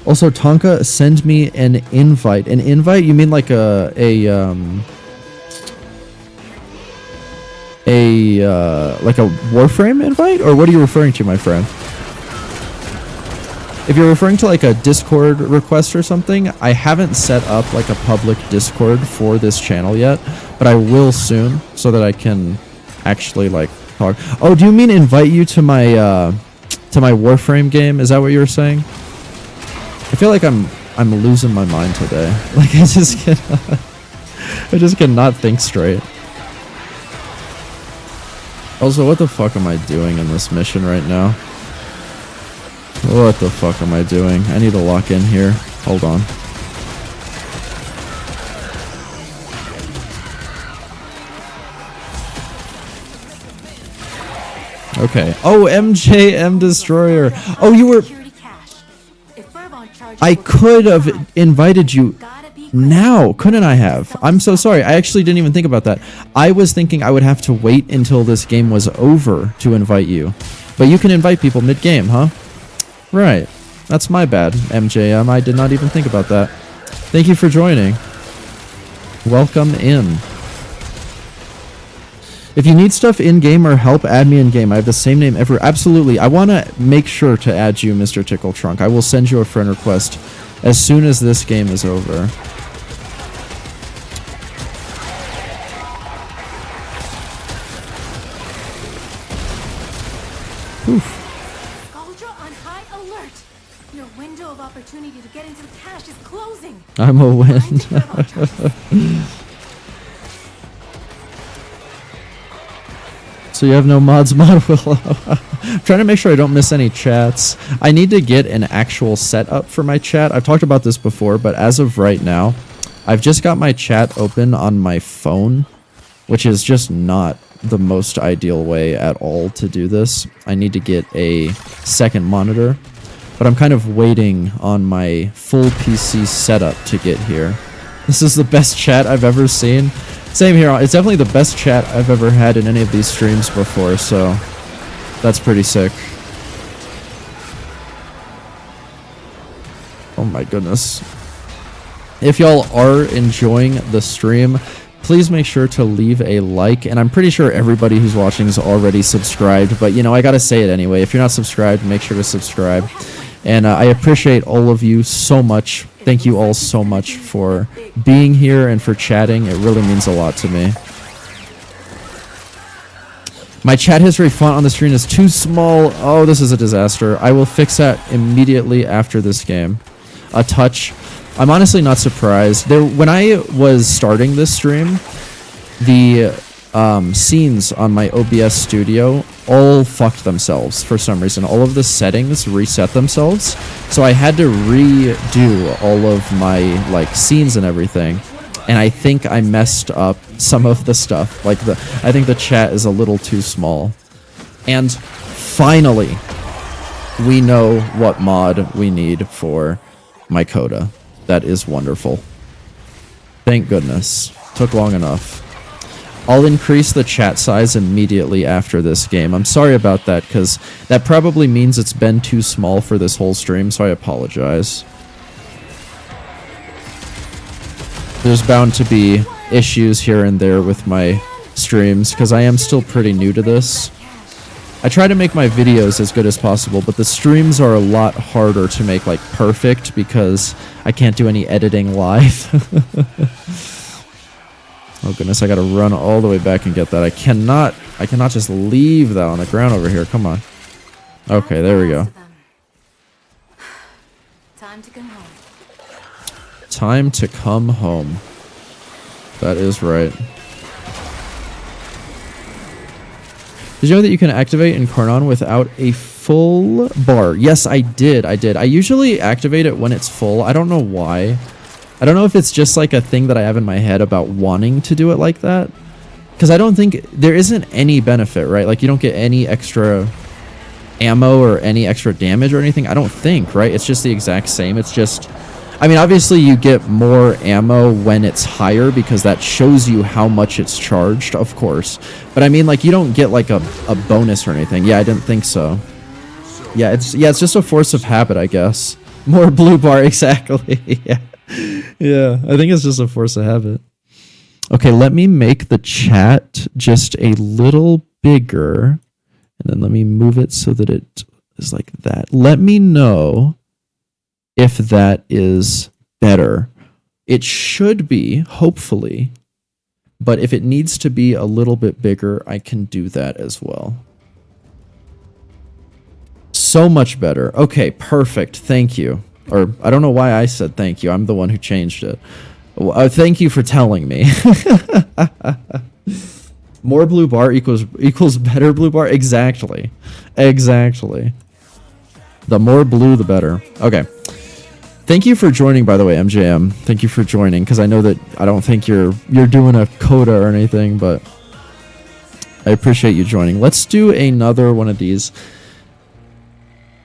Also, Tonka, send me an invite. An invite? You mean like a Warframe invite? Or what are you referring to, my friend? If you're referring to like a Discord request or something, I haven't set up like a public Discord for this channel yet, but I will soon so that I can actually like talk. Oh, do you mean invite you to my Warframe game? Is that what you were saying? I feel like I'm losing my mind today. Like I just cannot think straight. Also, what the fuck am I doing in this mission right now? What the fuck am I doing? I need to lock in here. Hold on. Okay. Oh, MJM Destroyer. Oh, you were... I could have invited you now, couldn't I have? I'm so sorry. I actually didn't even think about that. I was thinking I would have to wait until this game was over to invite you. But you can invite people mid-game, huh? Right. That's my bad, MJM. I did not even think about that. Thank you for joining. Welcome in. If you need stuff in-game or help, add me in-game. I have the same name ever. Absolutely. I want to make sure to add you, Mr. Tickle Trunk. I will send you a friend request as soon as this game is over. Oof. I'm a win. So you have no mods, Mod Willow. I'm trying to make sure I don't miss any chats. I need to get an actual setup for my chat. I've talked about this before, but as of right now, I've just got my chat open on my phone, which is just not the most ideal way at all to do this. I need to get a second monitor. But I'm kind of waiting on my full PC setup to get here. This is the best chat I've ever seen. Same here. It's definitely the best chat I've ever had in any of these streams before, so that's pretty sick. Oh my goodness. If y'all are enjoying the stream, please make sure to leave a like, and I'm pretty sure everybody who's watching is already subscribed, but you know, I gotta say it anyway. If you're not subscribed, make sure to subscribe. And I appreciate all of you so much. Thank you all so much for being here and for chatting. It really means a lot to me. My chat history font on the screen is too small. Oh, this is a disaster. I will fix that immediately after this game. A touch. I'm honestly not surprised. When I was starting this stream, the scenes on my OBS studio all fucked themselves for some reason. All of the settings reset themselves, so I had to redo all of my like scenes and everything. And I think I messed up some of the stuff. Like I think the chat is a little too small. And finally, we know what mod we need for my coda. That is wonderful. Thank goodness. Took long enough. I'll increase the chat size immediately after this game. I'm sorry about that, because that probably means it's been too small for this whole stream, so I apologize. There's bound to be issues here and there with my streams, because I am still pretty new to this. I try to make my videos as good as possible, but the streams are a lot harder to make like perfect because I can't do any editing live. Oh goodness, I gotta run all the way back and get that. I cannot just leave that on the ground over here. Come on. Okay, there we go. Time to come home. Time to come home. That is right. Did you know that you can activate Incarnon without a full bar? Yes, I did. I usually activate it when it's full. I don't know why. I don't know if it's just like a thing that I have in my head about wanting to do it like that. Because I don't think there isn't any benefit, right? Like you don't get any extra ammo or any extra damage or anything. I don't think, right? It's just the exact same. It's just, I mean, obviously you get more ammo when it's higher because that shows you how much it's charged, of course. But I mean, like you don't get like a bonus or anything. Yeah, I didn't think so. Yeah, it's just a force of habit, I guess. More blue bar, exactly. Yeah. Yeah, I think it's just a force of habit. Okay, let me make the chat just a little bigger. And then let me move it so that it is like that. Let me know if that is better. It should be, hopefully. But if it needs to be a little bit bigger, I can do that as well. So much better. Okay, perfect. Thank you. Or, I don't know why I said thank you. I'm the one who changed it. Thank you for telling me. More blue bar equals better blue bar? Exactly. Exactly. The more blue, the better. Okay. Thank you for joining, by the way, MJM. Thank you for joining, because I know that I don't think you're doing a coda or anything, but I appreciate you joining. Let's do another one of these.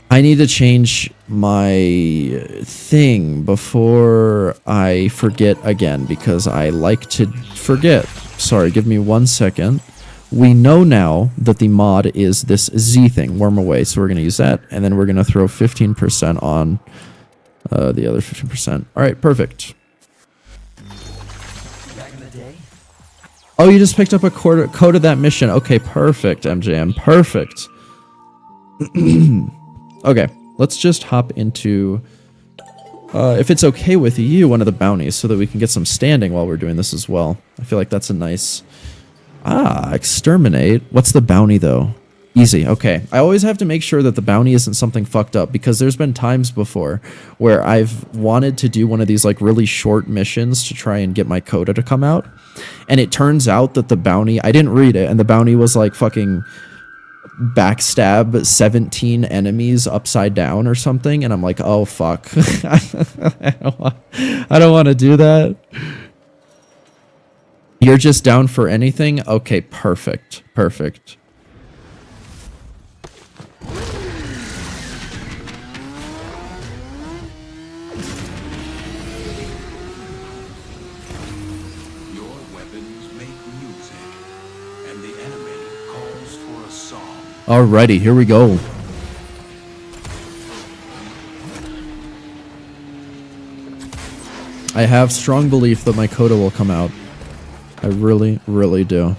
I need to change my thing before I forget again, because I like to forget. Sorry, give me 1 second. We know now that the mod is this Z thing, Warm Away, so we're going to use that, and then we're going to throw 15% on the other 15%. All right, perfect. Back in the day? Oh, you just picked up a code of that mission. Okay, perfect, MJM. Perfect. Okay, let's just hop into, if it's okay with you, one of the bounties, so that we can get some standing while we're doing this as well. I feel like that's a nice... exterminate. What's the bounty, though? Easy, okay. I always have to make sure that the bounty isn't something fucked up, because there's been times before where I've wanted to do one of these, like, really short missions to try and get my coda to come out, and it turns out that the bounty... I didn't read it, and the bounty was, like, fucking... backstab 17 enemies upside down or something, and I'm like, oh fuck. I don't want to do that. You're just down for anything? Okay, perfect. Perfect. Your weapons make music, and the enemy calls for a song. Alrighty, here we go. I have strong belief that my coda will come out. I really, really do.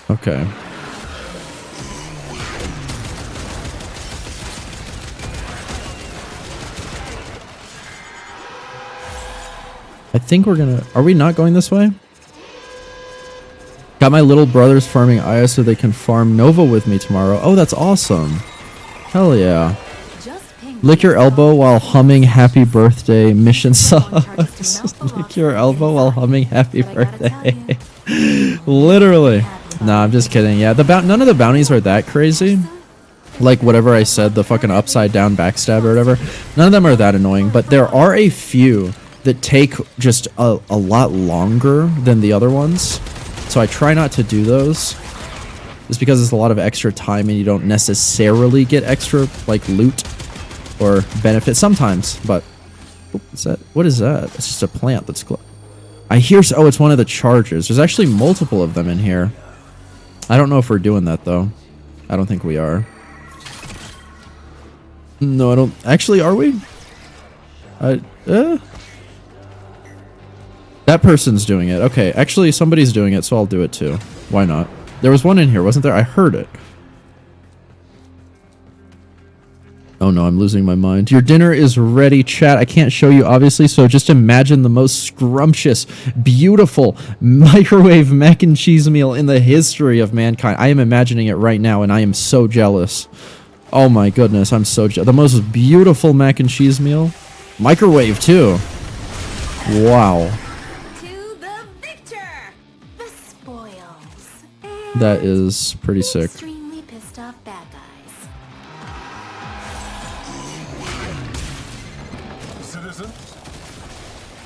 Okay. I think we're gonna... Are we not going this way? Got my little brothers farming Aya so they can farm Nova with me tomorrow. Oh, that's awesome. Hell yeah. Lick your elbow while humming happy birthday mission songs. Lick your elbow while humming happy birthday. Literally. Nah, I'm just kidding. Yeah, none of the bounties are that crazy. Like whatever I said, the fucking upside down backstab or whatever. None of them are that annoying, but there are a few that take just a lot longer than the other ones. So I try not to do those. Just because it's a lot of extra time and you don't necessarily get extra like loot or benefit sometimes, but what's that? What is that? It's just a plant that's I hear oh, it's one of the chargers. There's actually multiple of them in here. I don't know if we're doing that though. I don't think we are. No, I don't actually, are we? That person's doing it. Okay, actually somebody's doing it, so I'll do it too. Why not? There was one in here, wasn't there? I heard it. Oh no, I'm losing my mind. Your dinner is ready, chat. I can't show you, obviously, so just imagine the most scrumptious, beautiful microwave mac and cheese meal in the history of mankind. I am imagining it right now, and I am so jealous. Oh my goodness, I'm so jealous. The most beautiful mac and cheese meal. Microwave, too. Wow. That is pretty sick. Extremely pissed off bad guys. Citizens,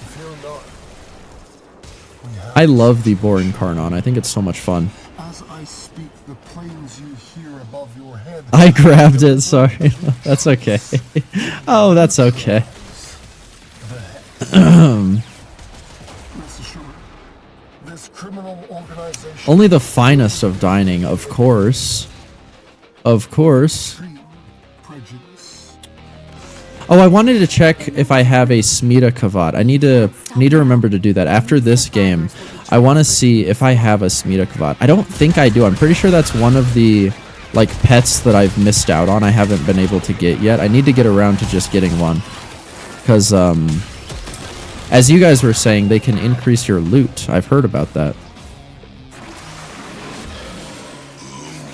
fear not. I love the boring Karnon. I think it's so much fun. As I speak, the planes you hear above your head. I grabbed it, sorry. That's okay. Oh, that's okay. Only the finest of dining, of course. Of course. Oh, I wanted to check if I have a Smita Kavat. I need to remember to do that. After this game, I want to see if I have a Smita Kavat. I don't think I do. I'm pretty sure that's one of the like pets that I've missed out on. I haven't been able to get yet. I need to get around to just getting one. Because, as you guys were saying, they can increase your loot. I've heard about that.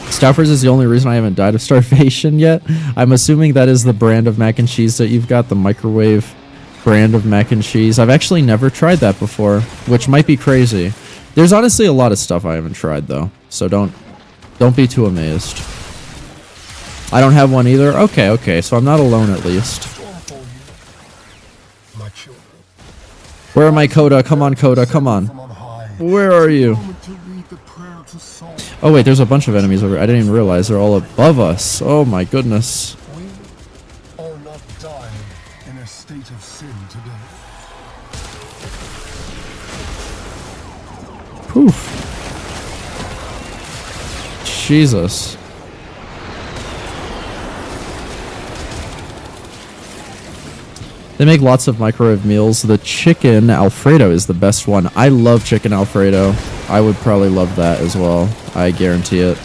Staffers is the only reason I haven't died of starvation yet. I'm assuming that is the brand of mac and cheese that you've got, the microwave brand of mac and cheese. I've actually never tried that before, which might be crazy. There's honestly a lot of stuff I haven't tried though, so don't be too amazed. I don't have one either. Okay, so I'm not alone at least. Where am I, Coda? Come on, Coda, come on. Where are you? Oh wait, there's a bunch of enemies over here. I didn't even realize they're all above us. Oh my goodness. We are not dying in a state of sin today. Poof. Jesus. They make lots of microwave meals. The chicken Alfredo is the best one. I love chicken Alfredo. I would probably love that as well. I guarantee it.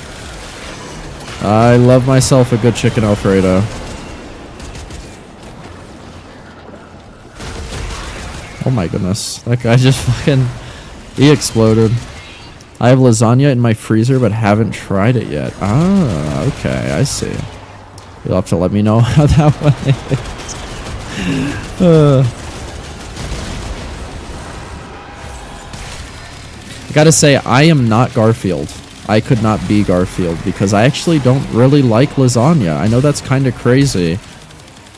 I love myself a good chicken Alfredo. Oh my goodness. That guy just fucking... He exploded. I have lasagna in my freezer but haven't tried it yet. Ah, okay. I see. You'll have to let me know how that one is. I gotta say, I am not Garfield. I could not be Garfield because I actually don't really like lasagna. I know that's kind of crazy.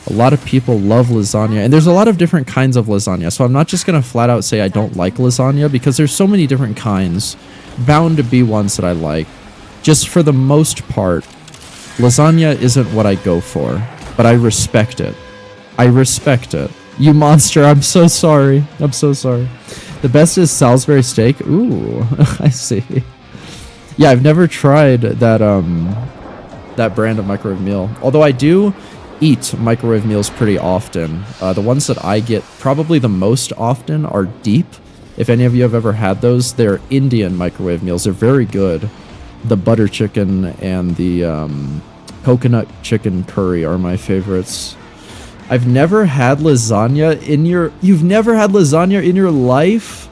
A lot of people love lasagna, and there's a lot of different kinds of lasagna, so I'm not just gonna flat out say I don't like lasagna because there's so many different kinds. Bound to be ones that I like. Just for the most part, lasagna isn't what I go for, but I respect it. I respect it. You monster, I'm so sorry. I'm so sorry. The best is Salisbury steak. Ooh, I see. Yeah, I've never tried that that brand of microwave meal. Although I do eat microwave meals pretty often. The ones that I get probably the most often are Deep. If any of you have ever had those, they're Indian microwave meals. They're very good. The butter chicken and the coconut chicken curry are my favorites. I've never had lasagna in your... You've never had lasagna in your life?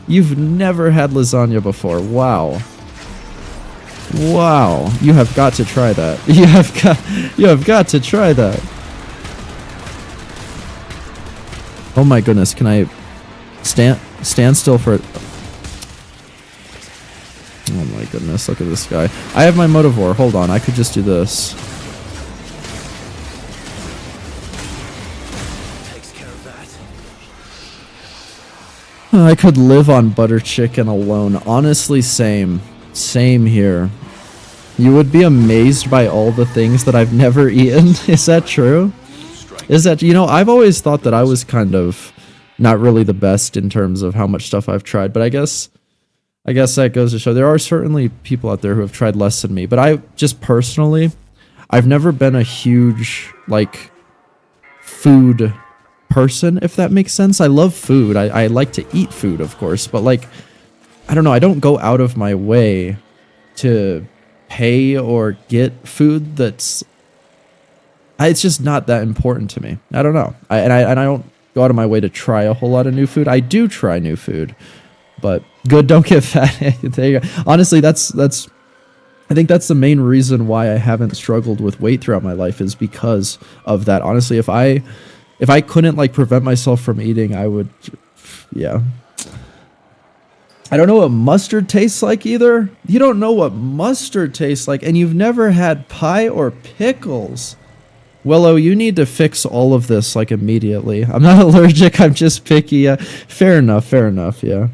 You've never had lasagna before. Wow. Wow. You have got to try that. You have got to try that. Oh my goodness. Can I stand still for it? goodness, look at this guy. I have my Motivore. Hold on, I could just do this. Takes care of that. I could live on butter chicken alone. Honestly, same. Same here. You would be amazed by all the things that I've never eaten. Is that true? Is that, you know, I've always thought that I was kind of not really the best in terms of how much stuff I've tried, but I guess that goes to show there are certainly people out there who have tried less than me, but I just personally, I've never been a huge, like, food person, if that makes sense. I love food. I like to eat food, of course, but like, I don't know, I don't go out of my way to pay or get food that's, it's just not that important to me. I don't know. I don't go out of my way to try a whole lot of new food. I do try new food, but good, don't get fat. There you go. Honestly, I think that's the main reason why I haven't struggled with weight throughout my life, is because of that. Honestly, if I couldn't like prevent myself from eating, I would, yeah. I don't know what mustard tastes like either. You don't know what mustard tastes like, and you've never had pie or pickles. Willow, you need to fix all of this like immediately. I'm not allergic, I'm just picky. Fair enough, yeah.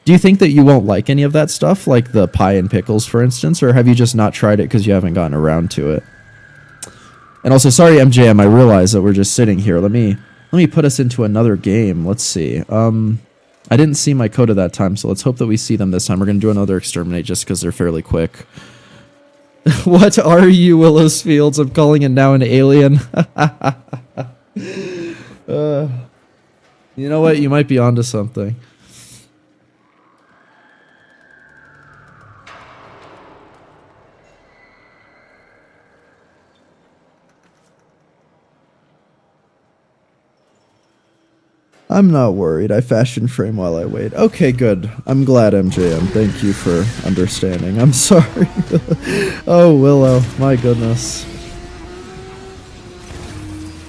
Do you think that you won't like any of that stuff, like the pie and pickles, for instance, or have you just not tried it because you haven't gotten around to it? And also, sorry, MJM, I realize that we're just sitting here. Let me put us into another game. Let's see. I didn't see my coda that time, so let's hope that we see them this time. We're going to do another exterminate just because they're fairly quick. What are you, Willows Fields? I'm calling it now an alien. You know what? You might be onto something. I'm not worried. I fashion frame while I wait. Okay, good. I'm glad, MJM. Thank you for understanding. I'm sorry. Oh, Willow. My goodness.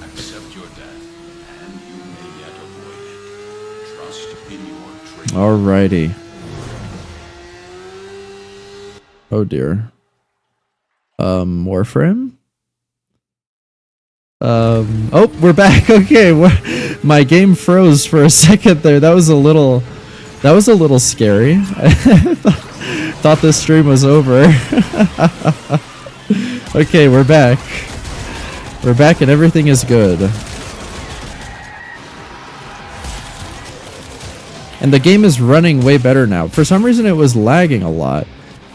Accept your death, and you may yet avoid it. Trust in your training. Alrighty. Oh, dear. Warframe? Oh, we're back. Okay, my game froze for a second there. That was a little scary. I thought this stream was over. Okay, we're back. We're back and everything is good. And the game is running way better now. For some reason it was lagging a lot.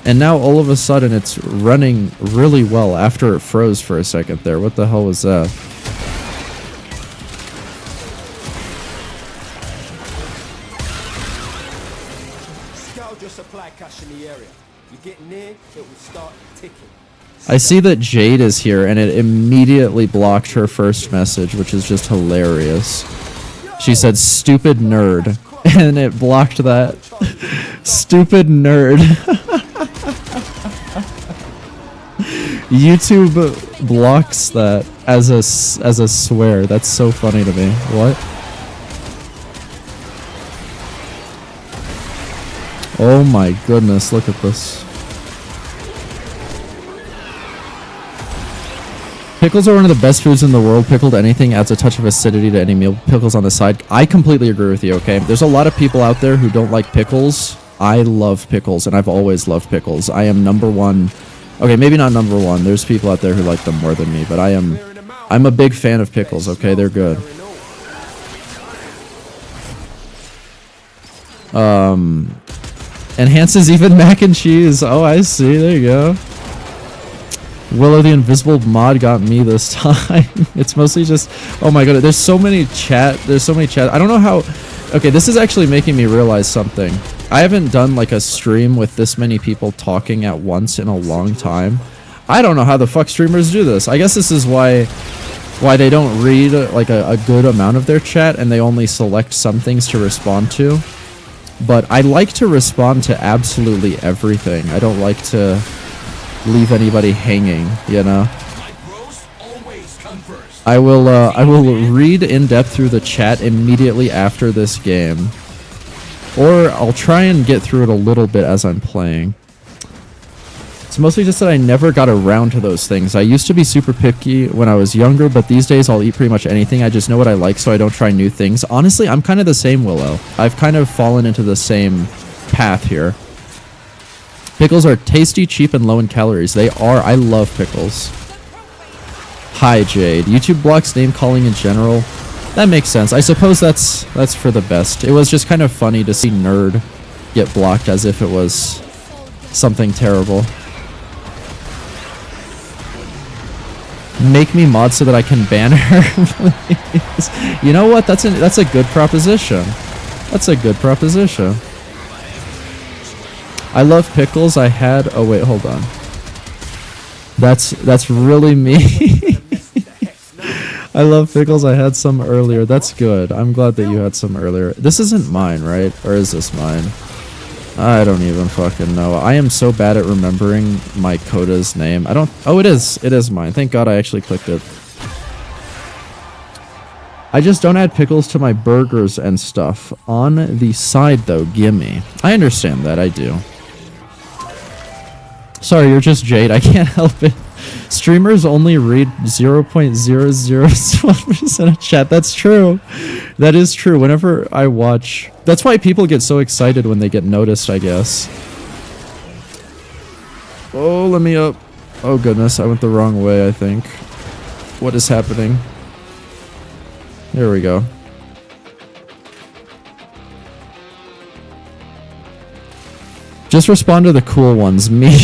And now all of a sudden it's running really well after it froze for a second there. What the hell was that? Scout your supply cache in the area. You get near, it will start ticking. I see that Jade is here and it immediately blocked her first message, which is just hilarious. She said, "Stupid nerd," and it blocked that. Stupid nerd. YouTube blocks that as a swear. That's so funny to me. What? Oh my goodness, look at this. Pickles are one of the best foods in the world. Pickled anything adds a touch of acidity to any meal. Pickles on the side. I completely agree with you, okay? There's a lot of people out there who don't like pickles. I love pickles, and I've always loved pickles. I am number one. Okay, maybe not number one. There's people out there who like them more than me, but I'm a big fan of pickles, okay? They're good. Enhances even mac and cheese. Oh, I see. There you go. Willow the Invisible mod got me this time. It's mostly just, oh my god, there's so many chat. I don't know how. Okay, this is actually making me realize something. I haven't done like a stream with this many people talking at once in a long time. I don't know how the fuck streamers do this. I guess this is why they don't read like a good amount of their chat and they only select some things to respond to. But I like to respond to absolutely everything. I don't like to leave anybody hanging, you know. I will read in depth through the chat immediately after this game, or I'll try and get through it a little bit as I'm playing. It's mostly just that I never got around to those things. I used to be super picky when I was younger, but these days I'll eat pretty much anything. I just know what I like, so I don't try new things. Honestly, I'm kind of the same, Willow. I've kind of fallen into the same path here. Pickles are tasty, cheap, and low in calories. They are. I love pickles. Hi, Jade. YouTube blocks name calling in general. That makes sense. I suppose that's for the best. It was just kind of funny to see Nerd get blocked as if it was something terrible. Make me mod so that I can ban her, please. You know what? That's a good proposition. That's a good proposition. I love pickles. I had... Oh, wait, hold on. That's really me. I love pickles. I had some earlier. That's good. I'm glad that you had some earlier. This isn't mine, right? Or is this mine? I don't even fucking know. I am so bad at remembering my coda's name. I don't... Oh, it is. It is mine. Thank God I actually clicked it. I just don't add pickles to my burgers and stuff. On the side, though, gimme. I understand that. I do. Sorry, you're just Jade. I can't help it. Streamers only read 0.001% of chat. That's true. That is true. Whenever I watch... That's why people get so excited when they get noticed, I guess. Oh, let me up. Oh, goodness. I went the wrong way, I think. What is happening? There we go. Just respond to the cool ones. Me.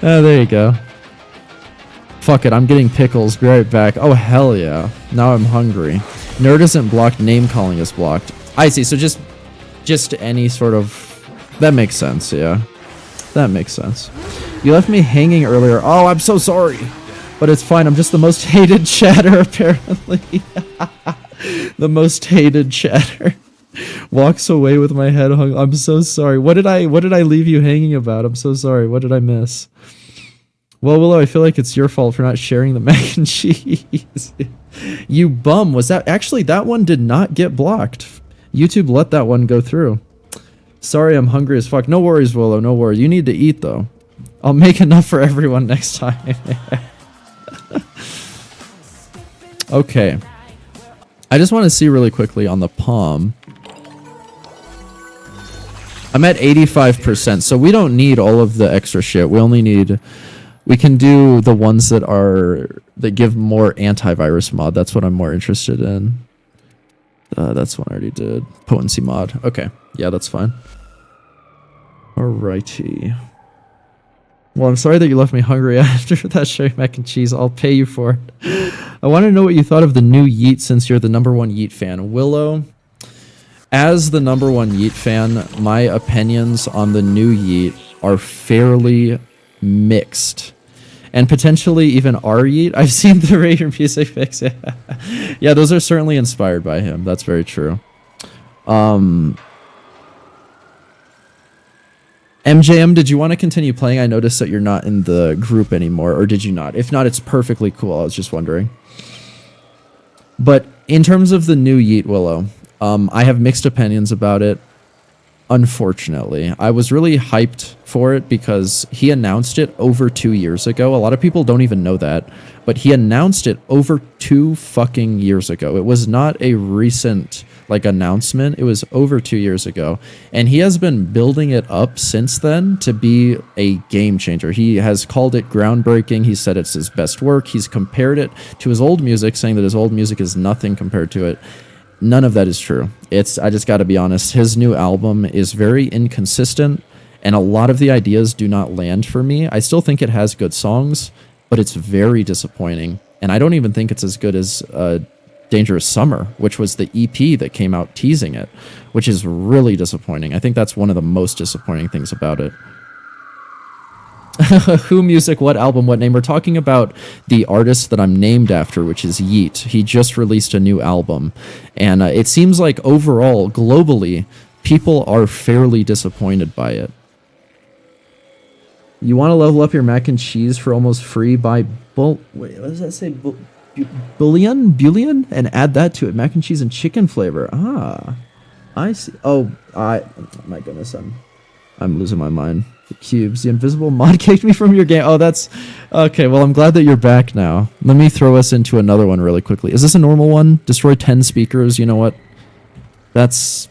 Oh, there you go. Fuck it, I'm getting pickles. Be right back. Oh, hell yeah. Now I'm hungry. Nerd isn't blocked, name calling is blocked. I see, so just any sort of... That makes sense, yeah. That makes sense. You left me hanging earlier. Oh, I'm so sorry. But it's fine, I'm just the most hated chatter, apparently. The most hated chatter. Walks away with my head hung. I'm so sorry. What did I leave you hanging about? I'm so sorry. What did I miss? Well, Willow, I feel like it's your fault for not sharing the mac and cheese. You bum. Was that... Actually, that one did not get blocked. YouTube let that one go through. Sorry, I'm hungry as fuck. No worries, Willow. No worries. You need to eat, though. I'll make enough for everyone next time. Okay. I just want to see really quickly on the palm. I'm at 85%, so we don't need all of the extra shit. We only need... We can do the ones that give more antivirus mod. That's what I'm more interested in. That's one I already did. Potency mod. Okay. Yeah, that's fine. Alrighty. Well, I'm sorry that you left me hungry after that sharing mac and cheese. I'll pay you for it. I want to know what you thought of the new Yeet since you're the #1 Yeet fan. Willow, as the #1 Yeet fan, my opinions on the new Yeet are fairly mixed. And potentially even our Yeet. I've seen the Raider music fix. Yeah. Yeah, those are certainly inspired by him. That's very true. MJM, did you want to continue playing? I noticed that you're not in the group anymore, or did you not? If not, it's perfectly cool. I was just wondering. But in terms of the new Yeet, Willow, I have mixed opinions about it. Unfortunately, I was really hyped for it because he announced it over 2 years ago. A lot of people don't even know that, but he announced it over 2 fucking years ago. It was not a recent announcement. It was over 2 years ago, and he has been building it up since then to be a game changer. He has called it groundbreaking. He said it's his best work. He's compared it to his old music, saying that his old music is nothing compared to it. None of that is true. I just got to be honest. His new album is very inconsistent, and a lot of the ideas do not land for me. I still think it has good songs, but it's very disappointing. And I don't even think it's as good as Dangerous Summer, which was the EP that came out teasing it, which is really disappointing. I think that's one of the most disappointing things about it. Who music, what album, what name? We're talking about the artist that I'm named after, which is Yeet. He just released a new album, and it seems like overall, globally, people are fairly disappointed by it. You want to level up your mac and cheese for almost free? Wait, what does that say? Bouillon? And add that to it. Mac and cheese and chicken flavor. Ah, I see. Oh, my goodness, I'm losing my mind. The cubes. The invisible mod kicked me from your game. Oh, that's... Okay, well, I'm glad that you're back now. Let me throw us into another one really quickly. Is this a normal one? Destroy 10 speakers. You know what? That's...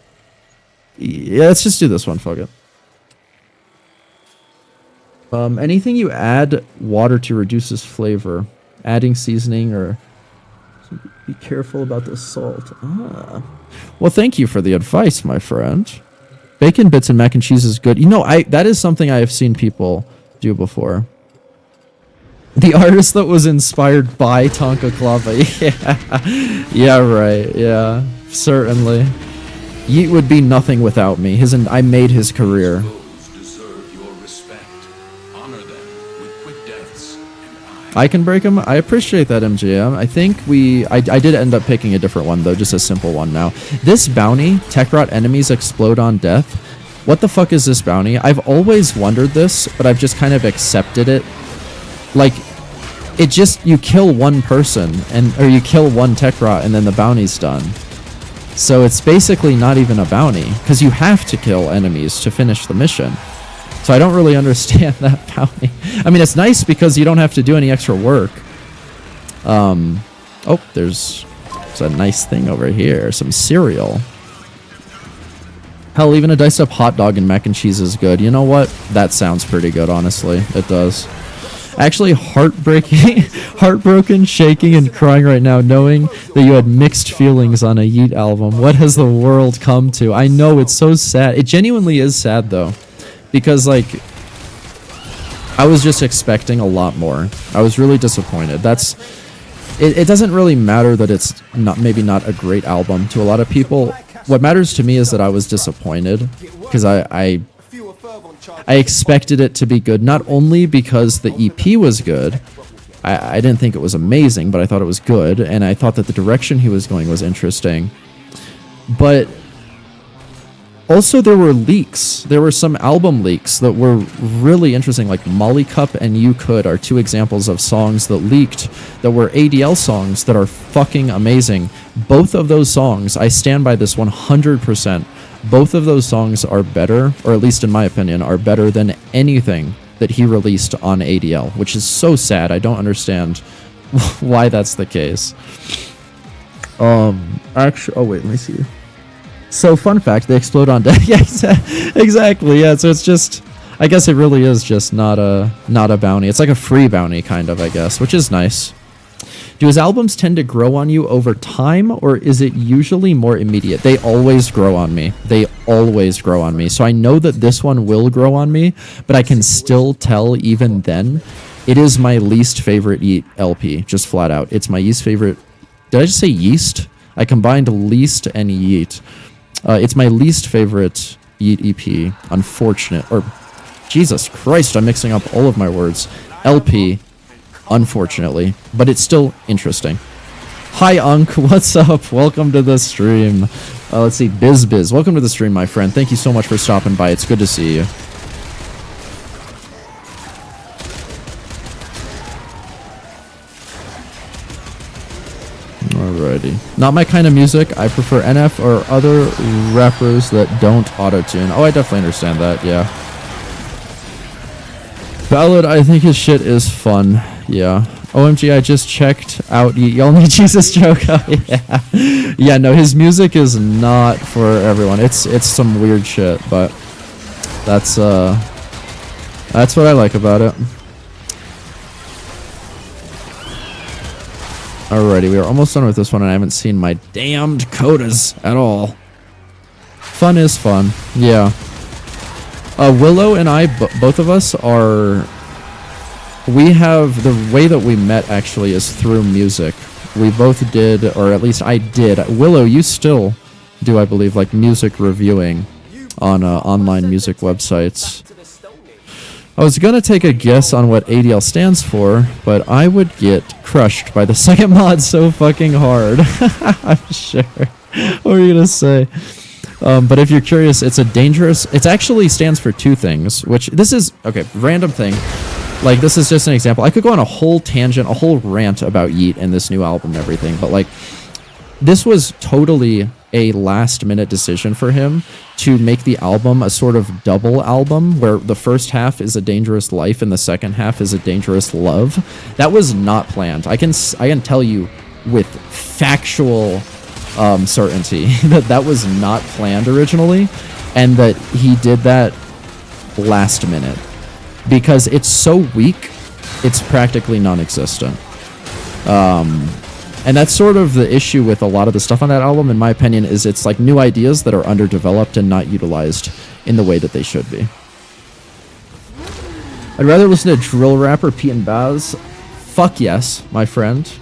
Yeah, let's just do this one. Fuck it. Anything you add water to reduces flavor. Adding seasoning or... Be careful about the salt. Ah. Well, thank you for the advice, my friend. Bacon bits and mac and cheese is good. You know, that is something I have seen people do before. The artist that was inspired by Tonka Clava. Yeah. Yeah, right. Yeah. Certainly. Yeet would be nothing without me. I made his career. Deserve your respect. Honor them with quick deaths, and I can break them. I appreciate that, MGM. I think I did end up picking a different one, though. Just a simple one now. This bounty, Tekrot enemies explode on death. What the fuck is this bounty? I've always wondered this, but I've just kind of accepted it. Like, it just, you kill one person, or you kill one Tekrot, and then the bounty's done. So it's basically not even a bounty, because you have to kill enemies to finish the mission. So I don't really understand that bounty. I mean, it's nice because you don't have to do any extra work. Oh, there's a nice thing over here. Some cereal. Hell, even a diced up hot dog and mac and cheese is good. You know what? That sounds pretty good, honestly. It does. Actually, heartbroken, shaking, and crying right now, knowing that you had mixed feelings on a Yeet album. What has the world come to? I know, it's so sad. It genuinely is sad, though. Because, like, I was just expecting a lot more. I was really disappointed. It doesn't really matter that it's maybe not a great album to a lot of people. What matters to me is that I was disappointed. Because I expected it to be good, not only because the EP was good. I didn't think it was amazing, but I thought it was good, and I thought that the direction he was going was interesting. But also there were leaks. There were some album leaks that were really interesting, like Molly Cup and You Could are two examples of songs that leaked that were ADL songs that are fucking amazing. Both of those songs, I stand by this 100%. Both of those songs are better, or at least in my opinion, are better than anything that he released on ADL, which is so sad. I don't understand why that's the case. Actually, oh wait, let me see. So, fun fact, they explode on death. Yeah, exactly. Yeah, so it's just, I guess it really is just not a bounty. It's like a free bounty, kind of, I guess, which is nice. Do his albums tend to grow on you over time, or is it usually more immediate? They always grow on me. They always grow on me. So I know that this one will grow on me, but I can still tell even then, it is my least favorite Yeet LP, just flat out. It's my least favorite. Did I just say yeast? I combined least and Yeet. It's my least favorite Yeet EP, unfortunate, or Jesus Christ, I'm mixing up all of my words. LP, unfortunately, but it's still interesting. Hi, Unk, what's up? Welcome to the stream. Let's see, Biz. Welcome to the stream, my friend. Thank you so much for stopping by. It's good to see you. Alrighty. Not my kind of music. I prefer NF or other rappers that don't auto-tune. Oh, I definitely understand that, yeah. Ballad, I think his shit is fun. Yeah. OMG, I just checked out Y'all Need Jesus joke. Oh, yeah. Yeah, no, his music is not for everyone. It's some weird shit, but that's what I like about it. Alrighty, we are almost done with this one, and I haven't seen my damned codas at all. Fun is fun. Yeah. Willow and I, both of us are... We have... The way that we met, actually, is through music. We both did, or at least I did. Willow, you still do, I believe, like, music reviewing on online music websites. I was gonna take a guess on what ADL stands for, but I would get crushed by the second mod so fucking hard. I'm sure. What were you gonna say? But if you're curious, it's a dangerous... It actually stands for two things, which... This is... Okay, random thing. Like, this is just an example. I could go on a whole tangent, a whole rant about Yeet and this new album and everything, but, like, this was totally a last minute decision for him to make the album a sort of double album where the first half is A Dangerous Life and the second half is A Dangerous Love. That was not planned. I can tell you with factual certainty that was not planned originally, and that he did that last minute because it's so weak, it's practically non-existent. And that's sort of the issue with a lot of the stuff on that album, in my opinion, is it's like new ideas that are underdeveloped and not utilized in the way that they should be. I'd rather listen to drill rap or Pete and Baz. Fuck yes, my friend.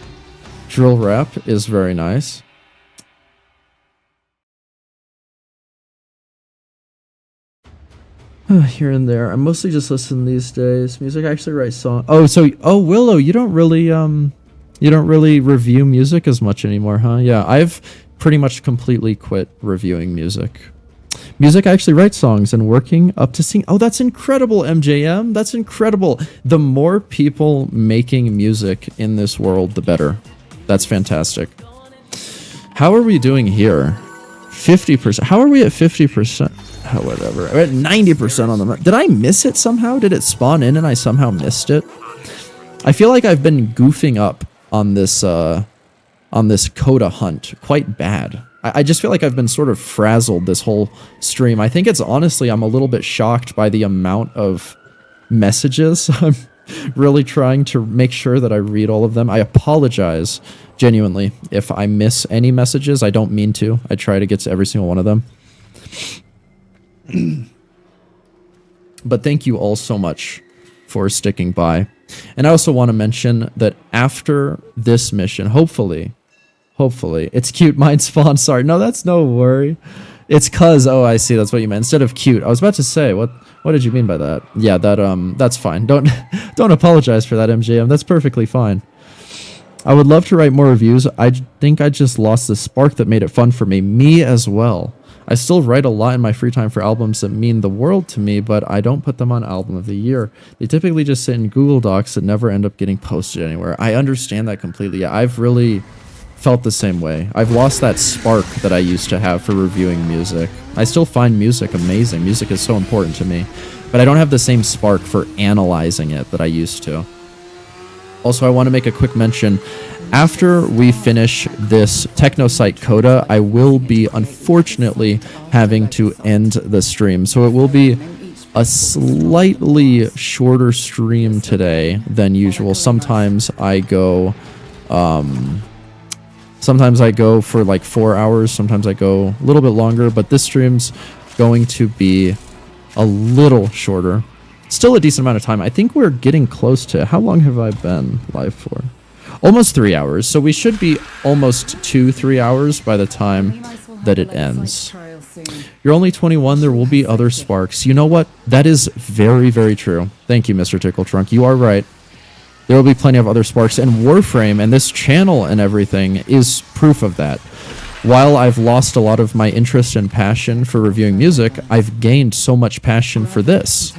Drill rap is very nice. Here and there. I mostly just listen these days. Music, I actually write songs. Oh, Willow, you don't really review music as much anymore, huh? Yeah, I've pretty much completely quit reviewing music. Music, I actually write songs and working up to sing. Oh, that's incredible, MJM. That's incredible. The more people making music in this world, the better. That's fantastic. How are we doing here? 50%. How are we at 50%? Oh, whatever. We're at 90% on the... Did I miss it somehow? Did it spawn in and I somehow missed it? I feel like I've been goofing up on this coda hunt quite bad. I just feel like I've been sort of frazzled this whole stream. I think it's honestly, I'm a little bit shocked by the amount of messages. I'm really trying to make sure that I read all of them. I apologize genuinely if I miss any messages. I don't mean to. I try to get to every single one of them. But thank you all so much for sticking by. And I also want to mention that after this mission, hopefully, it's cute mind spawn. Sorry, no, that's no worry. It's cuz, oh, I see, that's what you meant. Instead of cute, I was about to say, what did you mean by that? Yeah, that's fine. Don't apologize for that, MJM. That's perfectly fine. I would love to write more reviews. I think I just lost the spark that made it fun for me. Me as well. I still write a lot in my free time for albums that mean the world to me, but I don't put them on Album of the Year. They typically just sit in Google Docs that never end up getting posted anywhere. I understand that completely. I've really felt the same way. I've lost that spark that I used to have for reviewing music. I still find music amazing. Music is so important to me, but I don't have the same spark for analyzing it that I used to. Also, I want to make a quick mention. After we finish this Technosite Coda, I will be unfortunately having to end the stream. So it will be a slightly shorter stream today than usual. Sometimes I go for like 4 hours. Sometimes I go a little bit longer, but this stream's going to be a little shorter. Still a decent amount of time. I think we're getting close to... How long have I been live for? Almost 3 hours, so we should be almost 2-3 hours by the time that it ends. You're only 21, there will be other sparks. You know what? That is very, very true. Thank you, Mr. Tickle Trunk. You are right. There will be plenty of other sparks, and Warframe and this channel and everything is proof of that. While I've lost a lot of my interest and passion for reviewing music, I've gained so much passion for this.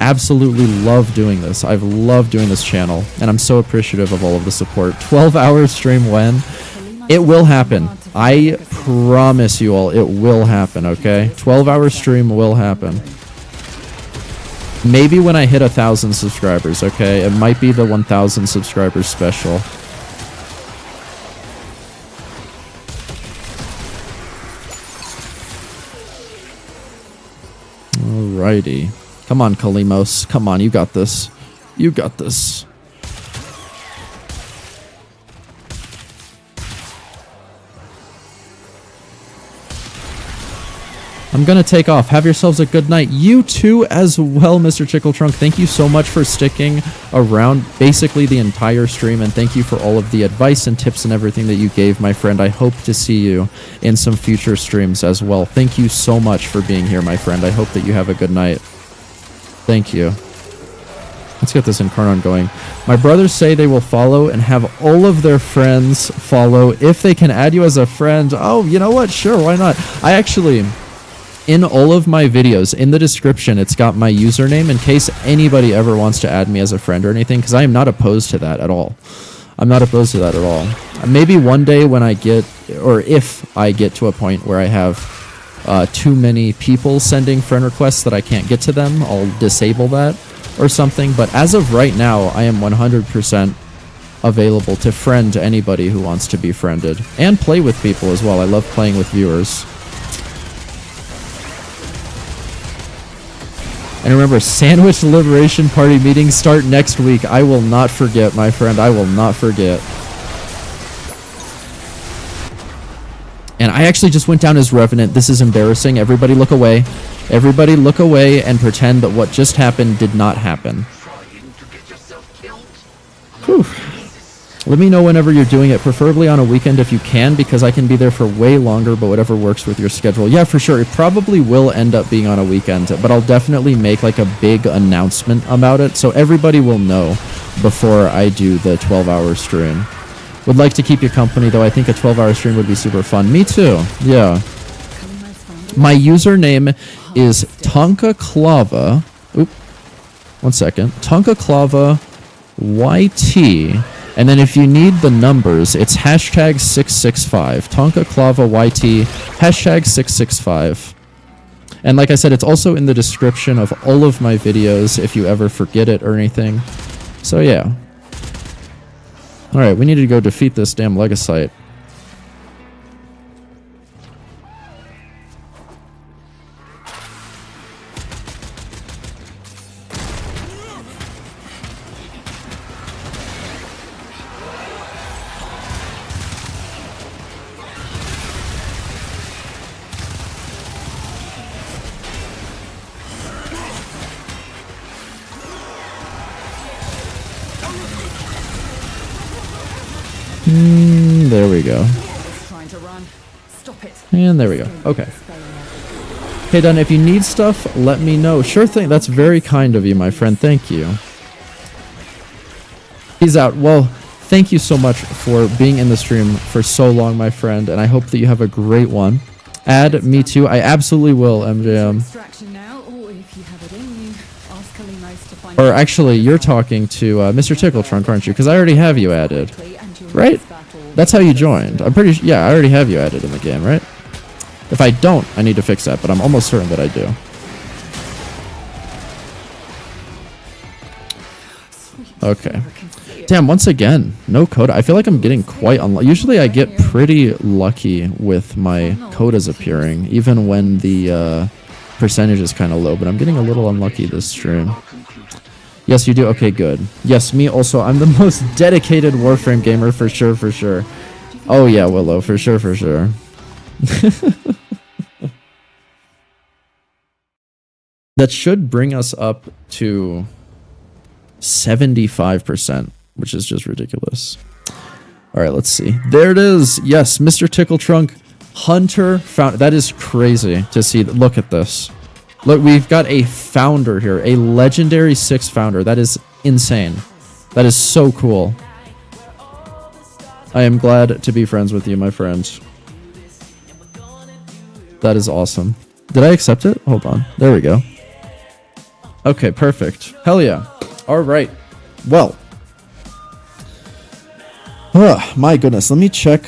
Absolutely love doing this. I've loved doing this channel, and I'm so appreciative of all of the support. 12-hour stream when? It will happen. I promise you all, it will happen, okay? 12-hour stream will happen. Maybe when I hit 1,000 subscribers, okay? It might be the 1,000 subscribers special. Alrighty. Come on, Kalimos. Come on, you got this. You got this. I'm gonna take off. Have yourselves a good night. You too as well, Mr. Chickle Trunk. Thank you so much for sticking around basically the entire stream, and thank you for all of the advice and tips and everything that you gave, my friend. I hope to see you in some future streams as well. Thank you so much for being here, my friend. I hope that you have a good night. Thank you. Let's get this Incarnon going. My brothers say they will follow and have all of their friends follow if they can add you as a friend. Oh, you know what? Sure, why not? I actually... In all of my videos, in the description, it's got my username in case anybody ever wants to add me as a friend or anything, because I am not opposed to that at all. I'm not opposed to that at all. Maybe one day when I get, or if I get to a point where I have too many people sending friend requests that I can't get to them, I'll disable that or something. But as of right now, I am 100% available to friend anybody who wants to be friended. And play with people as well. I love playing with viewers. And remember, Sandwich Liberation Party meetings start next week. I will not forget, my friend. I will not forget. And I actually just went down as Revenant. This is embarrassing. Everybody look away. Everybody look away and pretend that what just happened did not happen. Whew. Let me know whenever you're doing it, preferably on a weekend if you can, because I can be there for way longer, but whatever works with your schedule. Yeah, for sure. It probably will end up being on a weekend, but I'll definitely make like a big announcement about it, so everybody will know before I do the 12-hour stream. Would like to keep you company, though. I think a 12-hour stream would be super fun. Me too. Yeah. My username is Tonka Clava. Oop. 1 second. Tonka Clava YT. And then if you need the numbers, it's hashtag 665. Tonka Clava YT, hashtag 665. And like I said, it's also in the description of all of my videos if you ever forget it or anything. So yeah. Alright, we need to go defeat this damn Legacite. There we go. Trying to run. Stop it. And there we go. Okay. Hey, Dunn, if you need stuff, let me know. Sure thing. That's very kind of you, my friend. Thank you. He's out. Well, thank you so much for being in the stream for so long, my friend, and I hope that you have a great one. Add me too. I absolutely will, MJM. Or actually, you're talking to Mr. Tickletrunk, aren't you? Because I already have you added. Right? That's how you joined. I'm pretty sure. Yeah, I already have you added in the game, right? If I don't, I need to fix that, but I'm almost certain that I do. Okay. Damn, once again, no coda. I feel like I'm getting quite unlucky. Usually I get pretty lucky with my codas appearing, even when the percentage is kind of low, but I'm getting a little unlucky this stream. Yes, you do? Okay, good. Yes, me also. I'm the most dedicated Warframe gamer, for sure, for sure. Oh yeah, Willow, for sure, for sure. That should bring us up to 75%, which is just ridiculous. Alright, let's see. There it is! Yes, Mr. Tickletrunk, Hunter, found. That is crazy to see. Look at this. Look, we've got a founder here, a legendary 6 founder. That is insane. That is so cool. I am glad to be friends with you, my friends. That is awesome. Did I accept it? Hold on. There we go. Okay, perfect. Hell yeah. All right. Well. My goodness. Let me check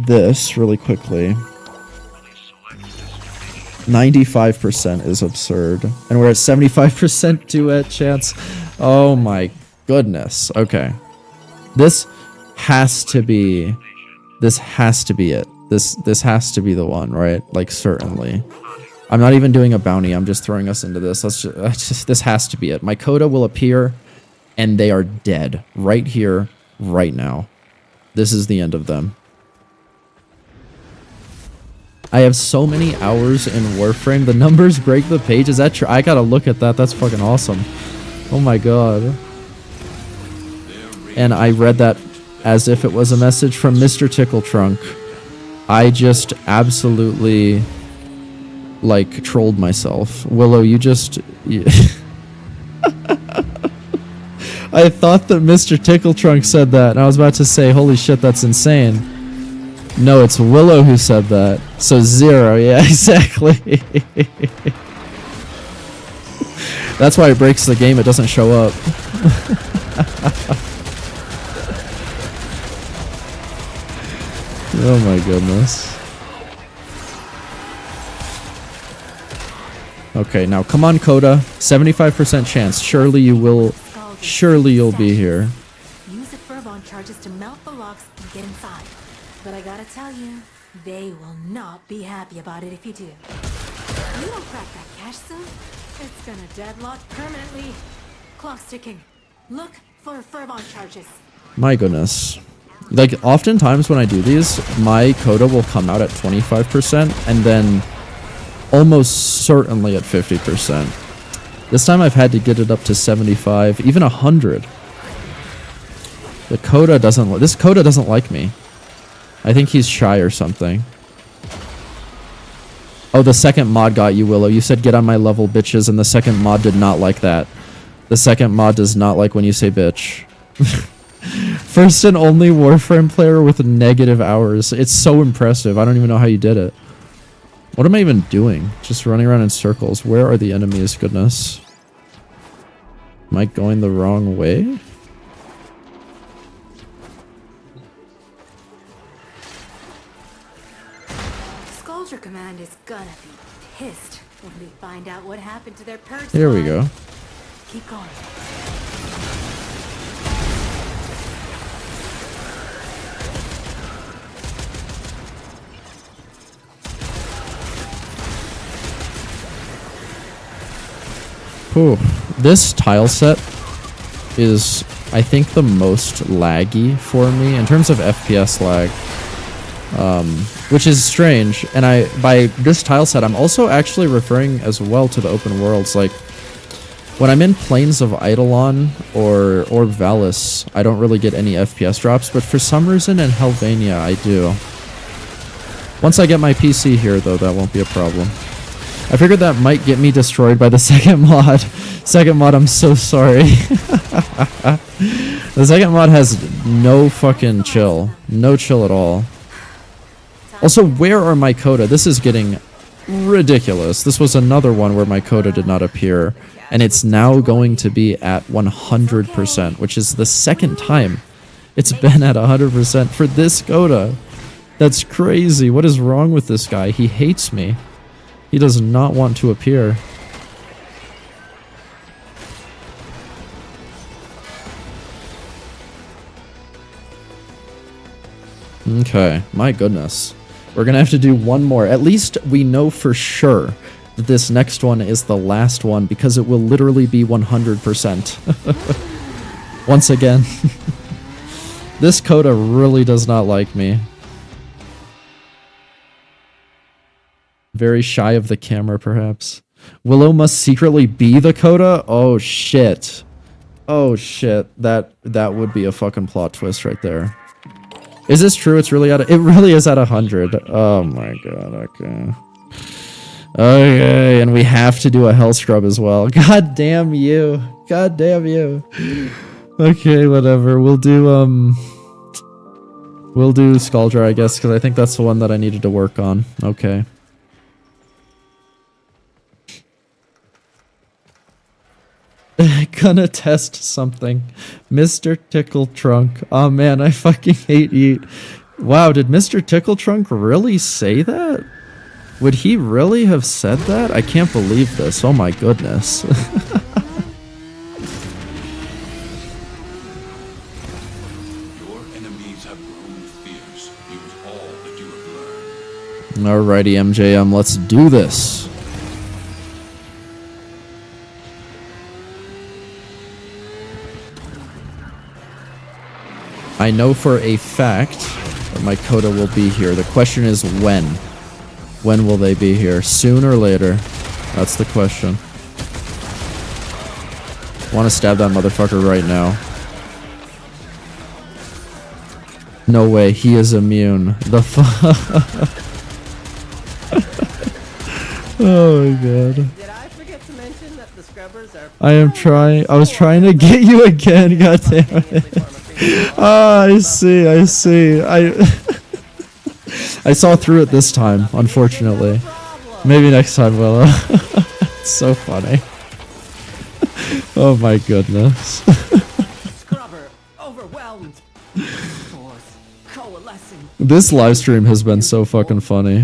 this really quickly. 95% is absurd. And we're at 75% duet chance. Oh my goodness. Okay. This has to be it. This has to be the one, right? Like, certainly. I'm not even doing a bounty. I'm just throwing us into this. This has to be it. My coda will appear and they are dead right here, right now. This is the end of them. I have so many hours in Warframe. The numbers break the page. Is that true? I gotta look at that. That's fucking awesome. Oh my god. And I read that as if it was a message from Mr. Tickletrunk. I just absolutely, like, trolled myself. Willow, you just... I thought that Mr. Tickletrunk said that, and I was about to say, holy shit, that's insane. No, it's Willow who said that. So 0, yeah, exactly. That's why it breaks the game, it doesn't show up. Oh my goodness. Okay, now come on, Coda. 75% chance. Surely you will. Surely you'll be here. Use the Furbon charges to melt the locks and get inside. But I gotta tell you, they will not be happy about it if you do. You don't crack that cache soon, it's gonna deadlock permanently. Clock's ticking. Look for Furbon charges. My goodness. Like, oftentimes when I do these, my Coda will come out at 25% and then almost certainly at 50%. This time I've had to get it up to 75, even 100. The Coda doesn't. This Coda doesn't like me. I think he's shy or something. Oh, the second mod got you, Willow. You said get on my level, bitches, and the second mod did not like that. The second mod does not like when you say bitch. First and only Warframe player with negative hours. It's so impressive. I don't even know how you did it. What am I even doing? Just running around in circles. Where are the enemies? Goodness. Am I going the wrong way? Sculpture Command is gonna be pissed when they find out what happened to their purge. Here we go. Keep going. Whew. This tile set is, I think, the most laggy for me in terms of FPS lag, which is strange. And by this tile set, I'm also actually referring as well to the open worlds. Like, when I'm in Plains of Eidolon or Valis, I don't really get any FPS drops, but for some reason in Helvania, I do. Once I get my PC here, though, that won't be a problem. I figured that might get me destroyed by the second mod. Second mod, I'm so sorry. The second mod has no fucking chill. No chill at all. Also, where are my Coda? This is getting ridiculous. This was another one where my Coda did not appear. And it's now going to be at 100%, which is the second time it's been at 100% for this Coda. That's crazy. What is wrong with this guy? He hates me. He does not want to appear. Okay, my goodness. We're gonna have to do one more. At least we know for sure that this next one is the last one because it will literally be 100%. Once again. This Coda really does not like me. Very shy of the camera, perhaps. Willow must secretly be the Coda? Oh, shit. Oh, shit. That would be a fucking plot twist right there. Is this true? It's really it really is at 100. Oh, my God. Okay. Okay, and we have to do a hell scrub as well. God damn you. God damn you. Okay, whatever. We'll do Skuldra, I guess, because I think that's the one that I needed to work on. Okay. Gonna test something. Mr. Tickle Trunk. Oh man, I fucking hate Eat. Wow, did Mr. Tickle Trunk really say that? Would he really have said that? I can't believe this. Oh my goodness. Your enemies have grown fierce. Use all that you have learned. Alrighty, MJM, let's do this. I know for a fact that my Coda will be here. The question is when. When will they be here? Soon or later? That's the question. I want to stab that motherfucker right now. No way, he is immune. The Oh my god. Did I forget to mention that the scrubbers are... I was trying to get you again, god damn it. Ah, I see. I saw through it this time, unfortunately. Maybe next time, Willow. It's so funny. Oh my goodness. Scrubber overwhelmed. Force coalescing This live stream has been so fucking funny.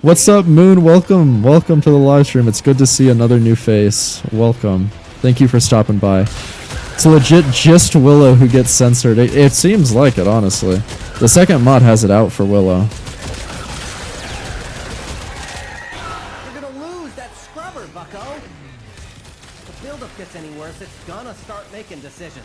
What's up, Moon? Welcome. Welcome to the live stream. It's good to see another new face. Welcome. Thank you for stopping by. It's legit just Willow who gets censored. It seems like it, honestly. The second mod has it out for Willow. You're gonna lose that scrubber, bucko. If the buildup gets any worse, it's gonna start making decisions.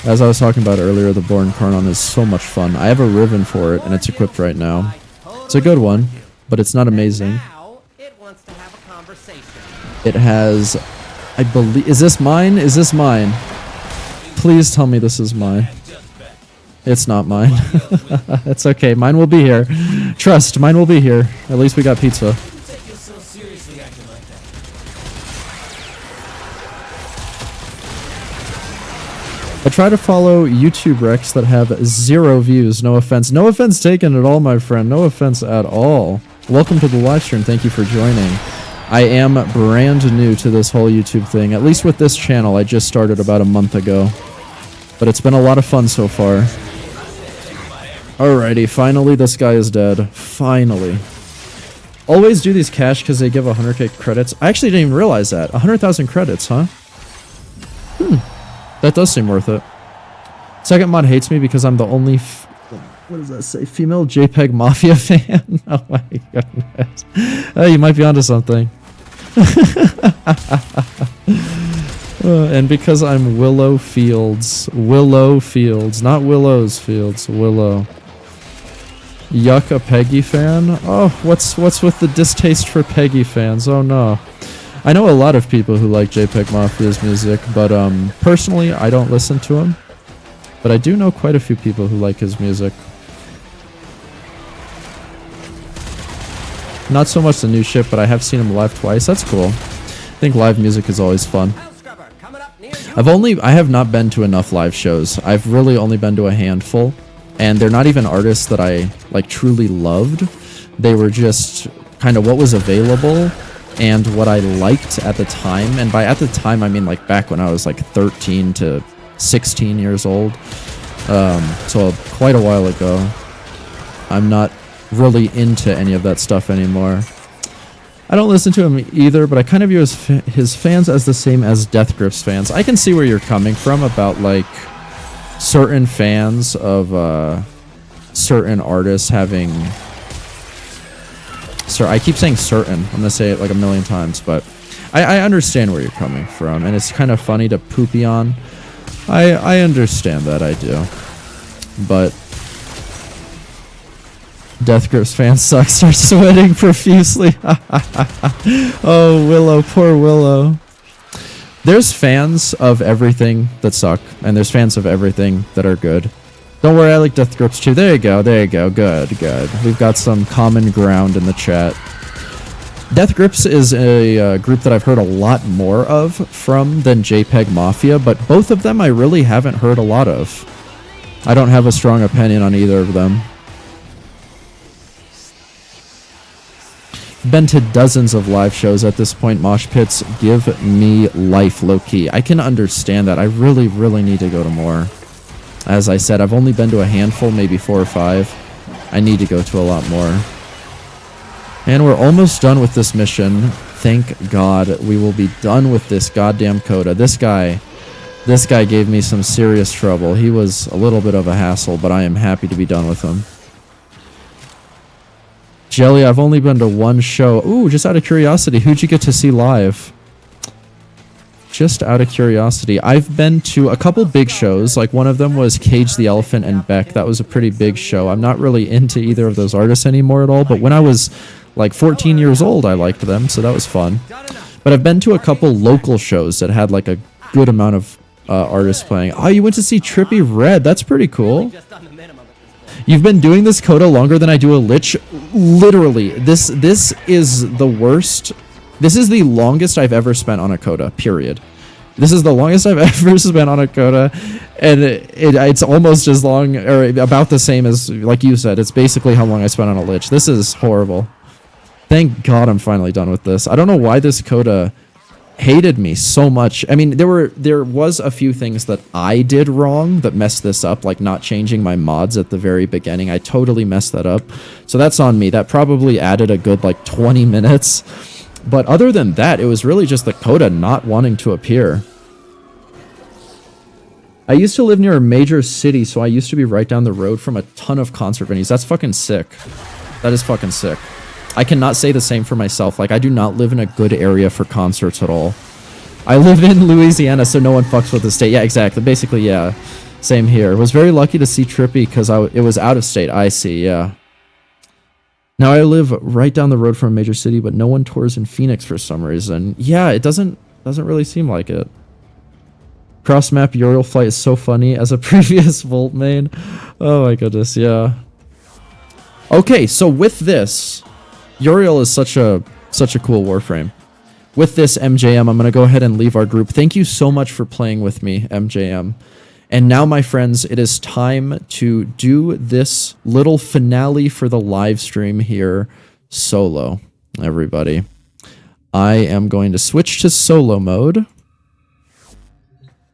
As I was talking about earlier, the Born Carnon is so much fun. I have a Riven for it, and it's equipped right now. It's a good one, but it's not amazing. Now it wants to have a conversation. It has, I believe, is this mine? Is this mine? Please tell me this is mine. It's not mine. It's okay. Mine will be here. Trust, mine will be here. At least we got pizza. I try to follow YouTube recs that have 0 views. No offense. No offense taken at all, my friend. No offense at all. Welcome to the live stream. Thank you for joining. I am brand new to this whole YouTube thing. At least with this channel, I just started about a month ago. But it's been a lot of fun so far. Alrighty, finally this guy is dead. Finally. Always do these cash because they give 100k credits. I actually didn't even realize that. 100,000 credits, huh? That does seem worth it. Second mod hates me because I'm the only... what does that say? Female JPEG Mafia fan? Oh my goodness. Oh, you might be onto something. And because I'm Willow Fields. Willow Fields. Not Willow's Fields. Willow. Yuck, a Peggy fan? Oh, what's with the distaste for Peggy fans? Oh no. I know a lot of people who like JPEG Mafia's music, but personally, I don't listen to him. But I do know quite a few people who like his music. Not so much the new shit, but I have seen him live twice. That's cool. I think live music is always fun. I have not been to enough live shows. I've really only been to a handful, and they're not even artists that I like truly loved. They were just kind of what was available and what I liked at the time. And by at the time, I mean like back when I was like 13 to 16 years old. So quite a while ago. I'm not really into any of that stuff anymore. I don't listen to him either, but I kind of view his fans as the same as Death Grip's fans. I can see where you're coming from about like certain fans of certain artists having... I keep saying certain. I'm gonna say it like a million times, but I understand where you're coming from, and it's kind of funny to poopy on. I understand that, I do. But Death Grip's fans suck. Start sweating profusely. Oh, Willow, poor Willow. There's fans of everything that suck, and there's fans of everything that are good. Don't worry, I like Death Grips too. There you go, there you go. Good, good. We've got some common ground in the chat. Death Grips is a group that I've heard a lot more of from than JPEG Mafia, but both of them I really haven't heard a lot of. I don't have a strong opinion on either of them. Been to dozens of live shows at this point. Mosh pits give me life, low-key. I can understand that. I really, really need to go to more. As I said, I've only been to a handful, maybe 4 or 5. I need to go to a lot more. And we're almost done with this mission. Thank God we will be done with this goddamn coda. This guy gave me some serious trouble. He was a little bit of a hassle, but I am happy to be done with him. Jelly, I've only been to one show. Ooh, just out of curiosity, who'd you get to see live? Just out of curiosity, I've been to a couple big shows. Like one of them was Cage the Elephant and Beck. That was a pretty big show. I'm not really into either of those artists anymore at all, but when I was like 14 years old, I liked them, so that was fun. But I've been to a couple local shows that had like a good amount of artists playing. Oh, you went to see Trippy Red. That's pretty cool. You've been doing this coda longer than I do a lich. Literally, this is the worst. This is the longest I've ever spent on a coda, period. This is the longest I've ever spent on a coda, and it's almost as long, or about the same as, like you said, it's basically how long I spent on a lich. This is horrible. Thank God I'm finally done with this. I don't know why this coda hated me so much. I mean, there was a few things that I did wrong that messed this up, like not changing my mods at the very beginning. I totally messed that up. So that's on me. That probably added a good like 20 minutes. But other than that, it was really just the coda not wanting to appear. I used to live near a major city, so I used to be right down the road from a ton of concert venues. That's fucking sick. That is fucking sick. I cannot say the same for myself. Like, I do not live in a good area for concerts at all. I live in Louisiana, so no one fucks with the state. Yeah, exactly. Basically, yeah. Same here. Was very lucky to see Trippy because it was out of state. I see, yeah. Now I live right down the road from a major city, but no one tours in Phoenix for some reason. Yeah, it doesn't really seem like it. Cross-map Uriel flight is so funny as a previous Volt main. Oh my goodness, yeah. Okay, so with this, Uriel is such a cool Warframe. With this, MJM, I'm going to go ahead and leave our group. Thank you so much for playing with me, MJM. And now, my friends, it is time to do this little finale for the live stream here solo, everybody. I am going to switch to solo mode.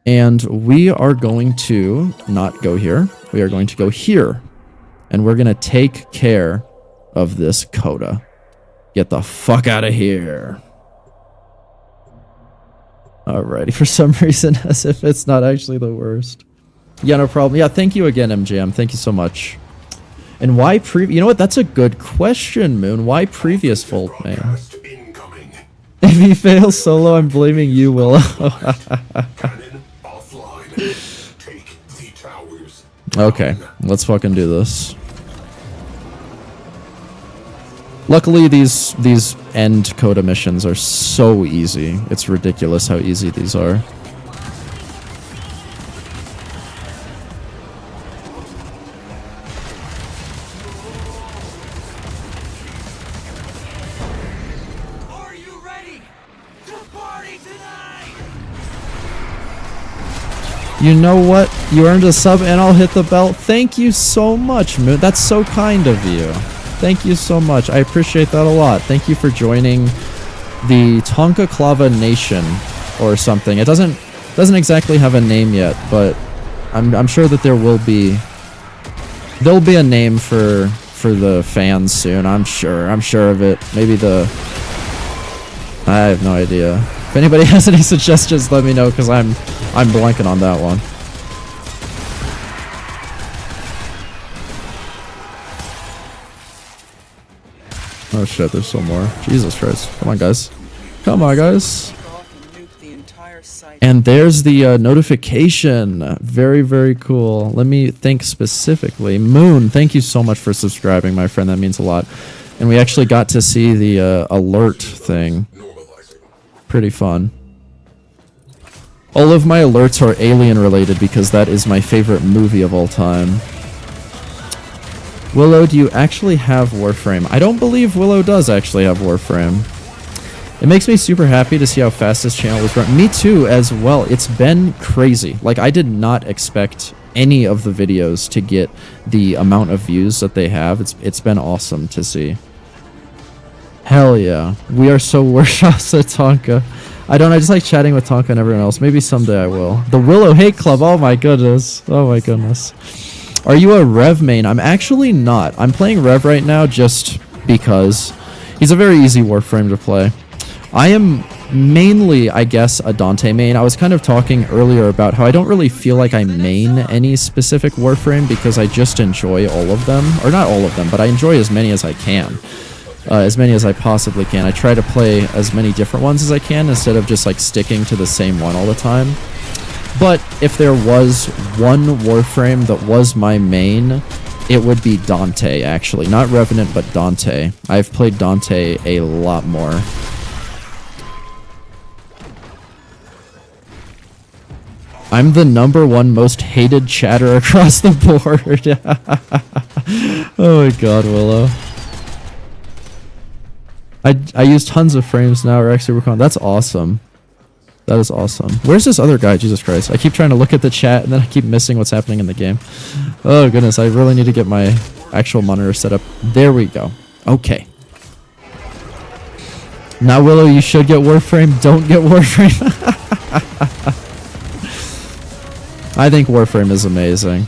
And we are going to not go here. We are going to go here. And we're going to take care of this coda. Get the fuck out of here. Alrighty, for some reason, as if it's not actually the worst. Yeah, no problem. Yeah, thank you again, MJM. Thank you so much. And why you know what? That's a good question, Moon. Why previous Volt, man? If he fails solo, I'm blaming you, Willow. Okay, let's fucking do this. Luckily, these end coda missions are so easy. It's ridiculous how easy these are. Are you ready to party tonight? You know what? You earned a sub and I'll hit the bell. Thank you so much, Moon. That's so kind of you. Thank you so much. I appreciate that a lot. Thank you for joining the Tonka Clava Nation or something. It doesn't exactly have a name yet, but I'm sure that there'll be a name for the fans soon. I'm sure of it. Maybe I have no idea. If anybody has any suggestions, let me know because I'm blanking on that one. Oh shit, there's some more. Jesus Christ. Come on, guys. Come on, guys. And there's the notification. Very, very cool. Let me think specifically. Moon, thank you so much for subscribing, my friend. That means a lot. And we actually got to see the alert thing. Pretty fun. All of my alerts are alien related because that is my favorite movie of all time. Willow, do you actually have Warframe? I don't believe Willow does actually have Warframe. It makes me super happy to see how fast this channel is running. Me too, as well. It's been crazy. Like, I did not expect any of the videos to get the amount of views that they have. It's been awesome to see. Hell yeah. We are so worshipped at Tonka. I just like chatting with Tonka and everyone else. Maybe someday I will. The Willow Hate Club. Oh my goodness. Oh my goodness. Are you a Rev main? I'm actually not. I'm playing Rev right now just because he's a very easy Warframe to play. I am mainly, I guess, a Dante main. I was kind of talking earlier about how I don't really feel like I main any specific Warframe because I just enjoy all of them. Or not all of them, but I enjoy as many as I can. As many as I possibly can. I try to play as many different ones as I can instead of just like sticking to the same one all the time. But if there was one Warframe that was my main, it would be Dante, actually. Not Revenant, but Dante. I've played Dante a lot more. I'm the #1 most hated chatter across the board. Oh my god, Willow. I use tons of frames now, Rex Supercon. That's awesome. That is awesome. Where's this other guy? Jesus Christ. I keep trying to look at the chat and then I keep missing what's happening in the game. Oh goodness, I really need to get my actual monitor set up. There we go. Okay. Now, Willow, you should get Warframe. Don't get Warframe. I think Warframe is amazing.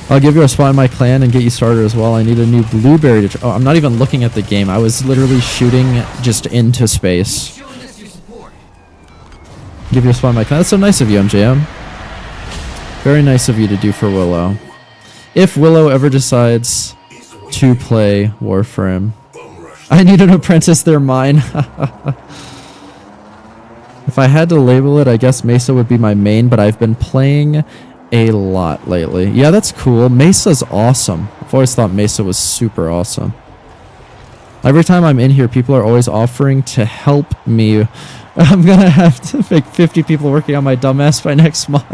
I'll give you a spot in my clan and get you started as well. I need a new blueberry to... Oh, I'm not even looking at the game. I was literally shooting just into space. Give you a spot in my clan. That's so nice of you, MJM. Very nice of you to do for Willow. If Willow ever decides to play Warframe, I need an apprentice. They're mine. If I had to label it, I guess Mesa would be my main, but I've been playing a lot lately. Yeah, that's cool. Mesa's awesome. I've always thought Mesa was super awesome. Every time I'm in here, people are always offering to help me. I'm gonna have to make 50 people working on my dumbass by next month.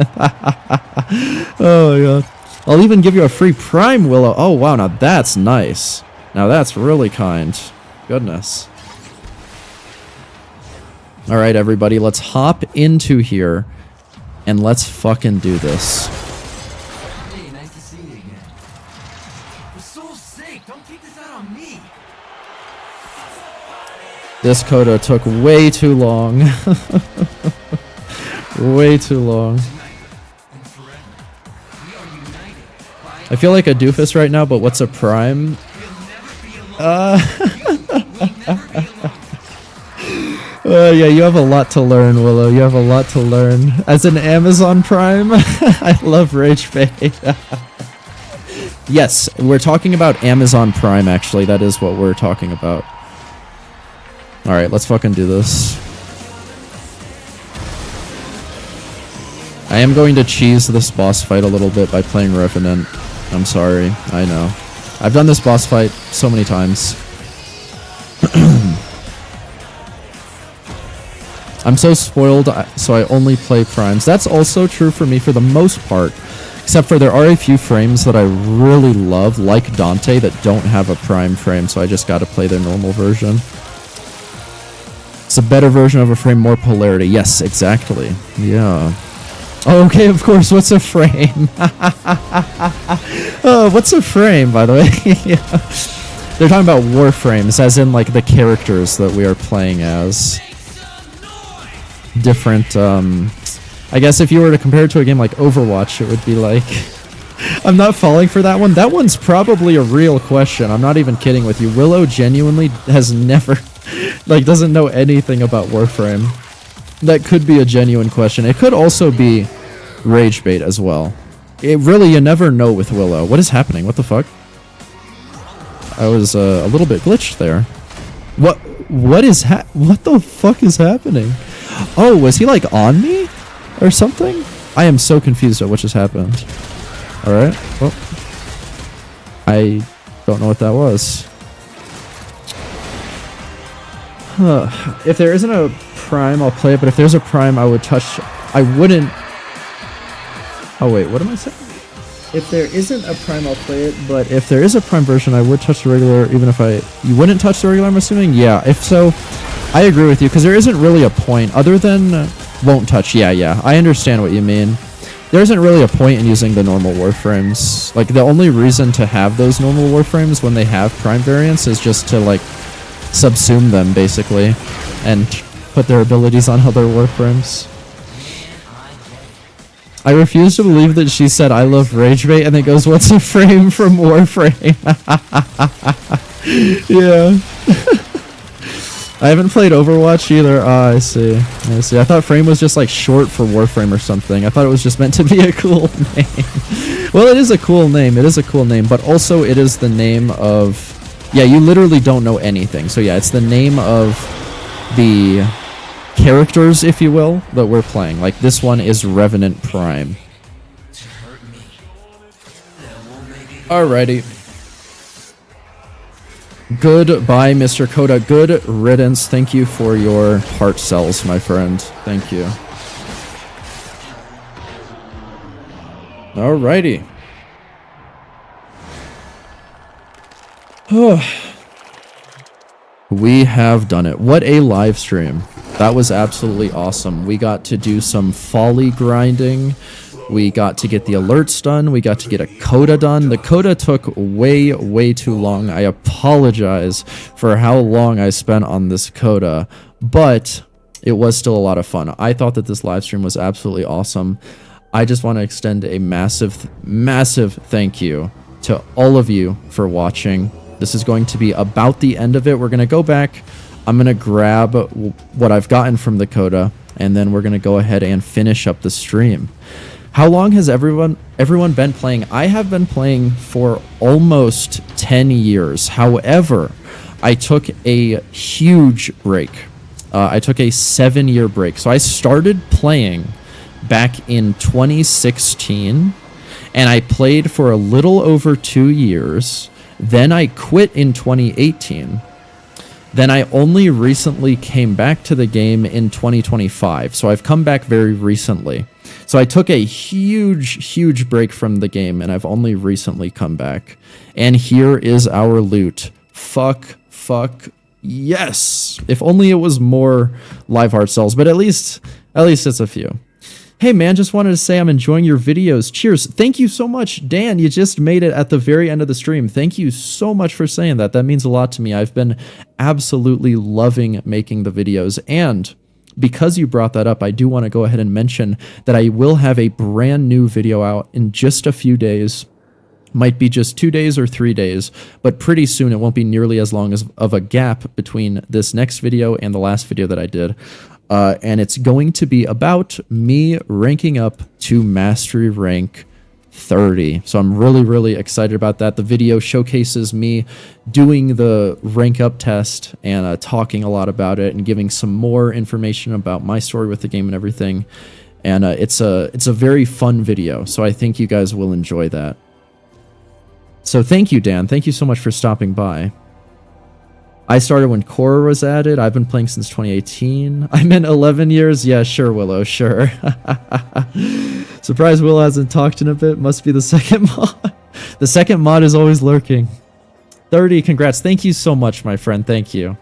Oh my god. I'll even give you a free Prime, Willow. Oh wow, now that's nice. Now that's really kind. Goodness. Alright, everybody, let's hop into here and let's fucking do this. Hey, nice to see you again. For soul's sake, don't take this out on me. This coda took way too long. Way too long. I feel like a doofus right now, but what's a prime? Yeah, you have a lot to learn, Willow. You have a lot to learn. As an Amazon Prime, I love Rage Bait. Yes, we're talking about Amazon Prime, actually. That is what we're talking about. Alright, let's fucking do this. I am going to cheese this boss fight a little bit by playing Revenant. I'm sorry, I know. I've done this boss fight so many times. I'm so spoiled, so I only play primes. That's also true for me for the most part. Except for there are a few frames that I really love, like Dante, that don't have a prime frame, so I just gotta play their normal version. It's a better version of a frame, more polarity. Yes, exactly. Yeah. Oh, okay, of course, what's a frame? Oh, what's a frame, by the way? Yeah. They're talking about Warframes, as in, like, the characters that we are playing as. Different, I guess if you were to compare it to a game like Overwatch, it would be like... I'm not falling for that one. That one's probably a real question. I'm not even kidding with you. Willow genuinely has never... like, doesn't know anything about Warframe. That could be a genuine question. It could also be Rage Bait as well. It really, you never know with Willow. What is happening? What the fuck? I was a little bit glitched there. What the fuck is happening? Oh, was he like on me or something? I am so confused at what just happened. Alright, well, I don't know what that was. If there isn't a prime, I'll play it, but if there's a prime, I would touch... I wouldn't... Oh wait, what am I saying? If there isn't a prime, I'll play it, but if there is a prime version, I would touch the regular, even if You wouldn't touch the regular, I'm assuming? Yeah, if so, I agree with you, because there isn't really a point, other than... won't touch, yeah, I understand what you mean. There isn't really a point in using the normal Warframes. Like, the only reason to have those normal Warframes when they have prime variants is just to, like, subsume them, basically, and put their abilities on other Warframes. I refuse to believe that she said, I love Rage Bait, and it goes, what's a frame from Warframe? Yeah. I haven't played Overwatch either. Ah, I see. I thought frame was just like short for Warframe or something. I thought it was just meant to be a cool name. Well, it is a cool name. It is a cool name, but also it is the name of... Yeah, you literally don't know anything. So yeah, it's the name of the characters, if you will, that we're playing. Like, this one is Revenant Prime. Alrighty. Goodbye, Mr. Coda. Good riddance. Thank you for your heart cells, my friend. Thank you. Alrighty. We have done it. What a live stream. That was absolutely awesome. We got to do some Follie grinding. We got to get the alerts done. We got to get a coda done. The coda took way too long. I apologize for how long I spent on this coda, but it was still a lot of fun. I thought that this live stream was absolutely awesome. I just want to extend a massive thank you to all of you for watching. This is going to be about the end of it. We're going to go back. I'm going to grab what I've gotten from the coda, and then we're going to go ahead and finish up the stream. How long has everyone been playing? I have been playing for almost 10 years. However, I took a huge break. I took a 7-year break. So I started playing back in 2016, and I played for a little over 2 years. Then I quit in 2018. Then I only recently came back to the game in 2025. So I've come back very recently. So I took a huge break from the game, and I've only recently come back. And here is our loot. Fuck, yes. If only it was more live heart cells, but at least it's a few. Hey man, just wanted to say I'm enjoying your videos. Cheers. Thank you so much, Dan. You just made it at the very end of the stream. Thank you so much for saying that. That means a lot to me. I've been absolutely loving making the videos, and because you brought that up, I do want to go ahead and mention that I will have a brand new video out in just a few days. Might be just 2 days or 3 days, but pretty soon it won't be nearly as long of a gap between this next video and the last video that I did. And it's going to be about me ranking up to Mastery Rank 30. So I'm really excited about that. The video showcases me doing the rank up test and talking a lot about it and giving some more information about my story with the game and everything. And it's a very fun video, so I think you guys will enjoy that. So thank you, Dan. Thank you so much for stopping by. I started when Core was added. I've been playing since 2018. I meant 11 years? Yeah, sure, Willow, sure. Surprised Willow hasn't talked in a bit. Must be the second mod. The second mod is always lurking. 30, congrats. Thank you so much, my friend. Thank you.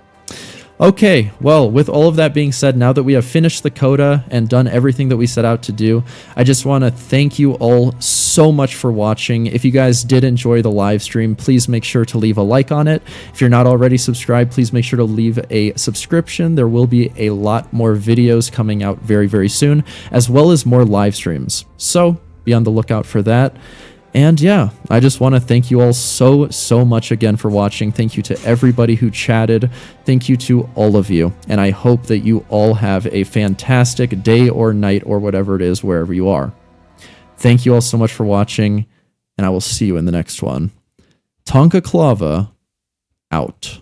Okay, well, with all of that being said, now that we have finished the coda and done everything that we set out to do, I just want to thank you all so much for watching. If you guys did enjoy the live stream, please make sure to leave a like on it. If you're not already subscribed, please make sure to leave a subscription. There will be a lot more videos coming out very soon, as well as more live streams. So be on the lookout for that. And yeah, I just want to thank you all so much again for watching. Thank you to everybody who chatted. Thank you to all of you. And I hope that you all have a fantastic day or night or whatever it is, wherever you are. Thank you all so much for watching, and I will see you in the next one. Tonka Clava, out.